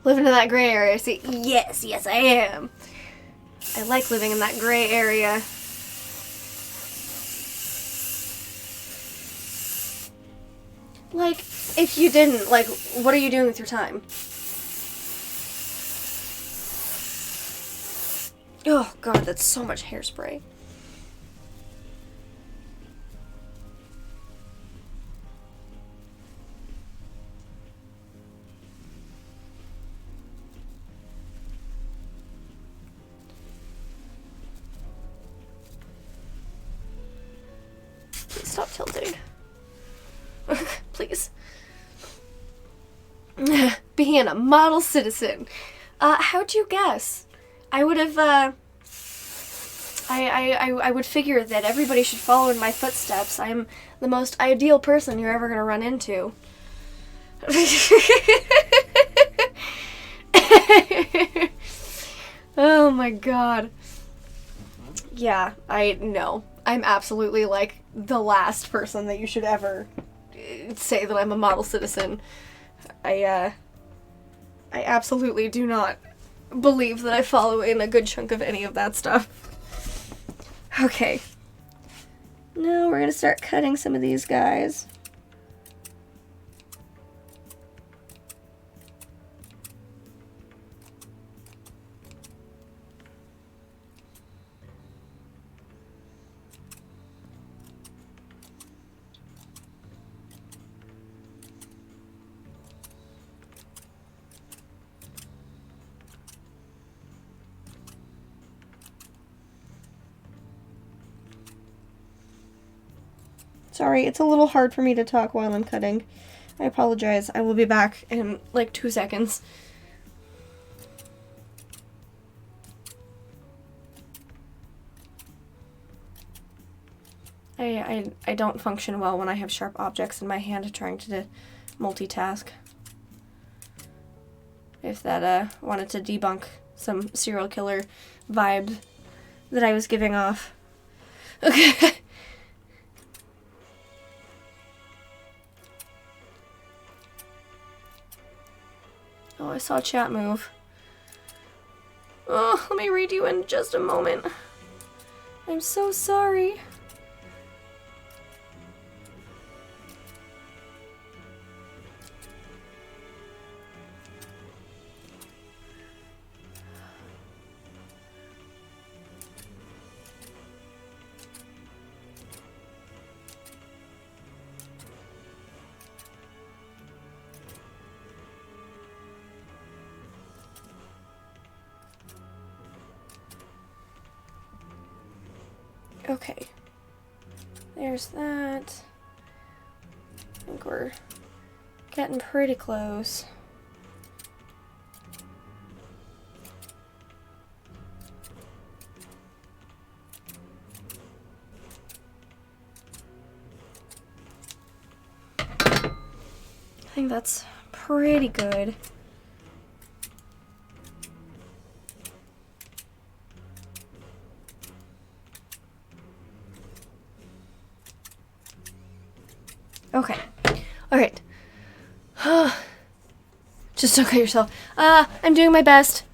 Living in that gray area. See, yes, I am. I like living in that gray area. Like, if you didn't, like, what are you doing with your time? Oh, God, that's so much hairspray. Please stop tilting. Please. Being a model citizen. How'd you guess? I would have, I would figure that everybody should follow in my footsteps. I'm the most ideal person you're ever gonna run into. Oh my god. Yeah, I know. I'm absolutely, like, the last person that you should ever say that I'm a model citizen. I absolutely do not believe that I follow in a good chunk of any of that stuff. Okay. Now we're gonna start cutting some of these guys. Sorry, it's a little hard for me to talk while I'm cutting. I apologize. I will be back in like 2 seconds. I don't function well when I have sharp objects in my hand trying to multitask. If that wanted to debunk some serial killer vibe that I was giving off. Okay. Oh, I saw chat move. Oh, let me read you in just a moment. I'm so sorry. Okay, there's that. I think we're getting pretty close. I think that's pretty good. Okay. Alright. Just don't cut yourself. I'm doing my best.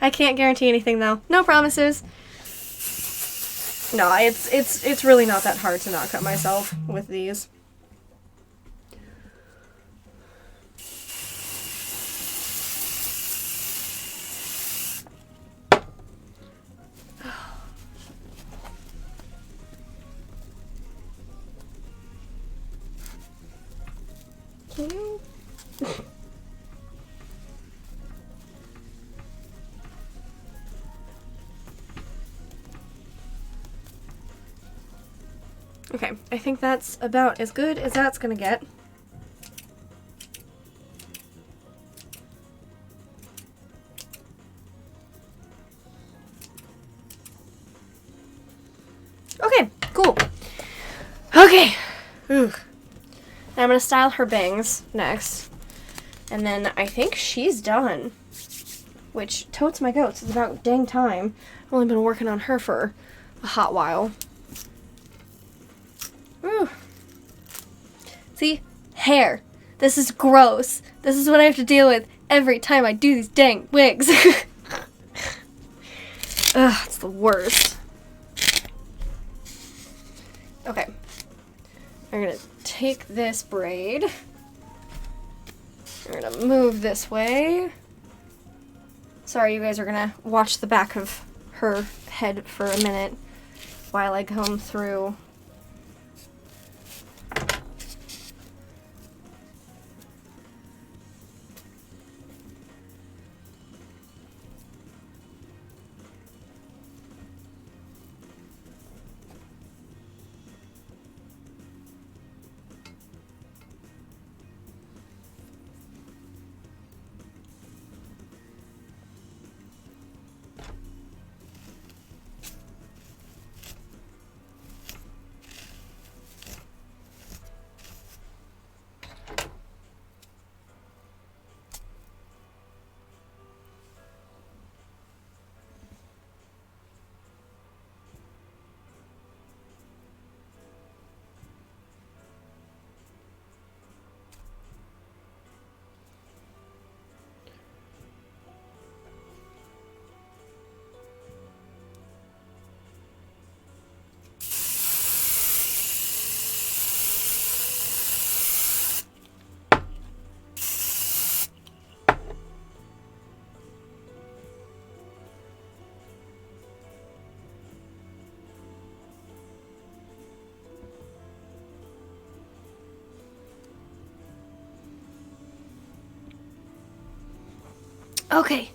I can't guarantee anything though. No promises. No, it's really not that hard to not cut myself with these. you. Okay, I think that's about as good as that's gonna get. Okay, cool. Okay. Ugh. Now I'm gonna style her bangs next. And then I think she's done. Which, totes my goats, it's about dang time. I've only been working on her for a hot while. Ooh. See? Hair. This is gross. This is what I have to deal with every time I do these dang wigs. Ugh, it's the worst. Okay. I'm gonna take this braid. We're gonna move this way. Sorry, you guys are gonna watch the back of her head for a minute while I comb through. Okay.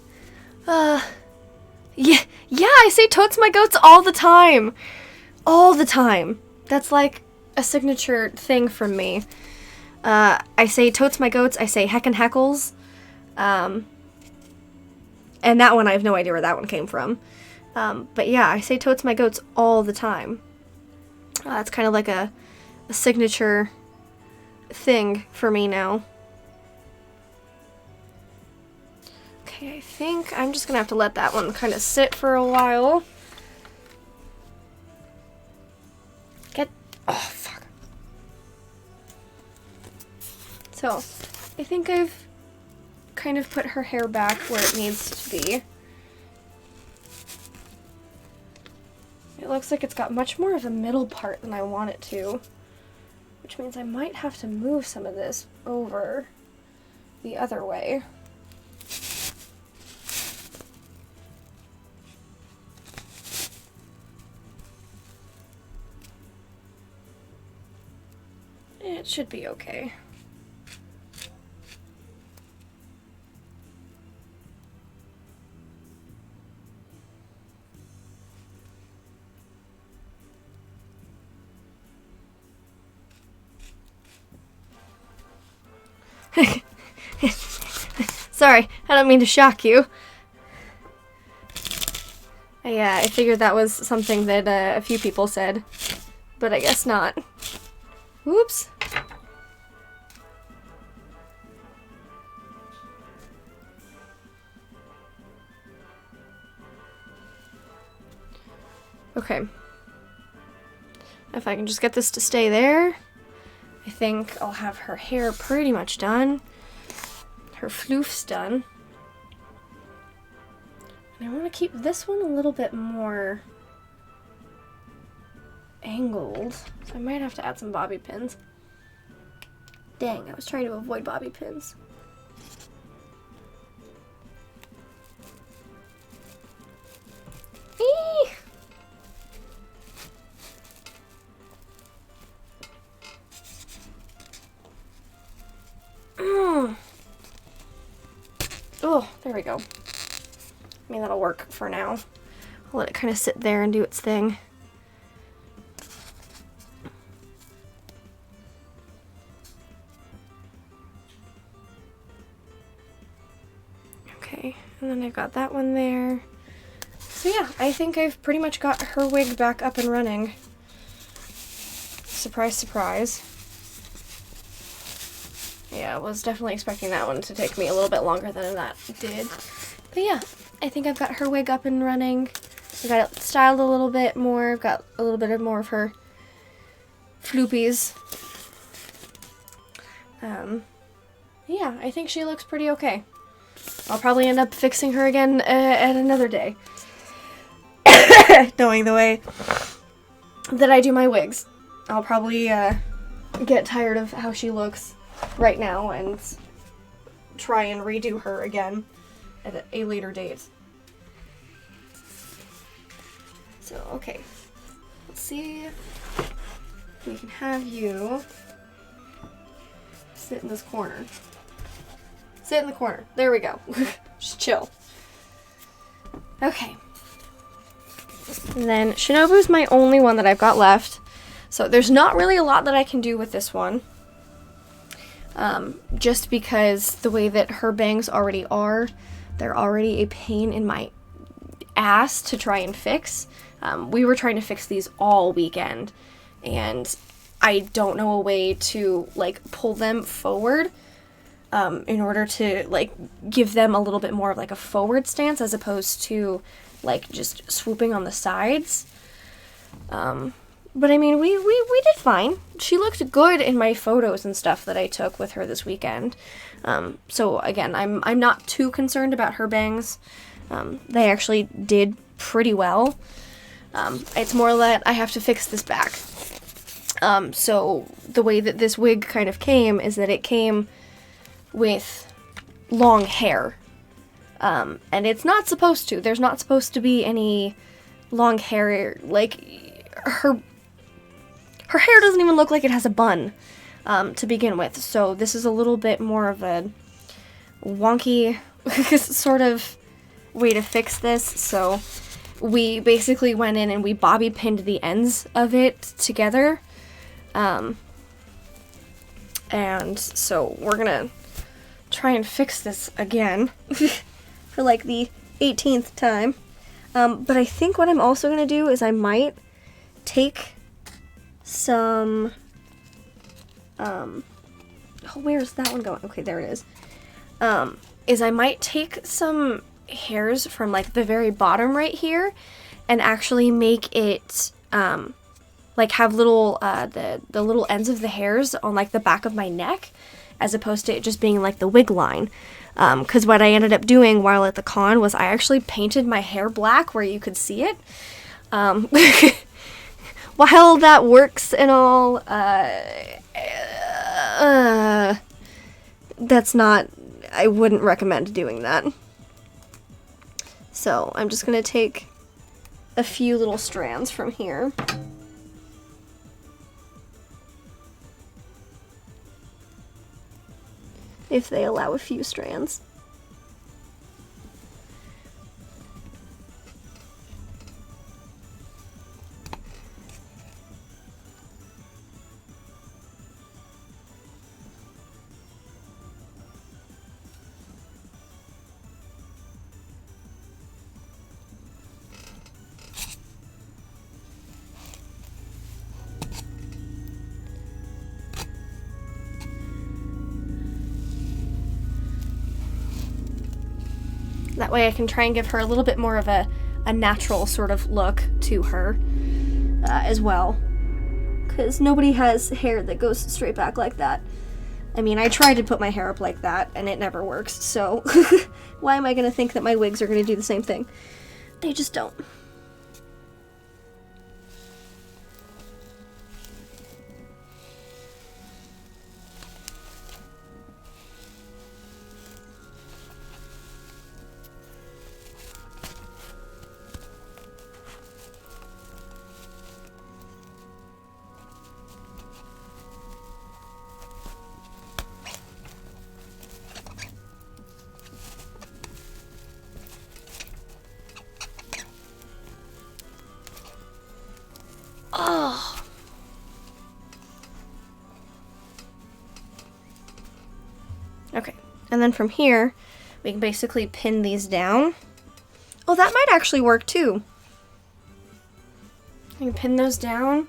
Yeah, I say totes my goats all the time. All the time. That's like a signature thing from me. I say totes my goats, I say heckin' heckles. And that one, I have no idea where that one came from. But yeah, I say totes my goats all the time. It's kind of like a signature thing for me now. Okay, I think I'm just gonna have to let that one kind of sit for a while. Oh, fuck. So, I think I've kind of put her hair back where it needs to be. It looks like it's got much more of a middle part than I want it to, which means I might have to move some of this over the other way. It should be okay. Sorry, I don't mean to shock you. I figured that was something that a few people said, but I guess not. Whoops. Okay. If I can just get this to stay there, I think I'll have her hair pretty much done. Her floof's done. And I want to keep this one a little bit more angled, so I might have to add some bobby pins. Dang, I was trying to avoid bobby pins. Eee! Oh, there we go. I mean, that'll work for now. I'll let it kind of sit there and do its thing. Okay, and then I've got that one there. So yeah, I think I've pretty much got her wig back up and running. Surprise, surprise. Yeah, I was definitely expecting that one to take me a little bit longer than that did. But yeah, I think I've got her wig up and running. I got it styled a little bit more. I've got a little bit more of her floopies. Yeah, I think she looks pretty okay. I'll probably end up fixing her again at another day. Knowing the way that I do my wigs. I'll probably get tired of how she looks right now and try and redo her again at a later date. So, okay. Let's see if we can have you sit in this corner. Sit in the corner. There we go. Just chill. Okay. And then Shinobu's my only one that I've got left. So there's not really a lot that I can do with this one. Just because the way that her bangs already are, they're already a pain in my ass to try and fix. We were trying to fix these all weekend, and I don't know a way to, like, pull them forward in order to, like, give them a little bit more of, like, a forward stance as opposed to, like, just swooping on the sides. But I mean, we did fine. She looked good in my photos and stuff that I took with her this weekend. So again, I'm not too concerned about her bangs. They actually did pretty well. It's more that I have to fix this back. So the way that this wig kind of came is that it came with long hair. And it's not supposed to. There's not supposed to be any long hair. Like, her hair doesn't even look like it has a bun to begin with. So this is a little bit more of a wonky sort of way to fix this. So we basically went in and we bobby pinned the ends of it together. And so we're gonna try and fix this again for like the 18th time. But I think what I'm also gonna do is I might take some, where's that one going? Okay, there it is. Is I might take some hairs from like the very bottom right here and actually make it, like have little, the little ends of the hairs on like the back of my neck as opposed to it just being like the wig line. Cause what I ended up doing while at the con was I actually painted my hair black where you could see it. While that works and all, that's not, I wouldn't recommend doing that. So I'm just going to take a few little strands from here. If they allow a few strands. That way I can try and give her a little bit more of a natural sort of look to her as well. Because nobody has hair that goes straight back like that. I mean, I tried to put my hair up like that, and it never works, so why am I going to think that my wigs are going to do the same thing? They just don't. Okay, and then from here, we can basically pin these down. Oh, that might actually work too. You can pin those down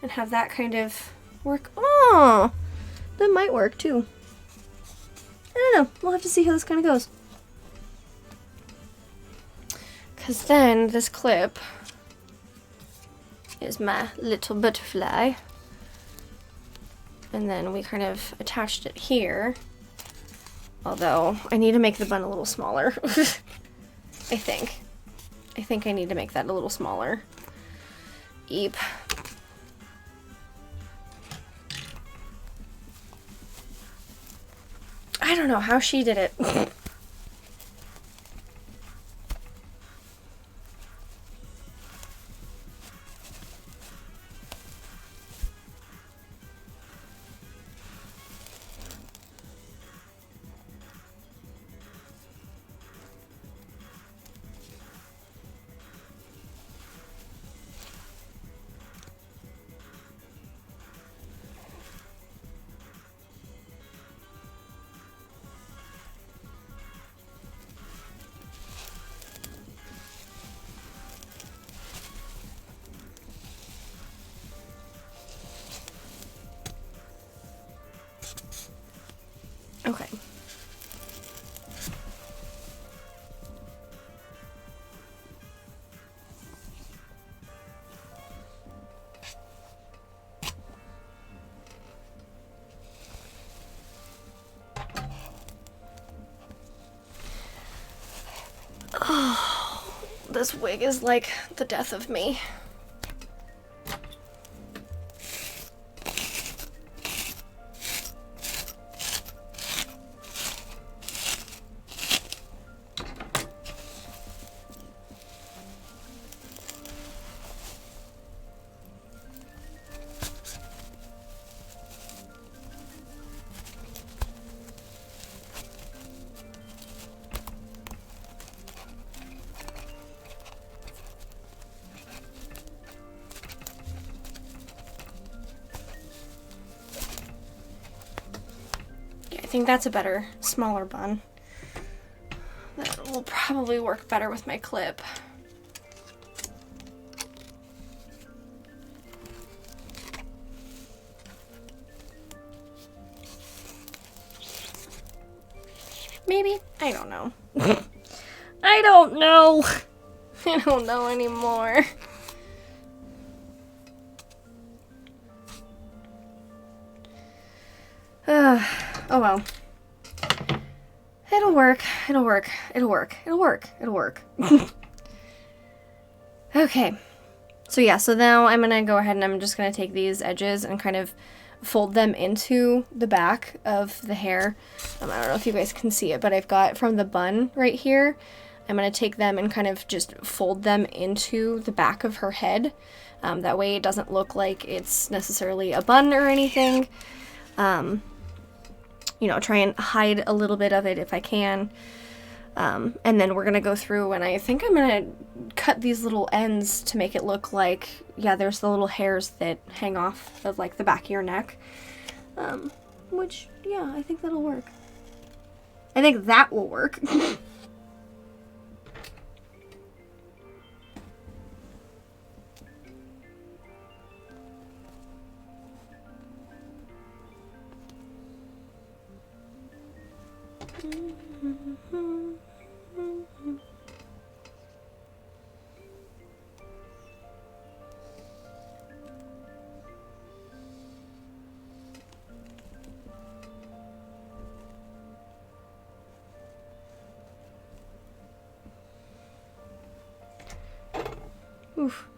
and have that kind of work. Oh, that might work too. I don't know. We'll have to see how this kind of goes. Because then this clip is my little butterfly. And then we kind of attached it here. Although, I need to make the bun a little smaller. I think. I think I need to make that a little smaller. Eep. I don't know how she did it. Okay. Oh, this wig is like the death of me. I think that's a better, smaller bun. That will probably work better with my clip. Maybe? I don't know. I don't know. I don't know anymore. Oh well. It'll work. It'll work. It'll work. It'll work. It'll work. Okay. So yeah, so now I'm gonna go ahead and I'm just gonna take these edges and kind of fold them into the back of the hair. I don't know if you guys can see it, but I've got from the bun right here. I'm gonna take them and kind of just fold them into the back of her head. That way it doesn't look like it's necessarily a bun or anything. You know, try and hide a little bit of it if I can. And then we're gonna go through and I think I'm gonna cut these little ends to make it look like, yeah, there's the little hairs that hang off of like the back of your neck. Which, yeah, I think that'll work. I think that will work. Oof.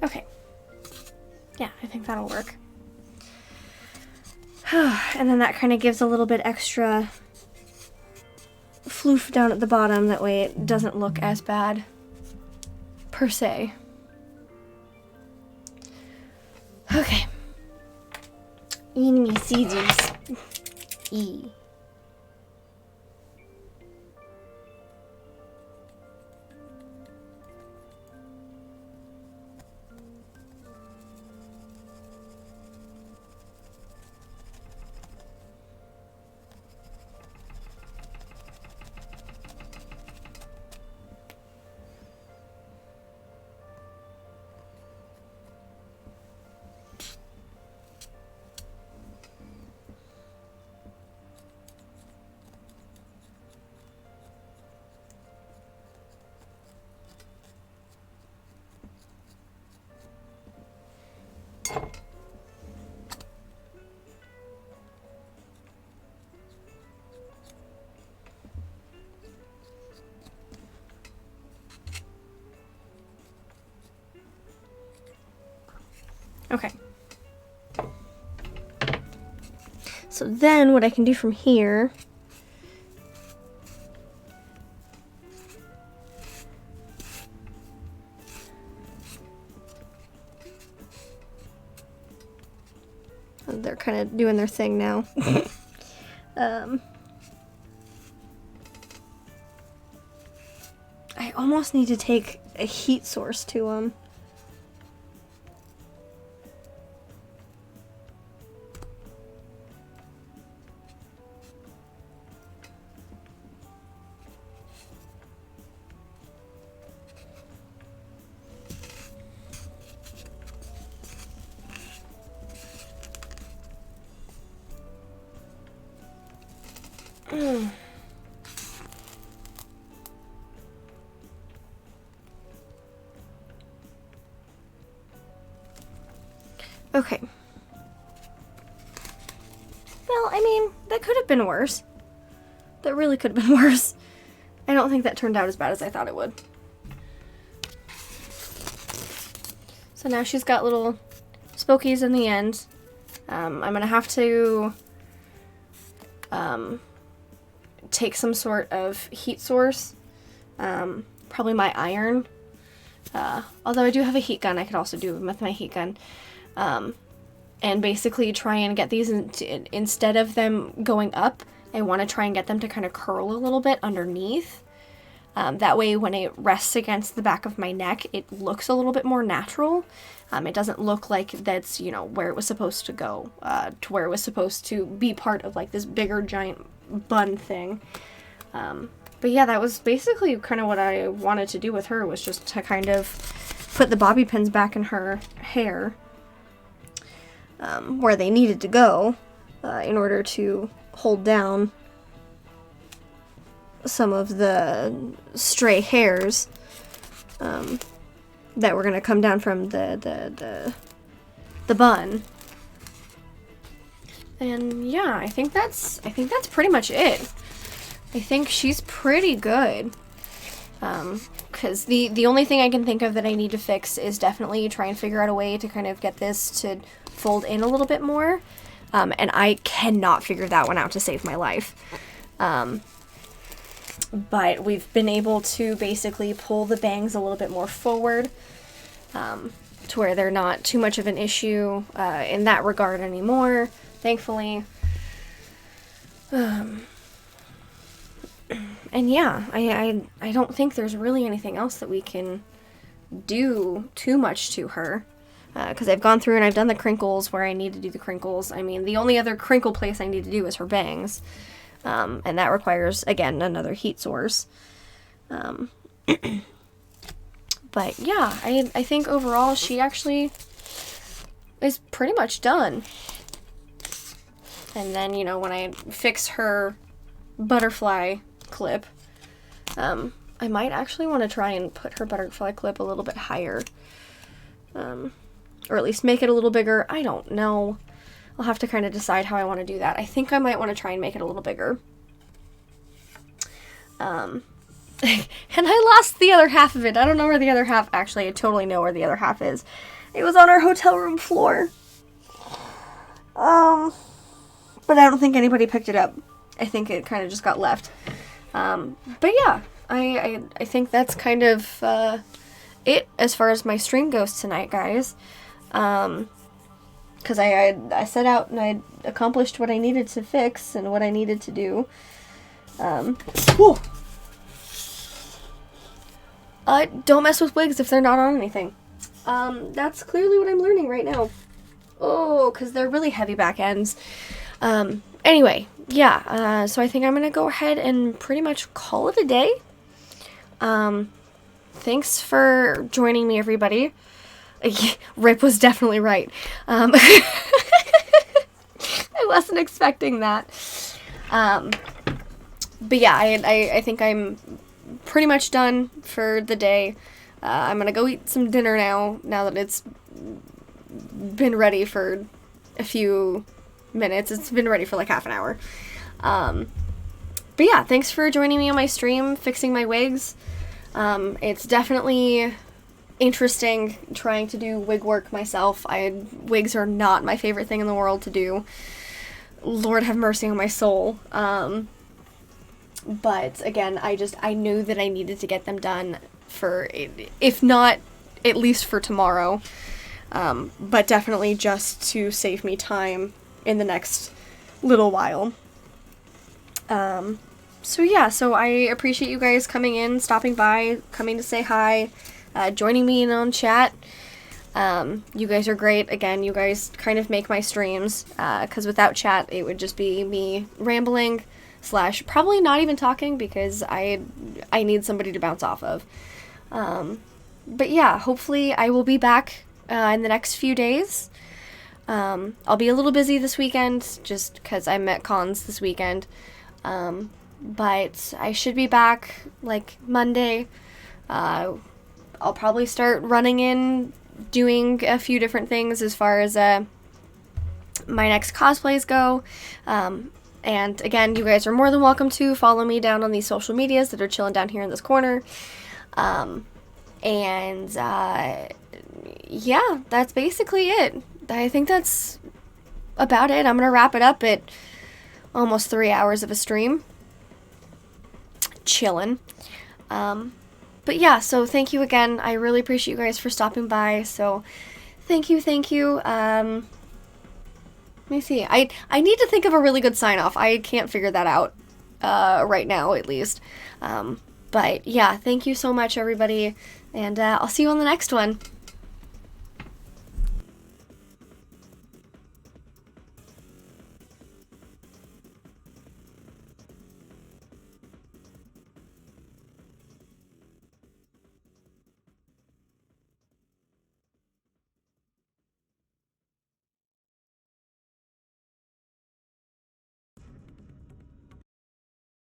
Okay. Yeah, I think that'll work. And then that kind of gives a little bit extra floof down at the bottom. That way it doesn't look as bad, per se. Okay. Enemy scissors. E. Okay. So then what I can do from here they're kind of doing their thing now. I almost need to take a heat source to them. Okay. Well, I mean, that could have been worse. That really could have been worse. I don't think that turned out as bad as I thought it would. So now she's got little spokies in the end. I'm gonna have to take some sort of heat source. Probably my iron. Although I do have a heat gun, I could also do it with my heat gun. And basically try and get these, instead of them going up, I want to try and get them to kind of curl a little bit underneath. That way when it rests against the back of my neck, it looks a little bit more natural. It doesn't look like that's, you know, where it was supposed to go, to where it was supposed to be part of like this bigger giant bun thing. But yeah, that was basically kind of what I wanted to do with her, was just to kind of put the bobby pins back in her hair. Where they needed to go in order to hold down some of the stray hairs that were going to come down from the bun. And yeah, I think that's pretty much it. I think she's pretty good. Because the only thing I can think of that I need to fix is definitely try and figure out a way to kind of get this to fold in a little bit more. And I cannot figure that one out to save my life. But we've been able to basically pull the bangs a little bit more forward, to where they're not too much of an issue in that regard anymore, thankfully. And yeah, I don't think there's really anything else that we can do too much to her. Because I've gone through and I've done the crinkles where I need to do the crinkles. I mean, the only other crinkle place I need to do is her bangs. And that requires, again, another heat source. But yeah, I think overall she actually is pretty much done. And then, you know, when I fix her butterfly clip, I might actually want to try and put her butterfly clip a little bit higher. Or at least make it a little bigger. I don't know. I'll have to kind of decide how I want to do that. I think I might want to try and make it a little bigger. And I lost the other half of it. I don't know where the other half, actually, I totally know where the other half is. It was on our hotel room floor. But I don't think anybody picked it up. I think it kind of just got left. But yeah, I think that's kind of it as far as my stream goes tonight, guys. Because I set out and I accomplished what I needed to fix and what I needed to do. Whew. Don't mess with wigs if they're not on anything. That's clearly what I'm learning right now. Oh, because they're really heavy back ends. Anyway, yeah, so I think I'm going to go ahead and pretty much call it a day. Thanks for joining me, everybody. Rip was definitely right. I wasn't expecting that. But yeah, I think I'm pretty much done for the day. I'm gonna go eat some dinner now that it's been ready for a few minutes. It's been ready for like half an hour. But yeah, thanks for joining me on my stream, fixing my wigs. It's definitely interesting trying to do wig work myself. Wigs are not my favorite thing in the world to do. Lord have mercy on my soul. But again, I knew that I needed to get them done for, if not at least for tomorrow, but definitely just to save me time in the next little while. So yeah, so I appreciate you guys coming in, stopping by, coming to say hi, joining me in on chat. You guys are great. Again, you guys kind of make my streams, because without chat, it would just be me rambling, / probably not even talking, because I need somebody to bounce off of. But yeah, hopefully I will be back, in the next few days. I'll be a little busy this weekend, just because I'm at cons this weekend. But I should be back, like, Monday. I'll probably start running in, doing a few different things as far as, my next cosplays go. And again, you guys are more than welcome to follow me down on these social medias that are chilling down here in this corner. Yeah, that's basically it. I think that's about it. I'm gonna wrap it up at almost 3 hours of a stream. Chillin'. But yeah, so thank you again. I really appreciate you guys for stopping by. So thank you. Let me see. I need to think of a really good sign off. I can't figure that out right now, at least. But yeah, thank you so much, everybody. And I'll see you on the next one.